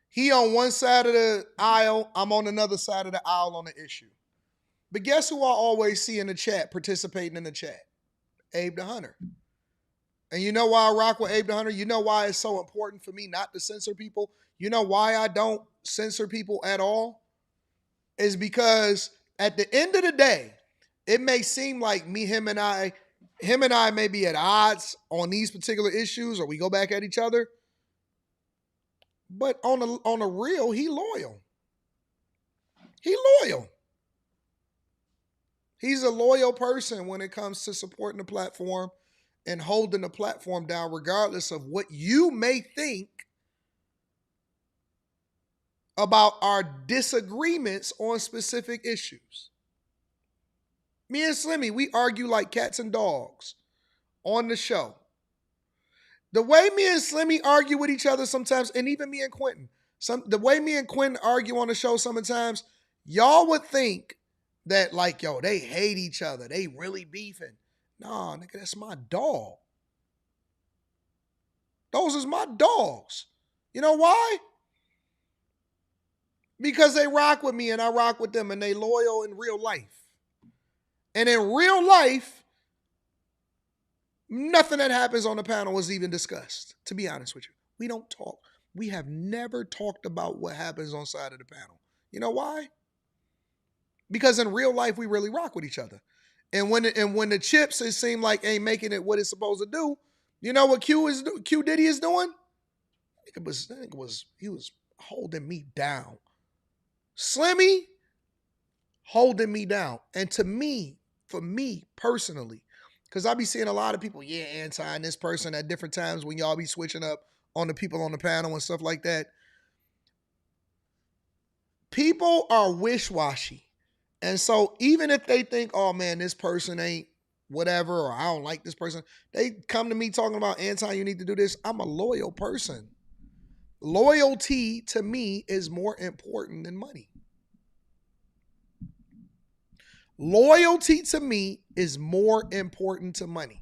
He on one side of the aisle, I'm on another side of the aisle on the issue. But guess who I always see in the chat, participating in the chat? Abe the Hunter. And you know why I rock with Abe the Hunter? You know why it's so important for me not to censor people? You know why I don't censor people at all? Is because at the end of the day, it may seem like him and I may be at odds on these particular issues, or we go back at each other. But on the real, he loyal. He loyal. He's a loyal person when it comes to supporting the platform and holding the platform down, regardless of what you may think about our disagreements on specific issues. Me and Slimmy, we argue like cats and dogs on the show. The way me and Slimmy argue with each other sometimes, and even me and Quentin, the way me and Quentin argue on the show sometimes, y'all would think that like, yo, they hate each other. They really beefing. Nah, nigga, that's my dog. Those is my dogs. You know why? Because they rock with me and I rock with them, and they loyal in real life. And in real life, nothing that happens on the panel was even discussed, to be honest with you. We don't talk. We have never talked about what happens on side of the panel. You know why? Because in real life, we really rock with each other. And when the chips, it seemed like ain't making it what it's supposed to do, you know what Q Diddy is doing? He was holding me down. Slimmy holding me down. And to me, for me personally, because I be seeing a lot of people, anti and this person at different times when y'all be switching up on the people on the panel and stuff like that. People are wish-washy. And so even if they think, oh man, this person ain't whatever, or I don't like this person, they come to me talking about Anton, you need to do this. I'm a loyal person. Loyalty to me is more important than money. Loyalty to me is more important to money.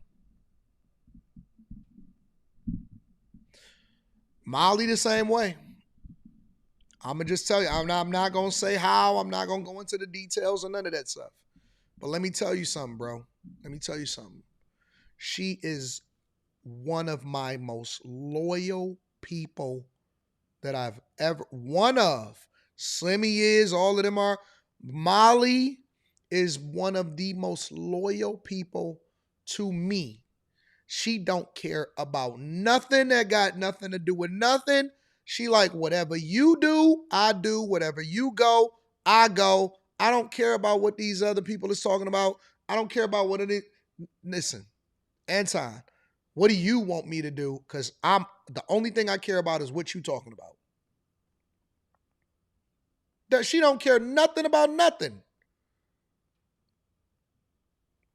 Molly the same way. I'm going to just tell you, I'm not going to say how. I'm not going to go into the details or none of that stuff. But let me tell you something, bro. Let me tell you something. She is one of my most loyal people that I've ever, one of, Slimmy is, all of them are. Molly is one of the most loyal people to me. She don't care about nothing that got nothing to do with nothing. She like, whatever you do, I do. Whatever you go, I go. I don't care about what these other people is talking about. I don't care about what it is. Listen, Anton, what do you want me to do? Because the only thing I care about is what you talking about. That she don't care nothing about nothing.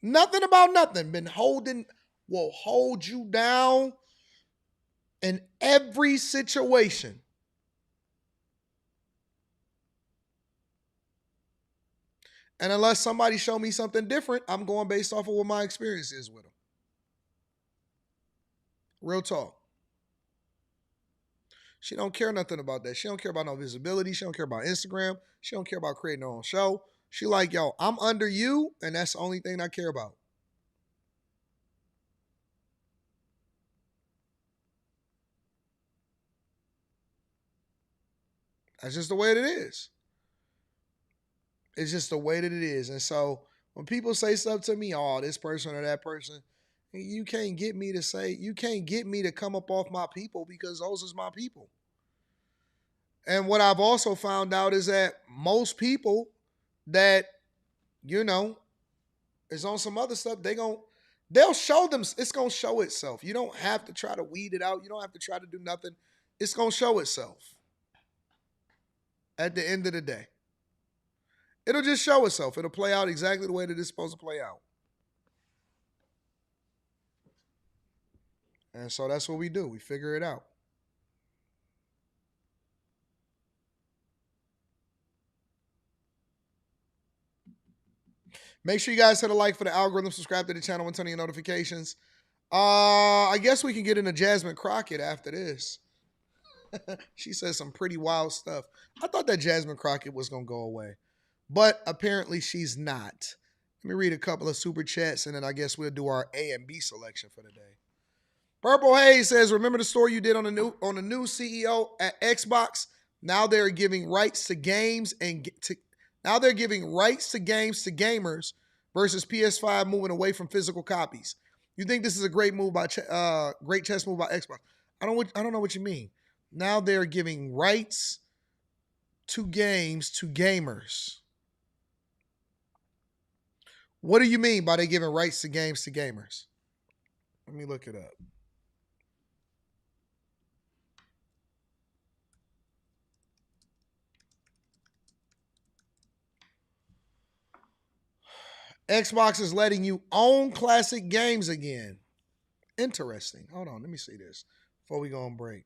Nothing about nothing. Will hold you down in every situation. And unless somebody show me something different, I'm going based off of what my experience is with them. Real talk. She don't care nothing about that. She don't care about no visibility. She don't care about Instagram. She don't care about creating her own show. She like, yo, I'm under you, and that's the only thing I care about. That's just the way that it is. It's just the way that it is. And so when people say stuff to me, oh, this person or that person, you can't get me to come up off my people because those is my people. And what I've also found out is that most people that, is on some other stuff, they'll show them, it's going to show itself. You don't have to try to weed it out. You don't have to try to do nothing. It's going to show itself at the end of the day. It'll just show itself. It'll play out exactly the way that it's supposed to play out. And so that's what we do. We figure it out. Make sure you guys hit a like for the algorithm, subscribe to the channel, and turn on your notifications. I guess we can get into Jasmine Crockett after this. She says some pretty wild stuff. I thought that Jasmine Crockett was going to go away, but apparently she's not. Let me read a couple of super chats, and then I guess we'll do our A and B selection for the day. Purple Haze says, remember the story you did on the new CEO at Xbox? Now they're giving rights to games Now they're giving rights to games to gamers versus PS5 moving away from physical copies. You think this is a great move by great chess move by Xbox? I don't know what you mean. Now they're giving rights to games to gamers. What do you mean by they giving rights to games to gamers? Let me look it up. Xbox is letting you own classic games again. Interesting. Hold on, let me see this before we go on break.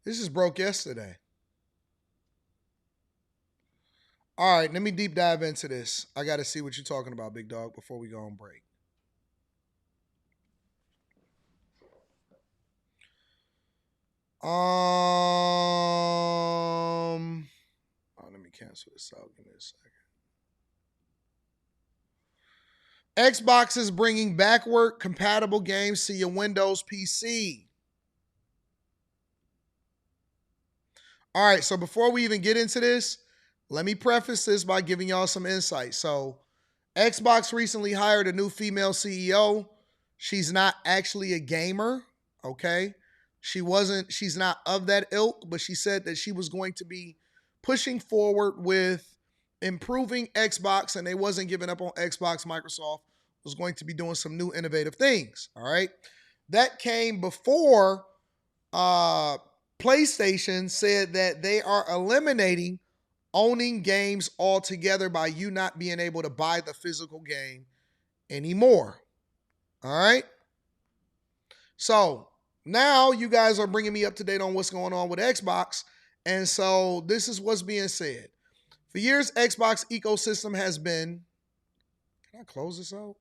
This just broke yesterday. All right, let me deep dive into this. I got to see what you're talking about, big dog, before we go on break. Let me cancel this out. Give me a second. Xbox is bringing backward compatible games to your Windows PC. All right, so before we even get into this, let me preface this by giving y'all some insight. So, Xbox recently hired a new female CEO. She's not actually a gamer, okay? She's not of that ilk, but she said that she was going to be pushing forward with improving Xbox, and they wasn't giving up on Xbox. Microsoft was going to be doing some new innovative things, all right? That came before PlayStation said that they are eliminating owning games altogether by you not being able to buy the physical game anymore. All right? So now you guys are bringing me up to date on what's going on with Xbox. And so this is what's being said. For years, Xbox ecosystem has been... Can I close this out?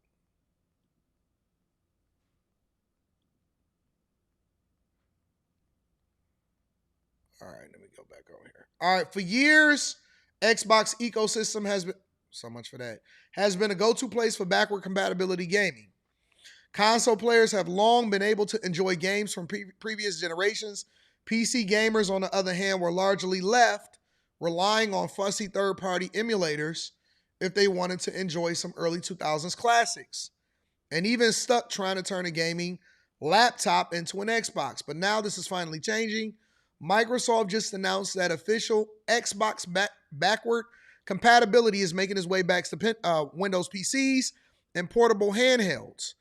All right, let me go back over here. All right, for years, Xbox ecosystem has been, so much for that, has been a go-to place for backward compatibility gaming. Console players have long been able to enjoy games from previous generations. PC gamers, on the other hand, were largely left relying on fussy third-party emulators if they wanted to enjoy some early 2000s classics, and even stuck trying to turn a gaming laptop into an Xbox. But now this is finally changing. Microsoft just announced that official Xbox backward compatibility is making its way back to Windows PCs and portable handhelds,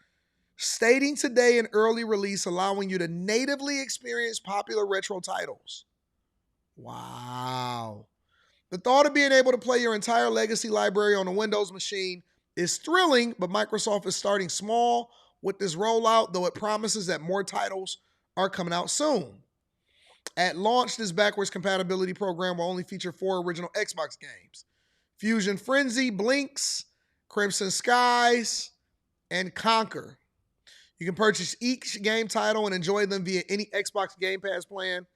stating today an early release allowing you to natively experience popular retro titles. Wow. The thought of being able to play your entire legacy library on a Windows machine is thrilling, but Microsoft is starting small with this rollout, though it promises that more titles are coming out soon. At launch, this backwards compatibility program will only feature 4 original Xbox games: Fusion Frenzy, Blinks, Crimson Skies, and Conquer. You can purchase each game title and enjoy them via any Xbox Game Pass plan,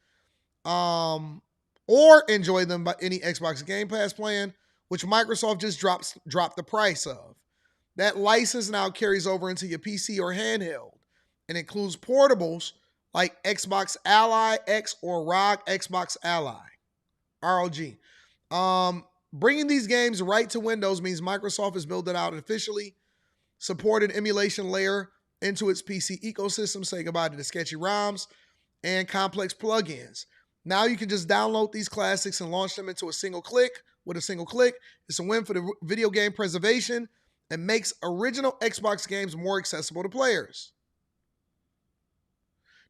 or enjoy them by any Xbox Game Pass plan, which Microsoft just dropped the price of. That license now carries over into your PC or handheld and includes portables like Xbox Ally X or ROG Xbox Ally, ROG. Bringing these games right to Windows means Microsoft has built it out and officially supported emulation layer into its PC ecosystem. Say goodbye to the sketchy ROMs and complex plugins. Now you can just download these classics and launch them into a single click. With a single click, it's a win for the video game preservation and makes original Xbox games more accessible to players.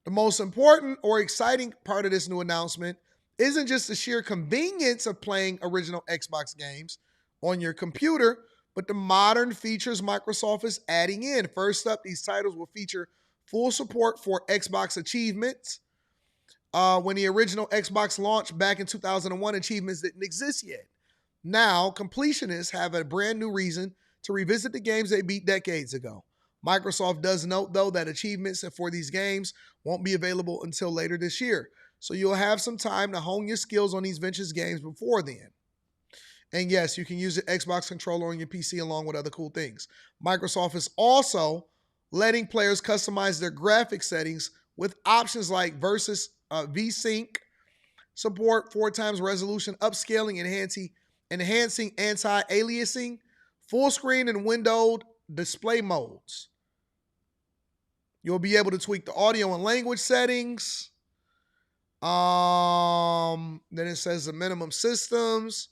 The most important or exciting part of this new announcement isn't just the sheer convenience of playing original Xbox games on your computer, but the modern features Microsoft is adding in. First up, these titles will feature full support for Xbox achievements. When the original Xbox launched back in 2001, achievements didn't exist yet. Now, completionists have a brand new reason to revisit the games they beat decades ago. Microsoft does note, though, that achievements for these games won't be available until later this year. So you'll have some time to hone your skills on these vintage games before then. And yes, you can use the Xbox controller on your PC along with other cool things. Microsoft is also letting players customize their graphic settings with options like Versus VSync support, 4x resolution, upscaling, enhancing anti-aliasing, full screen and windowed display modes. You'll be able to tweak the audio and language settings. Then it says the minimum systems,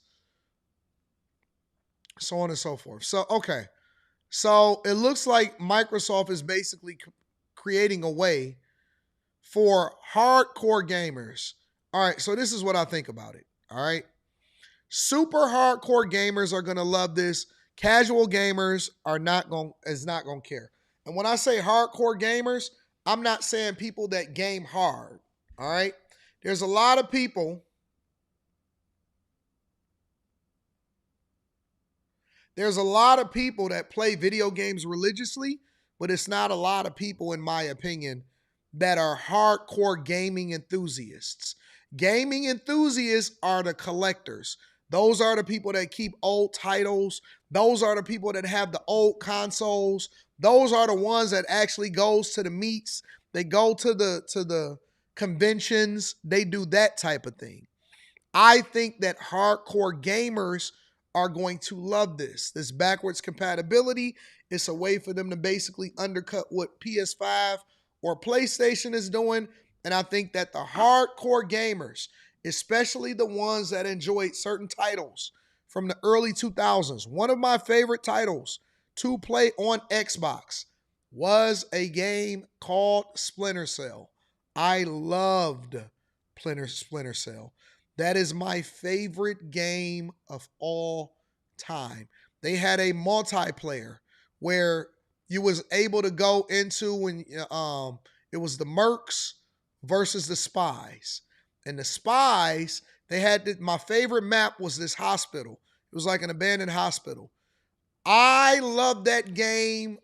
so on and so forth. So, okay. So it looks like Microsoft is basically creating a way for hardcore gamers. All right, so this is what I think about it. All right. Super hardcore gamers are going to love this. Casual gamers are not going to care. And when I say hardcore gamers, I'm not saying people that game hard. All right. There's a lot of people. There's a lot of people that play video games religiously, but it's not a lot of people, in my opinion, that are hardcore gaming enthusiasts. Gaming enthusiasts are the collectors. Those are the people that keep old titles. Those are the people that have the old consoles. Those are the ones that actually goes to the meets. They go to the conventions. They do that type of thing. I think that hardcore gamers are going to love this. This backwards compatibility is a way for them to basically undercut what PS5 or PlayStation is doing. And I think that the hardcore gamers, especially the ones that enjoyed certain titles from the early 2000s, one of my favorite titles to play on Xbox was a game called Splinter Cell. I loved Splinter Cell. That is my favorite game of all time. They had a multiplayer where you was able to go into, and it was the Mercs versus the Spies. And the Spies, they had my favorite map was this hospital. It was like an abandoned hospital. I love that game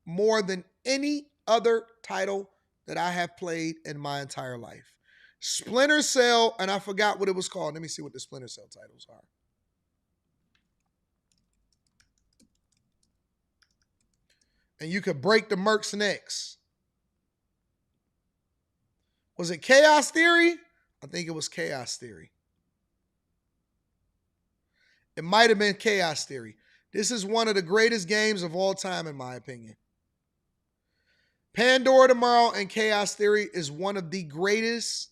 more than any other title that I have played in my entire life. Splinter Cell, and I forgot what it was called. Let me see what the Splinter Cell titles are. And you could break the merc's necks. Was it Chaos Theory? I think it was Chaos Theory. It might have been Chaos Theory. This is one of the greatest games of all time, in my opinion. Pandora Tomorrow and Chaos Theory is one of the greatest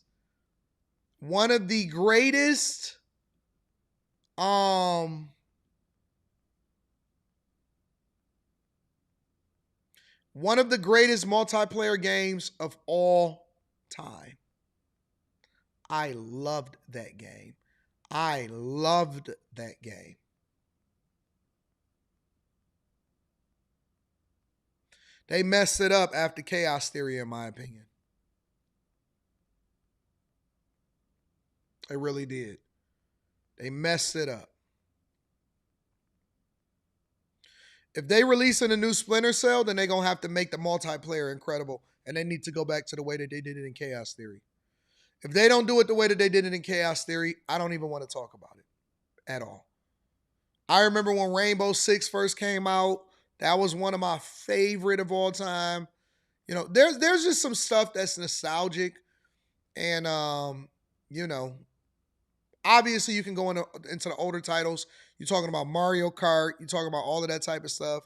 multiplayer games of all time. I loved that game. They messed it up after Chaos Theory, in my opinion. They really did. They messed it up. If they releasing a new Splinter Cell, then they're going to have to make the multiplayer incredible, and they need to go back to the way that they did it in Chaos Theory. If they don't do it the way that they did it in Chaos Theory, I don't even want to talk about it at all. I remember when Rainbow Six first came out. That was one of my favorite of all time. You know, there's just some stuff that's nostalgic. And, you know, obviously you can go into the older titles. You're talking about Mario Kart. You're talking about all of that type of stuff.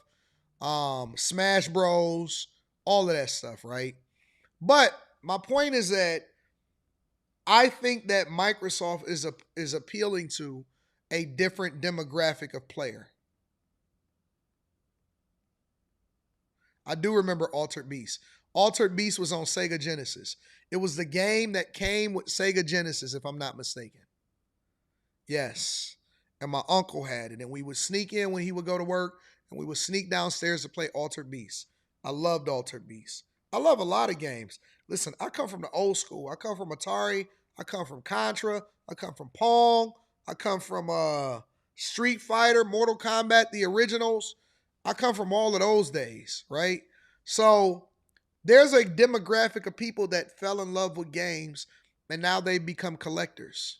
Smash Bros. All of that stuff, right? But my point is that I think that Microsoft is appealing to a different demographic of player. I do remember Altered Beast. Altered Beast was on Sega Genesis. It was the game that came with Sega Genesis, if I'm not mistaken. Yes. And my uncle had it. And we would sneak in when he would go to work, and we would sneak downstairs to play Altered Beast. I loved Altered Beast. I love a lot of games. Listen, I come from the old school. I come from Atari. I come from Contra. I come from Pong. I come from Street Fighter, Mortal Kombat, the originals. I come from all of those days, right? So there's a demographic of people that fell in love with games, and now they become collectors.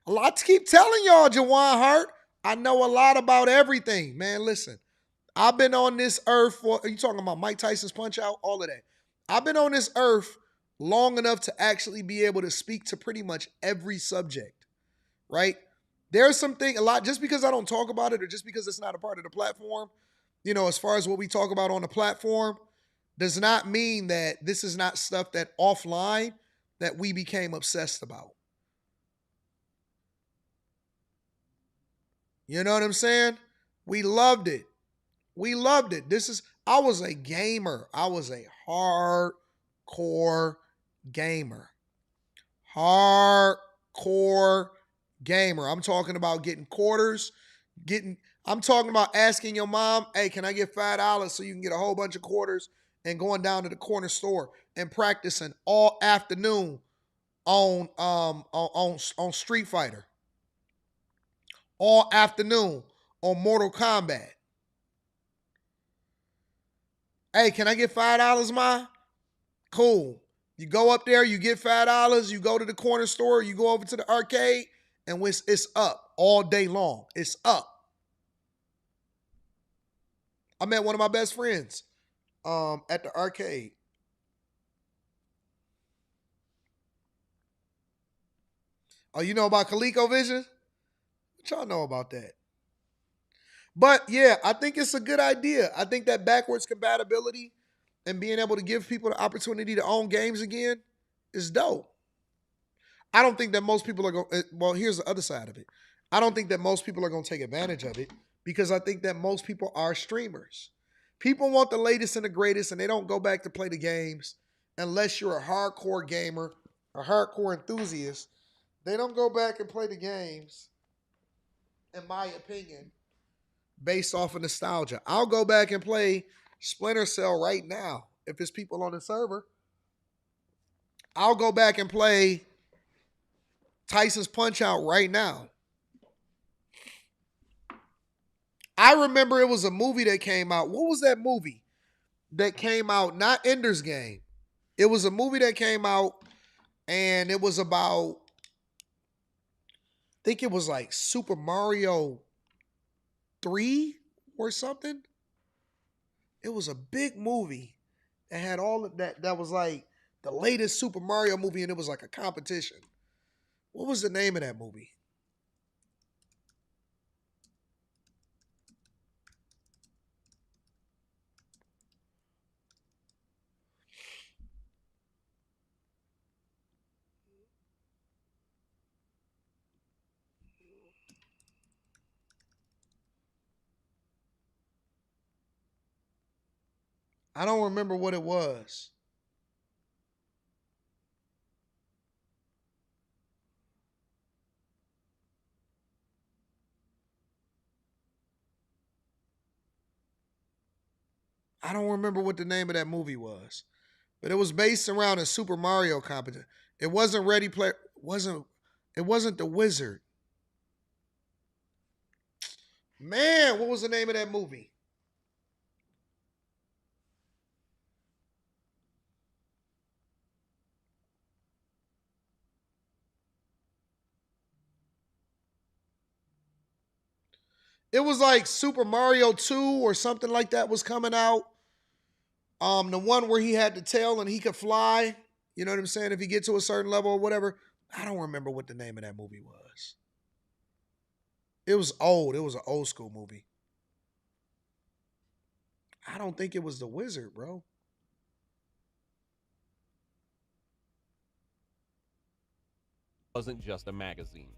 A lot to keep telling y'all, Jawan Hart. I know a lot about everything. Man, listen. I've been on this earth for, are you talking about Mike Tyson's Punch-Out? All of that. I've been on this earth long enough to actually be able to speak to pretty much every subject, right? There's something, a lot, just because I don't talk about it or just because it's not a part of the platform, you know, as far as what we talk about on the platform, does not mean that this is not stuff that offline that we became obsessed about. You know what I'm saying? We loved it. We loved it. I was a gamer. I was a hardcore gamer. Hardcore gamer. I'm talking about getting quarters, I'm talking about asking your mom, hey, can I get $5 so you can get a whole bunch of quarters, and going down to the corner store and practicing all afternoon on Street Fighter. All afternoon on Mortal Kombat. Hey, can I get $5, Ma? Cool. You go up there, you get $5, you go to the corner store, you go over to the arcade, and it's up all day long. It's up. I met one of my best friends at the arcade. Oh, you know about ColecoVision? What y'all know about that? But yeah, I think it's a good idea. I think that backwards compatibility and being able to give people the opportunity to own games again is dope. I don't think that most people are going to, well, here's the other side of it. I don't think that most people are going to take advantage of it because I think that most people are streamers. People want the latest and the greatest, and they don't go back to play the games unless you're a hardcore gamer, a hardcore enthusiast. They don't go back and play the games, in my opinion, based off of nostalgia. I'll go back and play Splinter Cell right now if it's people on the server. I'll go back and play Tyson's Punch-Out right now. I remember it was a movie that came out. What was that movie that came out? Not Ender's Game. It was a movie that came out, and it was about, I think it was like Super Mario 3 or something. It was a big movie that had all of that. That was like the latest Super Mario movie, and it was like a competition. What was the name of that movie? I don't remember what it was. I don't remember what the name of that movie was. But it was based around a Super Mario competition. It wasn't Ready Player, it wasn't The Wizard. Man, what was the name of that movie? It was like Super Mario 2 or something like that was coming out. The one where he had the tail and he could fly. You know what I'm saying? If he get to a certain level or whatever. I don't remember what the name of that movie was. It was old. It was an old school movie. I don't think it was The Wizard, bro. Wasn't just a magazine.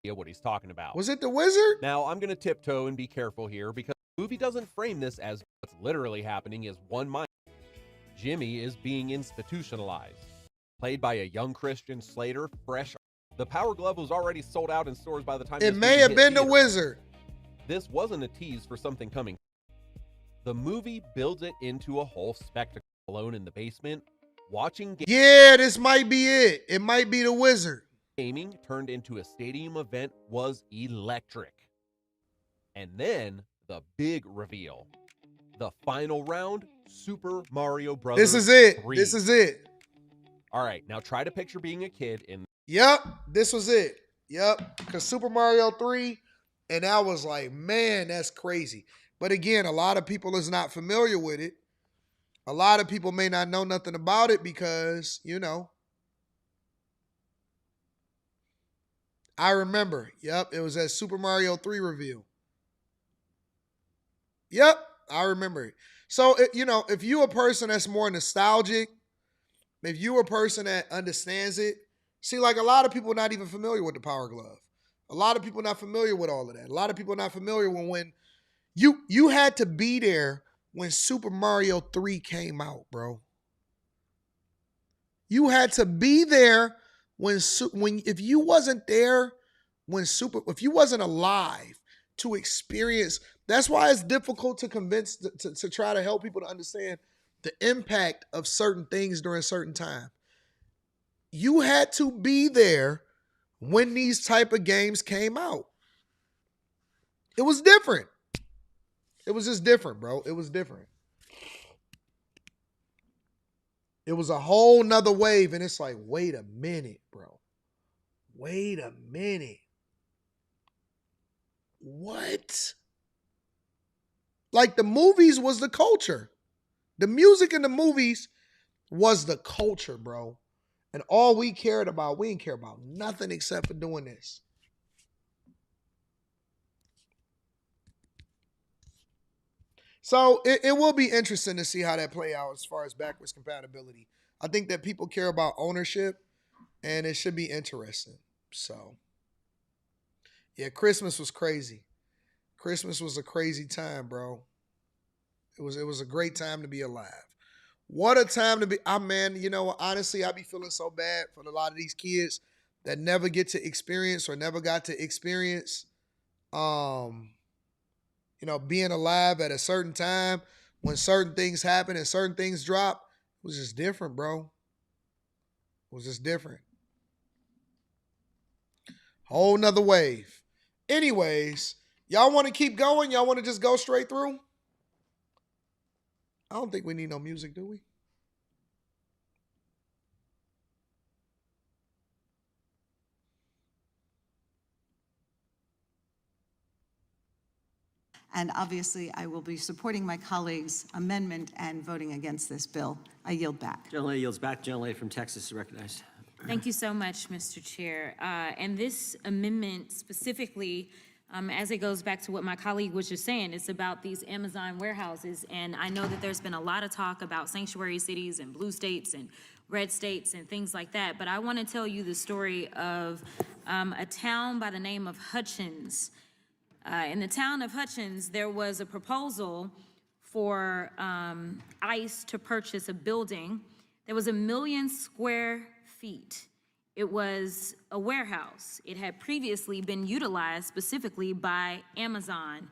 What he's talking about. Was it The Wizard? Now, I'm going to tiptoe and be careful here because the movie doesn't frame this as what's literally happening is one mind. Jimmy is being institutionalized. Played by a young Christian Slater, fresh. The Power Glove was already sold out in stores by the time it may have been The Wizard. This wasn't a tease for something coming. The movie builds it into a whole spectacle. Alone in the basement, watching games. Yeah, this might be it. It might be The Wizard. Gaming turned into a stadium event was electric. And then the big reveal. The final round, Super Mario Bros. This is it. 3. This is it. All right, now try to picture being a kid in. Yep, this was it. Yep, because Super Mario 3, and I was like, man, that's crazy. But again, a lot of people is not familiar with it. A lot of people may not know nothing about it because, you know. I remember. Yep, it was that Super Mario 3 reveal. Yep, I remember it. So, you know, if you a person that's more nostalgic, if you a person that understands it, see, like a lot of people are not even familiar with the Power Glove. A lot of people are not familiar with all of that. A lot of people are not familiar when you had to be there when Super Mario 3 came out, bro. You had to be there when if you wasn't there if you wasn't alive to experience, that's why it's difficult to convince to try to help people to understand the impact of certain things during a certain time. You had to be there when these type of games came out. It was different. It was just different, bro. It was different. It was a whole nother wave, and it's like, wait a minute, bro. Wait a minute. What? Like the movies was the culture. The music in the movies was the culture, bro. And all we cared about, we didn't care about nothing except for doing this. So it will be interesting to see how that play out as far as backwards compatibility. I think that people care about ownership, and it should be interesting. So, yeah, Christmas was crazy. Christmas was a crazy time, bro. It was a great time to be alive. What a time to be. Man, you know, honestly, I be feeling so bad for a lot of these kids that never get to experience or never got to experience you know, being alive at a certain time when certain things happen and certain things drop. It was just different, bro. It was just different. Whole nother wave. Anyways, y'all want to keep going? Y'all want to just go straight through? I don't think we need no music, do we? And obviously, I will be supporting my colleagues' amendment and voting against this bill. I yield back. Gentlelady yields back. Gentlelady from Texas is recognized. Thank you so much, Mr. Chair. And this amendment specifically, as it goes back to what my colleague was just saying, it's about these Amazon warehouses. And I know that there's been a lot of talk about sanctuary cities and blue states and red states and things like that. But I want to tell you the story of a town by the name of Hutchins. In the town of Hutchins, there was a proposal for ICE to purchase a building that was 1 million square feet. It was a warehouse. It had previously been utilized specifically by Amazon.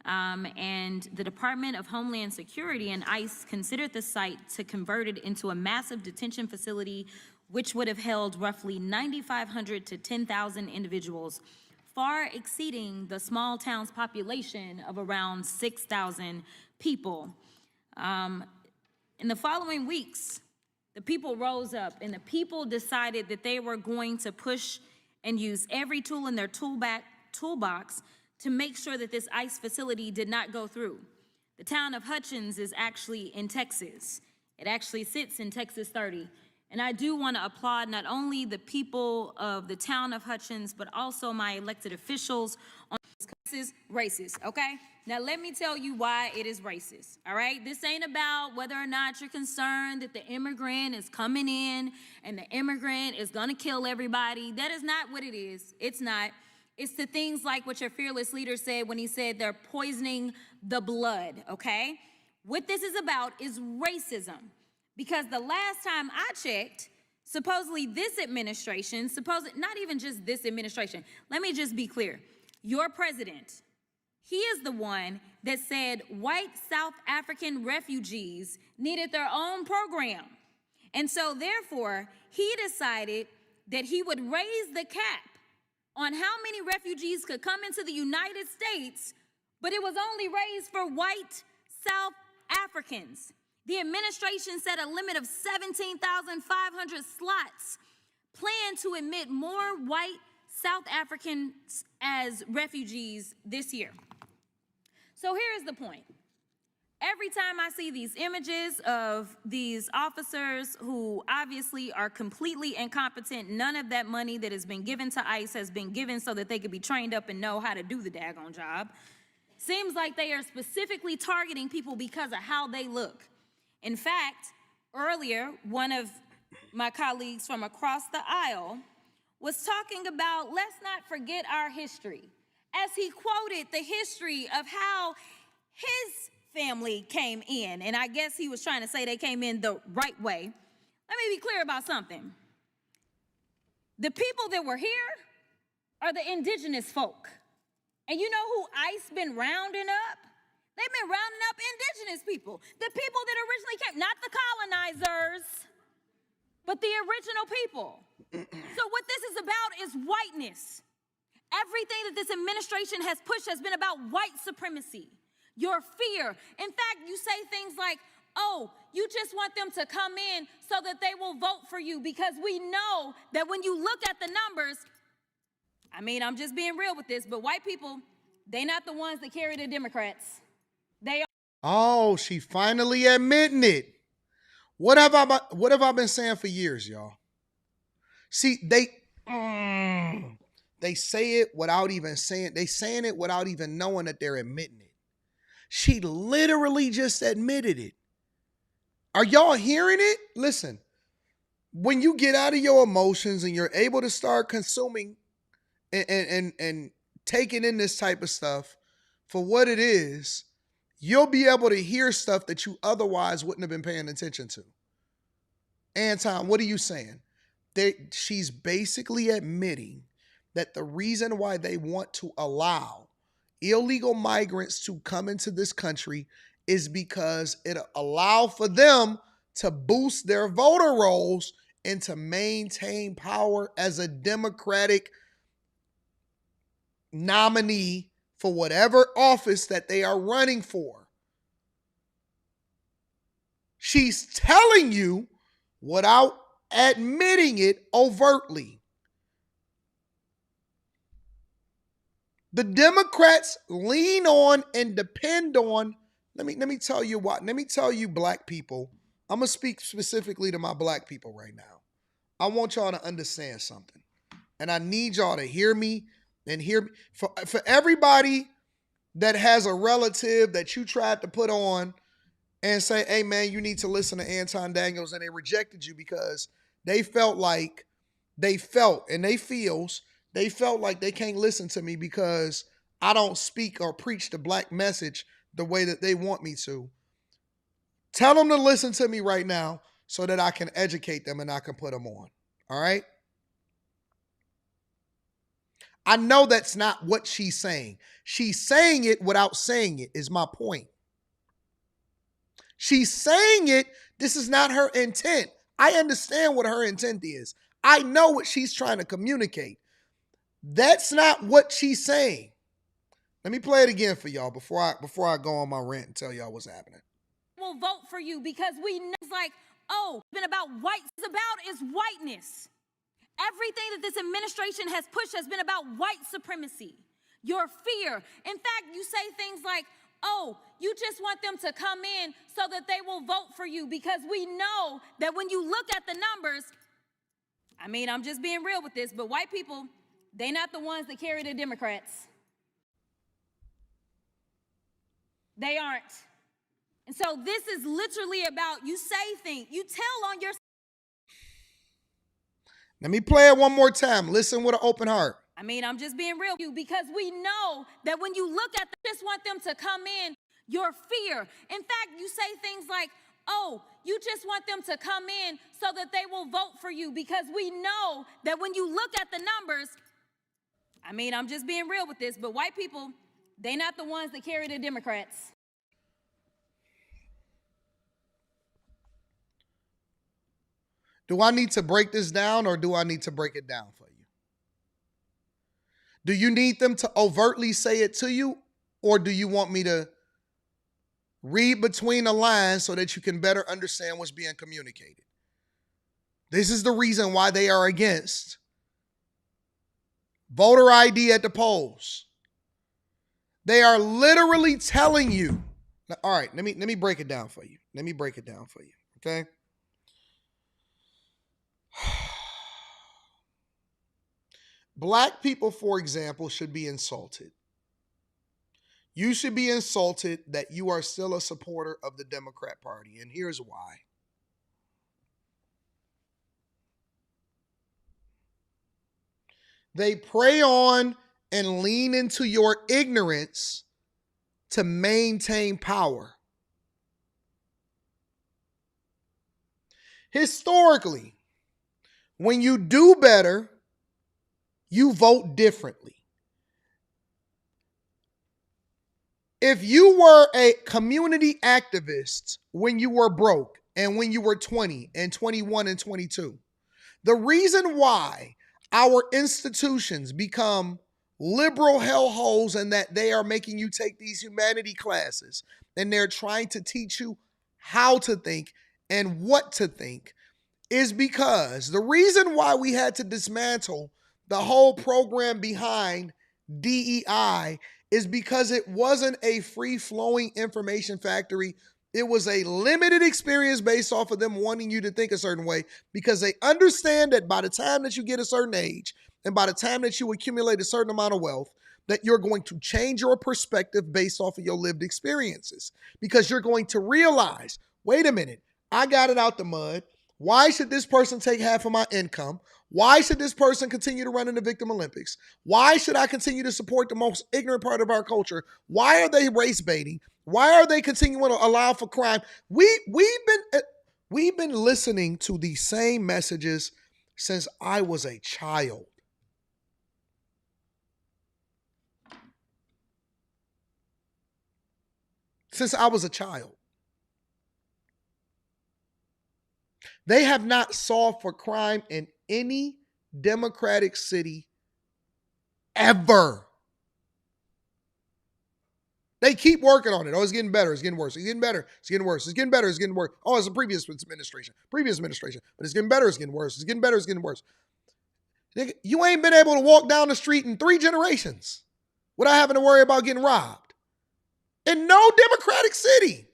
And the Department of Homeland Security and ICE considered the site to convert it into a massive detention facility, which would have held roughly 9,500 to 10,000 individuals, far exceeding the small town's population of around 6,000 people. In the following weeks, the people rose up and the people decided that they were going to push and use every tool in their toolbox to make sure that this ICE facility did not go through. The town of Hutchins is actually in Texas. It actually sits in Texas 30. And I do want to applaud not only the people of the town of Hutchins, but also my elected officials on this is racist, okay? Now let me tell you why it is racist, all right? This ain't about whether or not you're concerned that the immigrant is coming in and the immigrant is gonna kill everybody. That is not what it is. It's not. It's the things like what your fearless leader said when he said they're poisoning the blood, okay? What this is about is racism. Because the last time I checked, supposedly this administration, not even just this administration, let me just be clear. Your president, he is the one that said white South African refugees needed their own program. And so therefore, he decided that he would raise the cap on how many refugees could come into the United States, but it was only raised for white South Africans. The administration set a limit of 17,500 slots, planned to admit more white South Africans as refugees this year. So here's the point. Every time I see these images of these officers who obviously are completely incompetent, none of that money that has been given to ICE has been given so that they could be trained up and know how to do the daggone job. Seems like they are specifically targeting people because of how they look. In fact, earlier, one of my colleagues from across the aisle was talking about, let's not forget our history, as he quoted the history of how his family came in. And I guess he was trying to say they came in the right way. Let me be clear about something. The people that were here are the indigenous folk. And you know who ICE been rounding up? They've been rounding up indigenous people, the people that originally came, not the colonizers, but the original people. So what this is about is whiteness. Everything that this administration has pushed has been about white supremacy, your fear. In fact, you say things like, oh, you just want them to come in so that they will vote for you, because we know that when you look at the numbers, I mean, I'm just being real with this, but white people, they not the ones that carry the Democrats. They are. Oh, she finally admitting it. What have I been saying for years, y'all? See, they say it without even saying, they saying it without even knowing that they're admitting it. She literally just admitted it. Are y'all hearing it? Listen, when you get out of your emotions and you're able to start consuming and taking in this type of stuff for what it is, you'll be able to hear stuff that you otherwise wouldn't have been paying attention to. Anton, what are you saying? She's basically admitting that the reason why they want to allow illegal migrants to come into this country is because it allow for them to boost their voter rolls and to maintain power as a Democratic nominee for whatever office that they are running for. She's telling you without admitting it overtly. The Democrats lean on and depend on. Let me tell you what. Let me tell you, black people. I'm gonna speak specifically to my black people right now. I want y'all to understand something, and I need y'all to hear me and hear me. For everybody that has a relative that you tried to put on and say, "Hey man, you need to listen to Anton Daniels," and they rejected you because they felt like they felt like they can't listen to me because I don't speak or preach the black message the way that they want me to. Tell them to listen to me right now so that I can educate them and I can put them on. All right? I know that's not what she's saying. She's saying it without saying it, is my point. She's saying it. This is not her intent. I understand what her intent is. I know what she's trying to communicate. That's not what she's saying. Let me play it again for y'all before I go on my rant and tell y'all what's happening. We'll vote for you because we know it's like, oh, been about white. It's about is whiteness. Everything that this administration has pushed has been about white supremacy. Your fear. In fact, you say things like, oh, you just want them to come in so that they will vote for you because we know that when you look at the numbers, I mean, I'm just being real with this, but white people, they're not the ones that carry the Democrats. They aren't. And so this is literally about you say things, you tell on your. Let me play it one more time. Listen with an open heart. I mean, I'm just being real with you because we know that when you look at just want them to come in, your fear. In fact, you say things like, oh, you just want them to come in so that they will vote for you because we know that when you look at the numbers, I mean, I'm just being real with this, but white people, they're not the ones that carry the Democrats. Do I need to break this down or do I need to break it down for you? Do you need them to overtly say it to you or do you want me to read between the lines so that you can better understand what's being communicated? This is the reason why they are against voter ID at the polls. They are literally telling you. All right, let me break it down for you. Okay? Black people, for example, should be insulted. You should be insulted that you are still a supporter of the Democrat Party, and here's why. They prey on and lean into your ignorance to maintain power. Historically, when you do better, you vote differently. If you were a community activist when you were broke and when you were 20 and 21 and 22, the reason why our institutions become liberal hellholes and that they are making you take these humanity classes and they're trying to teach you how to think and what to think is because the reason why we had to dismantle the whole program behind DEI is because it wasn't a free-flowing information factory. It was a limited experience based off of them wanting you to think a certain way because they understand that by the time that you get a certain age and by the time that you accumulate a certain amount of wealth, that you're going to change your perspective based off of your lived experiences because you're going to realize, wait a minute, I got it out the mud. Why should this person take half of my income? Why should this person continue to run in the Victim Olympics? Why should I continue to support the most ignorant part of our culture? Why are they race baiting? Why are they continuing to allow for crime? We've been listening to these same messages since I was a child. Since I was a child. They have not solved for crime in any Democratic city ever. They keep working on it. Oh, it's getting better. It's getting worse. It's getting better. It's getting worse. It's getting better. It's getting worse. Oh, it's the previous administration. But it's getting better. It's getting worse. It's getting better. It's getting worse. You ain't been able to walk down the street in 3 generations. without having to worry about getting robbed. In no Democratic city.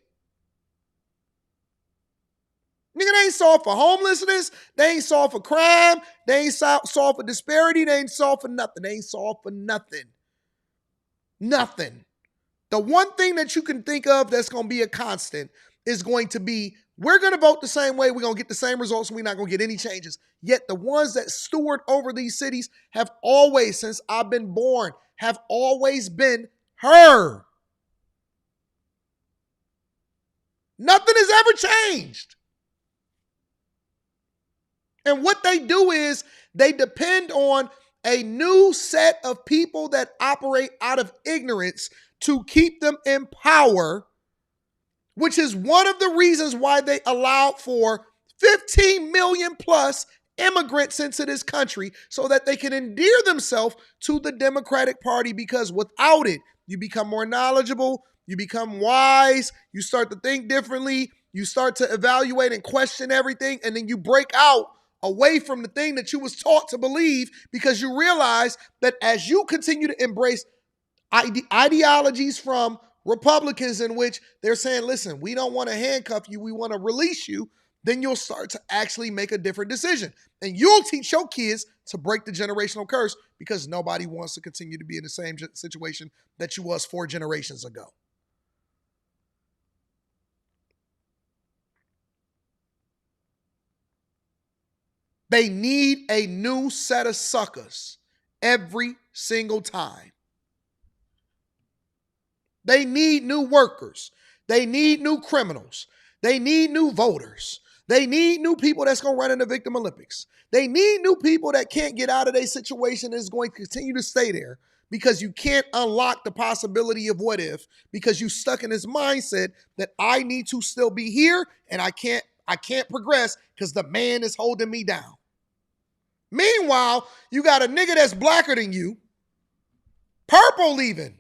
Nigga, they ain't solved for homelessness. They ain't solved for crime. They ain't solved for disparity. They ain't solved for nothing. They ain't solved for nothing. Nothing. The one thing that you can think of that's going to be a constant is going to be, we're going to vote the same way. We're going to get the same results. And we're not going to get any changes. Yet the ones that steward over these cities have always, since I've been born, have always been her. Nothing has ever changed. And what they do is they depend on a new set of people that operate out of ignorance to keep them in power, which is one of the reasons why they allowed for 15 million plus immigrants into this country so that they can endear themselves to the Democratic Party, because without it, you become more knowledgeable, you become wise, you start to think differently, you start to evaluate and question everything, and then you break out away from the thing that you was taught to believe, because you realize that as you continue to embrace ideologies from Republicans in which they're saying, listen, we don't want to handcuff you, we want to release you, then you'll start to actually make a different decision. And you'll teach your kids to break the generational curse, because nobody wants to continue to be in the same situation that you was 4 generations ago. They need a new set of suckers every single time. They need new workers. They need new criminals. They need new voters. They need new people that's going to run in the Victim Olympics. They need new people that can't get out of their situation and is going to continue to stay there, because you can't unlock the possibility of what if, because you stuck in this mindset that I need to still be here and I can't progress because the man is holding me down. Meanwhile, you got a nigga that's blacker than you, purple leaving,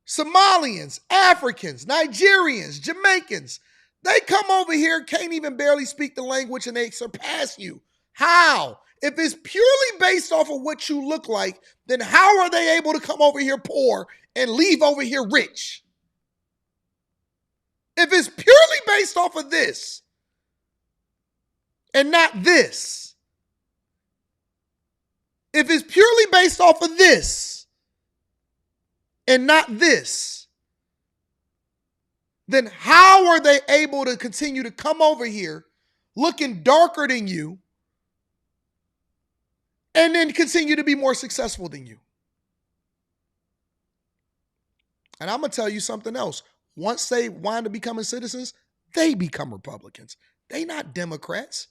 Somalians, Africans, Nigerians, Jamaicans. They come over here, can't even barely speak the language, and they surpass you. How? If it's purely based off of what you look like, then how are they able to come over here poor and leave over here rich? If it's purely based off of this and not this, if it's purely based off of this and not this, then how are they able to continue to come over here looking darker than you and then continue to be more successful than you? And I'm going to tell you something else. Once they wind up becoming citizens, they become Republicans. They not Democrats.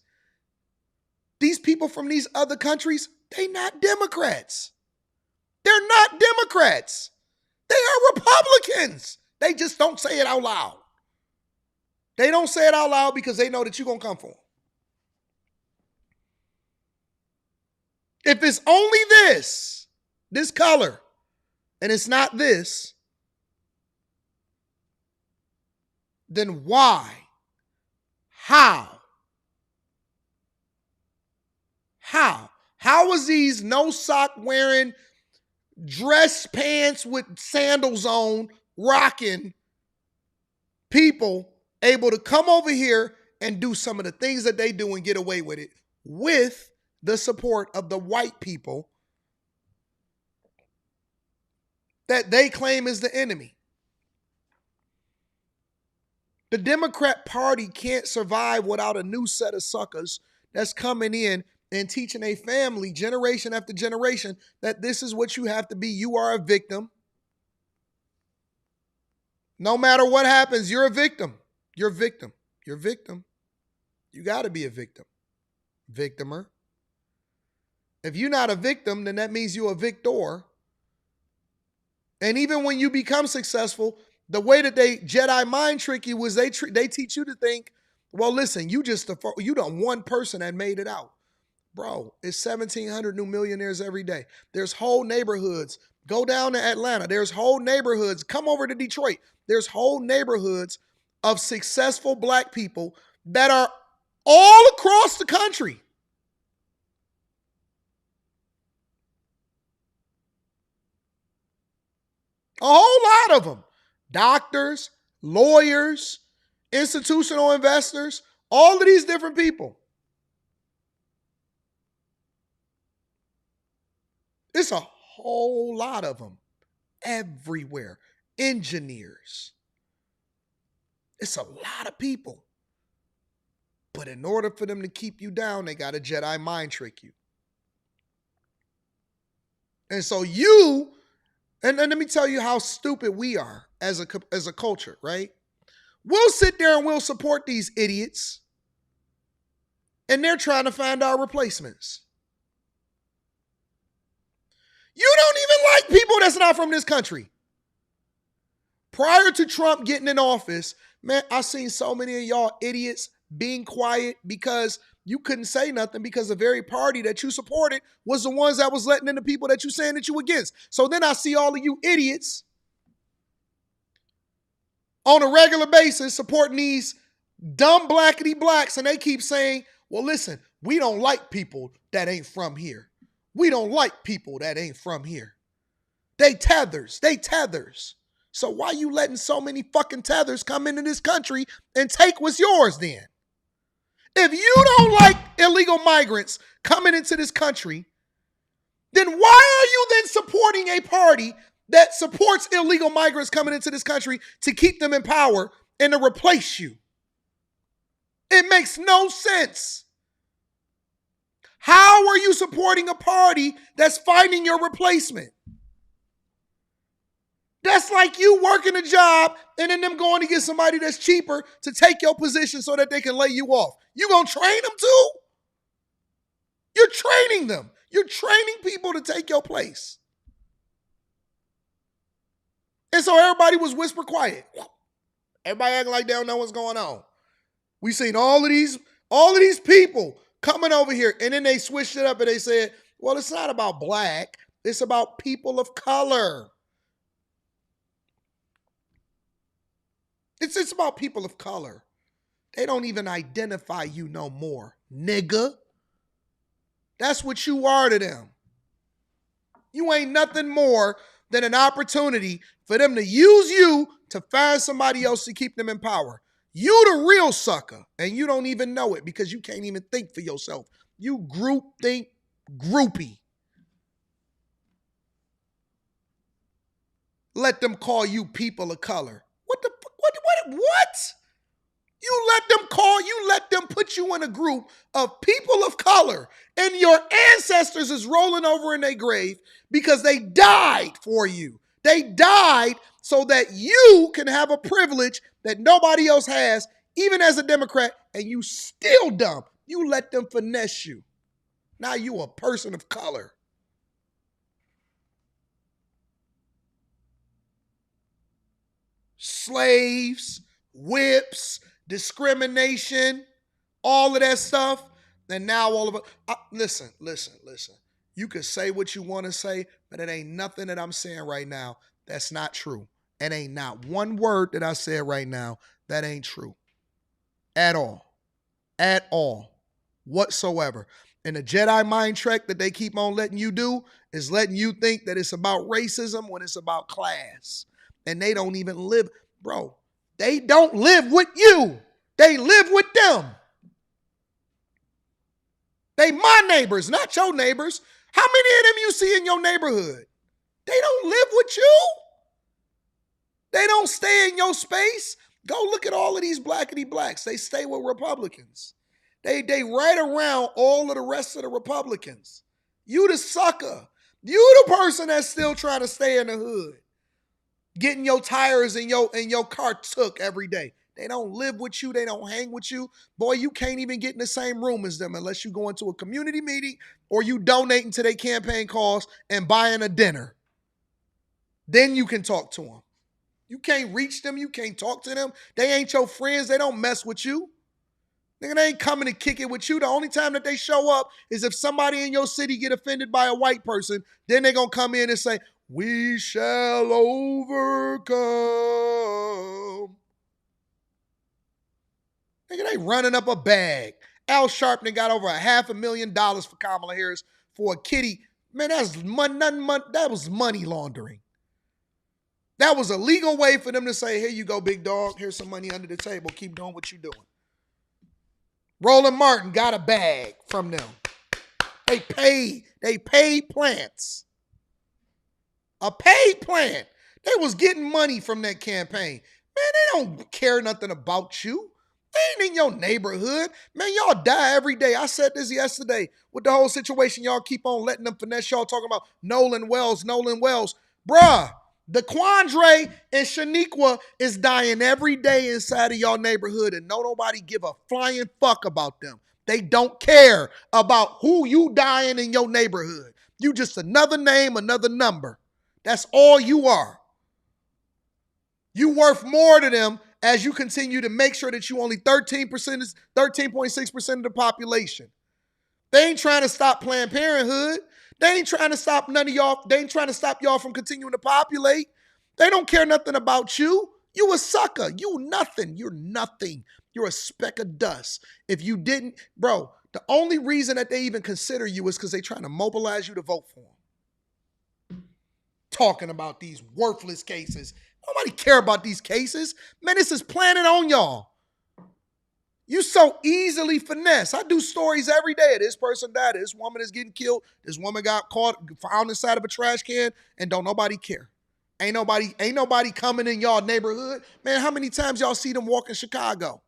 These people from these other countries, they not Democrats. They're not Democrats. They are Republicans. They just don't say it out loud. They don't say it out loud because they know that you're going to come for them. If it's only this color, and it's not this, then why? How? How is these no sock wearing, dress pants with sandals on, rocking people able to come over here and do some of the things that they do and get away with it with the support of the white people that they claim is the enemy? The Democrat Party can't survive without a new set of suckers that's coming in and teaching a family generation after generation that this is what you have to be. You are a victim. No matter what happens, you're a victim. You're a victim. You're a victim. You got to be a victim. Victimer. If you're not a victim, then that means you're a victor. And even when you become successful, the way that they Jedi mind trick you was they teach you to think, well, listen, you done one person that made it out. Bro, it's 1,700 new millionaires every day. There's whole neighborhoods. Go down to Atlanta. There's whole neighborhoods. Come over to Detroit. There's whole neighborhoods of successful black people that are all across the country. A whole lot of them. Doctors, lawyers, institutional investors, all of these different people. It's a whole lot of them everywhere. Engineers. It's a lot of people. But in order for them to keep you down, they got to Jedi mind trick you. And so you, and let me tell you how stupid we are as a culture, right? We'll sit there and we'll support these idiots, and they're trying to find our replacements. You don't even like people that's not from this country. Prior to Trump getting in office, man, I've seen so many of y'all idiots being quiet because you couldn't say nothing because the very party that you supported was the ones that was letting in the people that you saying that you against. So then I see all of you idiots on a regular basis supporting these dumb blackity blacks, and they keep saying, well, listen, we don't like people that ain't from here. We don't like people that ain't from here. They tethers. So why you letting so many fucking tethers come into this country and take what's yours then? If you don't like illegal migrants coming into this country, then why are you then supporting a party that supports illegal migrants coming into this country to keep them in power and to replace you? It makes no sense. How are you supporting a party that's finding your replacement? That's like you working a job and then them going to get somebody that's cheaper to take your position so that they can lay you off. You gonna train them too? You're training them. You're training people to take your place. And so everybody was whisper quiet. Everybody acting like they don't know what's going on. We seen all of these people coming over here, and then they switched it up and they said, well, it's not about black. It's about people of color. It's about people of color. They don't even identify you no more, nigga. That's what you are to them. You ain't nothing more than an opportunity for them to use you to find somebody else to keep them in power. You the real sucker, and you don't even know it because you can't even think for yourself. You group think groupie. Let them call you people of color. What? You let them put you in a group of people of color, and your ancestors is rolling over in their grave because they died for you. They died so that you can have a privilege that nobody else has, even as a Democrat, and you still dumb. You let them finesse you. Now you a person of color. Slaves, whips, discrimination, all of that stuff. And now all of it. Listen. You can say what you want to say, but it ain't nothing that I'm saying right now that's not true. And ain't not one word that I said right now that ain't true. At all. At all. Whatsoever. And the Jedi mind trick that they keep on letting you do is letting you think that it's about racism when it's about class. And they don't even live, bro. They don't live with you. They live with them. They my neighbors, not your neighbors. How many of them you see in your neighborhood? They don't live with you. They don't stay in your space. Go look at all of these blackity blacks. They stay with Republicans. They right around all of the rest of the Republicans. You the sucker. You the person that's still trying to stay in the hood. Getting your tires and your car took every day. They don't live with you. They don't hang with you. Boy, you can't even get in the same room as them unless you go into a community meeting or you donating to their campaign cause and buying a dinner. Then you can talk to them. You can't reach them. You can't talk to them. They ain't your friends. They don't mess with you. Nigga, they ain't coming to kick it with you. The only time that they show up is if somebody in your city get offended by a white person. Then they going to come in and say, we shall overcome. Nigga, they running up a bag. Al Sharpton got over $500,000 for Kamala Harris for a kitty. Man, that was money laundering. That was a legal way for them to say, here you go, big dog. Here's some money under the table. Keep doing what you're doing. Roland Martin got a bag from them. They paid plants. A paid plant. They was getting money from that campaign. Man, they don't care nothing about you. They ain't in your neighborhood. Man, y'all die every day. I said this yesterday with the whole situation. Y'all keep on letting them finesse y'all talking about Nolan Wells. Bruh, the Quandre and Shaniqua is dying every day inside of y'all neighborhood, and nobody give a flying fuck about them. They don't care about who you dying in your neighborhood. You just another name, another number. That's all you are. You worth more to them as you continue to make sure that you only 13.6% of the population. They ain't trying to stop Planned Parenthood. They ain't trying to stop none of y'all. They ain't trying to stop y'all from continuing to populate. They don't care nothing about you. You a sucker. You nothing. You're nothing. You're a speck of dust. If you didn't, bro, the only reason that they even consider you is because they're trying to mobilize you to vote for them. Talking about these worthless cases. Nobody care about these cases. Man, this is planted on y'all. You so easily finesse. I do stories every day. This person died. This woman is getting killed. This woman got caught, found inside of a trash can, and don't nobody care. Ain't nobody coming in y'all neighborhood. Man, how many times y'all see them walk in Chicago?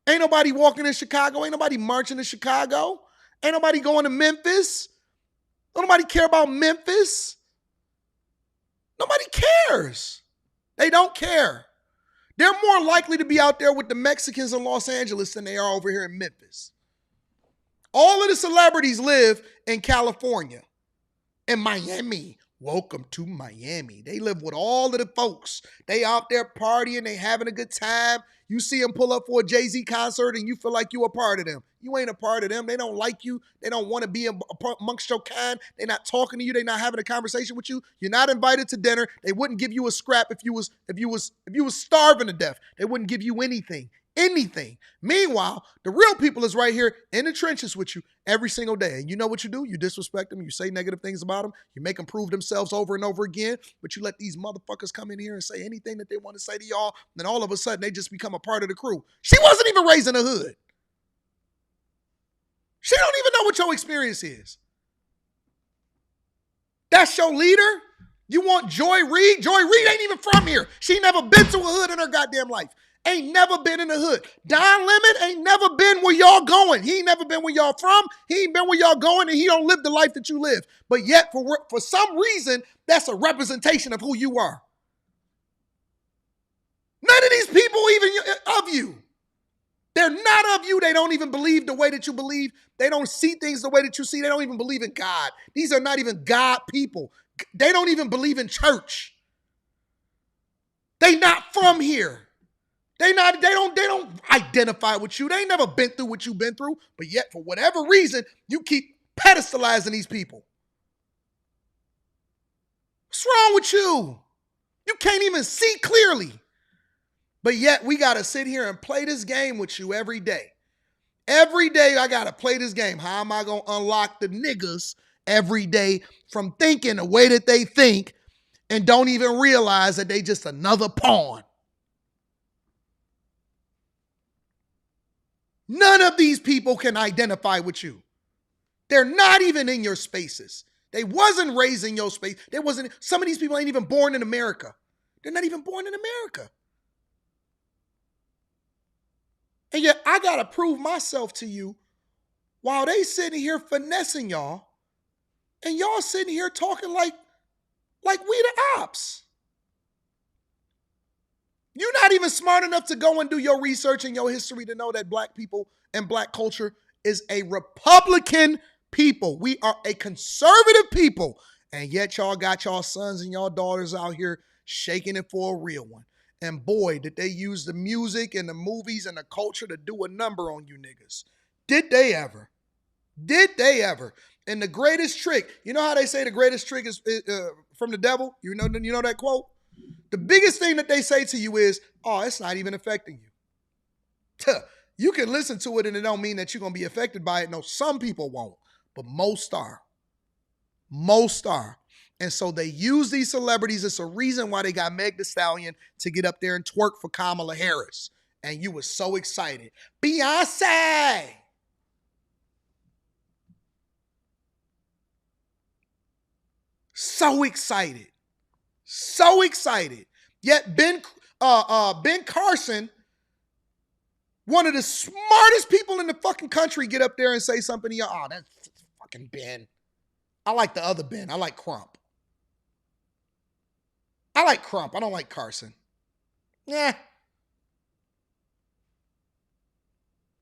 Ain't nobody walking in Chicago. Ain't nobody marching in Chicago. Ain't nobody going to Memphis. Don't nobody care about Memphis. Nobody cares. They don't care. They're more likely to be out there with the Mexicans in Los Angeles than they are over here in Memphis. All of the celebrities live in California, in Miami. Welcome to Miami. They live with all of the folks. They out there partying. They having a good time. You see them pull up for a Jay-Z concert and you feel like you a part of them. You ain't a part of them. They don't like you. They don't want to be amongst your kind. They're not talking to you. They're not having a conversation with you. You're not invited to dinner. They wouldn't give you a scrap if you was starving to death. They wouldn't give you anything. Meanwhile, the real people is right here in the trenches with you every single day. And you know what you do? You disrespect them. You say negative things about them. You make them prove themselves over and over again. But you let these motherfuckers come in here and say anything that they want to say to y'all. Then all of a sudden, they just become a part of the crew. She wasn't even raised in the hood. She don't even know what your experience is. That's your leader? You want Joy Reid? Joy Reid ain't even from here. She never been to a hood in her goddamn life. Ain't never been in the hood. Don Lemon ain't never been where y'all going. He ain't never been where y'all from. He ain't been where y'all going, and he don't live the life that you live. But yet, for some reason, that's a representation of who you are. None of these people even of you. They're not of you. They don't even believe the way that you believe. They don't see things the way that you see. They don't even believe in God. These are not even God people. They don't even believe in church. They not from here. They don't identify with you. They ain't never been through what you've been through. But yet, for whatever reason, you keep pedestalizing these people. What's wrong with you? You can't even see clearly. But yet, we got to sit here and play this game with you every day. Every day, I got to play this game. How am I going to unlock the niggas every day from thinking the way that they think and don't even realize that they just another pawn? None of these people can identify with you. They're not even in your spaces. They wasn't raised in your space. Some of these people ain't even born in America. They're not even born in America. And yet I got to prove myself to you while they sitting here finessing y'all and y'all sitting here talking like we the ops. You're not even smart enough to go and do your research and your history to know that black people and black culture is a Republican people. We are a conservative people. And yet y'all got y'all sons and y'all daughters out here shaking it for a real one. And boy, did they use the music and the movies and the culture to do a number on you niggas. Did they ever? Did they ever? And the greatest trick, you know how they say the greatest trick is from the devil? You know that quote? The biggest thing that they say to you is, oh, it's not even affecting you. You can listen to it and it don't mean that you're going to be affected by it. No, some people won't, but most are. Most are. And so they use these celebrities. It's a reason why they got Meg Thee Stallion to get up there and twerk for Kamala Harris. And you were so excited. Beyonce! So excited. So excited. Yet Ben Carson, one of the smartest people in the fucking country, get up there and say something to you. Oh, that's fucking Ben. I like the other Ben. I like Crump. I like Crump. I don't like Carson. Yeah.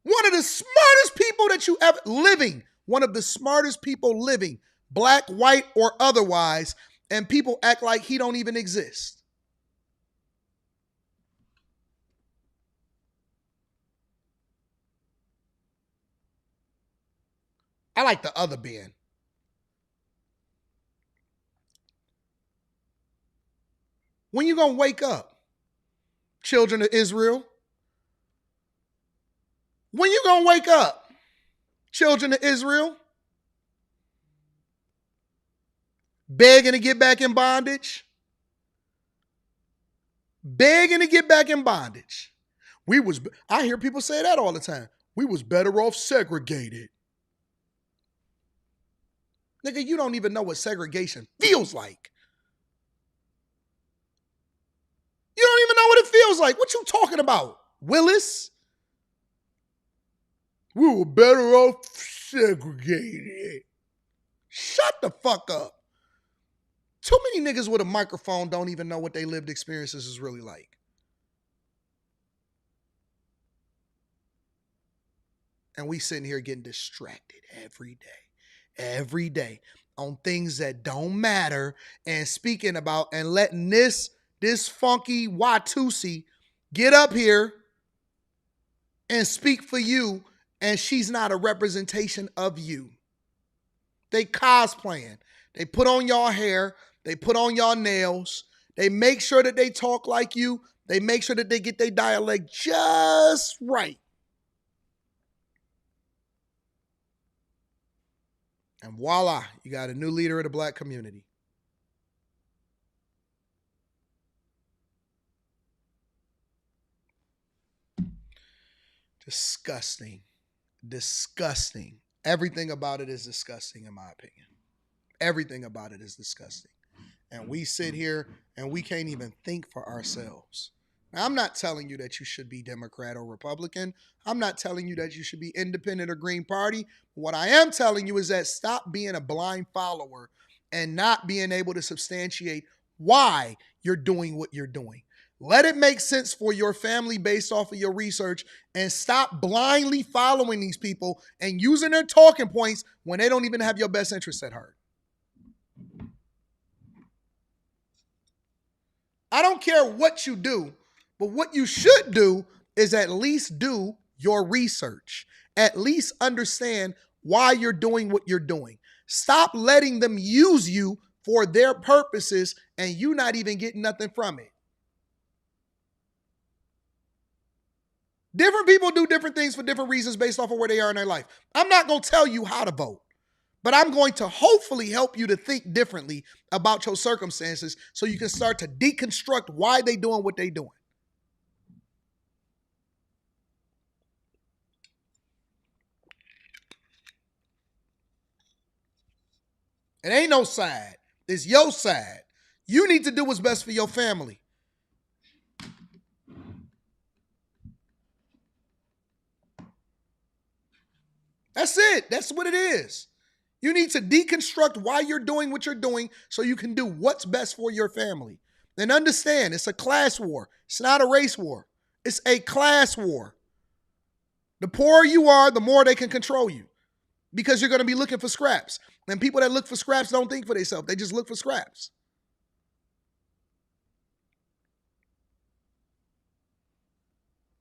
One of the smartest people that you ever living. One of the smartest people living. Black, white, or otherwise. And people act like he don't even exist. I like the other Ben. When you gonna wake up, children of Israel? When you gonna wake up, children of Israel? Begging to get back in bondage? Begging to get back in bondage. I hear people say that all the time. We was better off segregated. Nigga, you don't even know what segregation feels like. You don't even know what it feels like. What you talking about, Willis? We were better off segregated. Shut the fuck up. Too many niggas with a microphone don't even know what their lived experiences is really like. And we sitting here getting distracted every day on things that don't matter and speaking about and letting this funky Watusi get up here and speak for you, and she's not a representation of you. They cosplaying. They put on y'all hair. They put on y'all nails. They make sure that they talk like you. They make sure that they get their dialect just right. And voila, you got a new leader of the black community. Disgusting. Disgusting. Everything about it is disgusting, in my opinion. Everything about it is disgusting. And we sit here and we can't even think for ourselves. Now, I'm not telling you that you should be Democrat or Republican. I'm not telling you that you should be independent or Green Party. What I am telling you is that stop being a blind follower and not being able to substantiate why you're doing what you're doing. Let it make sense for your family based off of your research, and stop blindly following these people and using their talking points when they don't even have your best interests at heart. I don't care what you do, but what you should do is at least do your research. At least understand why you're doing what you're doing. Stop letting them use you for their purposes and you not even getting nothing from it. Different people do different things for different reasons based off of where they are in their life. I'm not going to tell you how to vote, but I'm going to hopefully help you to think differently about your circumstances so you can start to deconstruct why they doing what they doing. It ain't no side. It's your side. You need to do what's best for your family. That's it. That's what it is. You need to deconstruct why you're doing what you're doing so you can do what's best for your family. And understand, it's a class war. It's not a race war. It's a class war. The poorer you are, the more they can control you because you're going to be looking for scraps. And people that look for scraps don't think for themselves. They just look for scraps.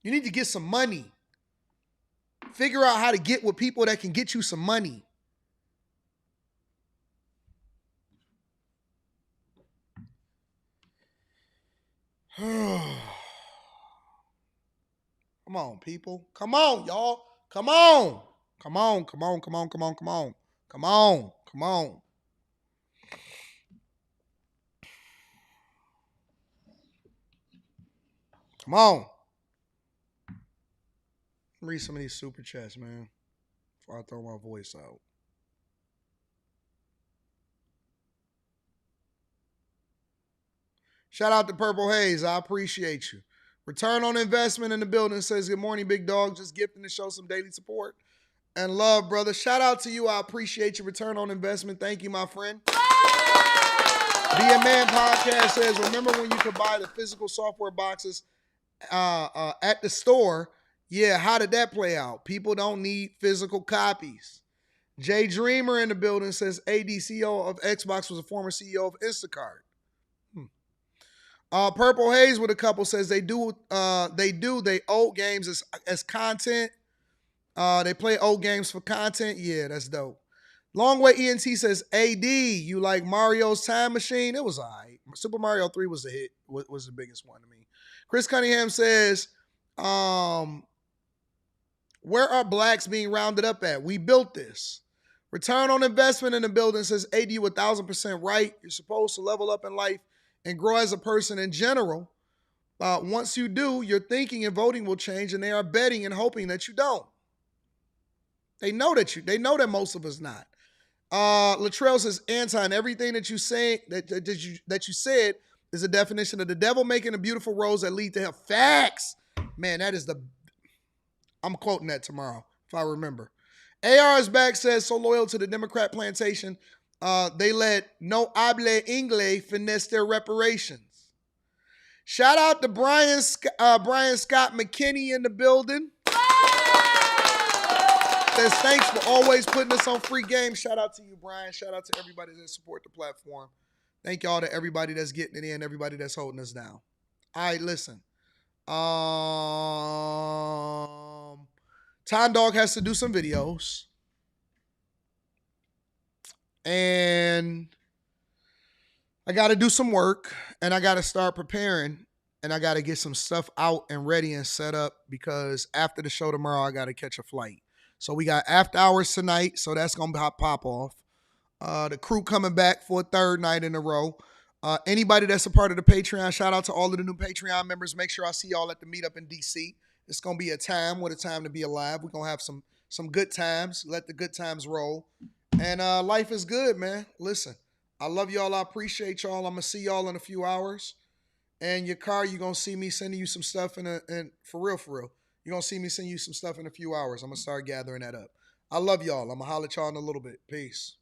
You need to get some money. Figure out how to get with people that can get you some money. Come on, people. Come on, y'all. Come on. Come on, come on, come on, come on, come on. Come on, come on. Come on. Read some of these super chats, man, before I throw my voice out. Shout out to Purple Haze. I appreciate you. Return on investment in the building says, good morning, big dog. Just gifting to show some daily support and love, brother. Shout out to you. I appreciate your return on investment. Thank you, my friend. Be a Man Podcast says, remember when you could buy the physical software boxes at the store? Yeah, how did that play out? People don't need physical copies. Jay Dreamer in the building says, AD CEO of Xbox was a former CEO of Instacart. Purple Haze with a couple says they old games as content. They play old games for content. Yeah, that's dope. Long Way ENT says, AD, you like Mario's Time Machine? It was all right. Super Mario 3 was a hit, was the biggest one to me. Chris Cunningham says, where are blacks being rounded up at? We built this. Return on investment in the building says, AD, you 1,000% right. You're supposed to level up in life and grow as a person in general. Once you do, your thinking and voting will change, and they are betting and hoping that you don't. They know that most of us not. Latrell says, Anton, everything that you say that you said is a definition of the devil making a beautiful rose that lead to hell. Facts. Man, I'm quoting that tomorrow if I remember. AR is back, says, so loyal to the Democrat plantation, they let no hable inglés finesse their reparations. Shout out to Brian Scott McKinney in the building. Says, thanks for always putting us on free game. Shout out to you, Brian. Shout out to everybody that support the platform. Thank y'all to everybody that's getting it in, everybody that's holding us down. All right, listen. Time Dog has to do some videos. And I got to do some work. And I got to start preparing. And I got to get some stuff out and ready and set up because after the show tomorrow, I got to catch a flight. So we got after hours tonight. So that's going to pop off. The crew coming back for a third night in a row. Anybody that's a part of the Patreon, shout out to all of the new Patreon members. Make sure I see y'all at the meetup in DC. It's going to be a time. What a time to be alive. We're going to have some good times. Let the good times roll. And life is good, man. Listen, I love y'all. I appreciate y'all. I'm going to see y'all in a few hours. And your car, you're going to see me sending you some stuff and for real. You're going to see me send you some stuff in a few hours. I'm going to start gathering that up. I love y'all. I'm going to holler at y'all in a little bit. Peace.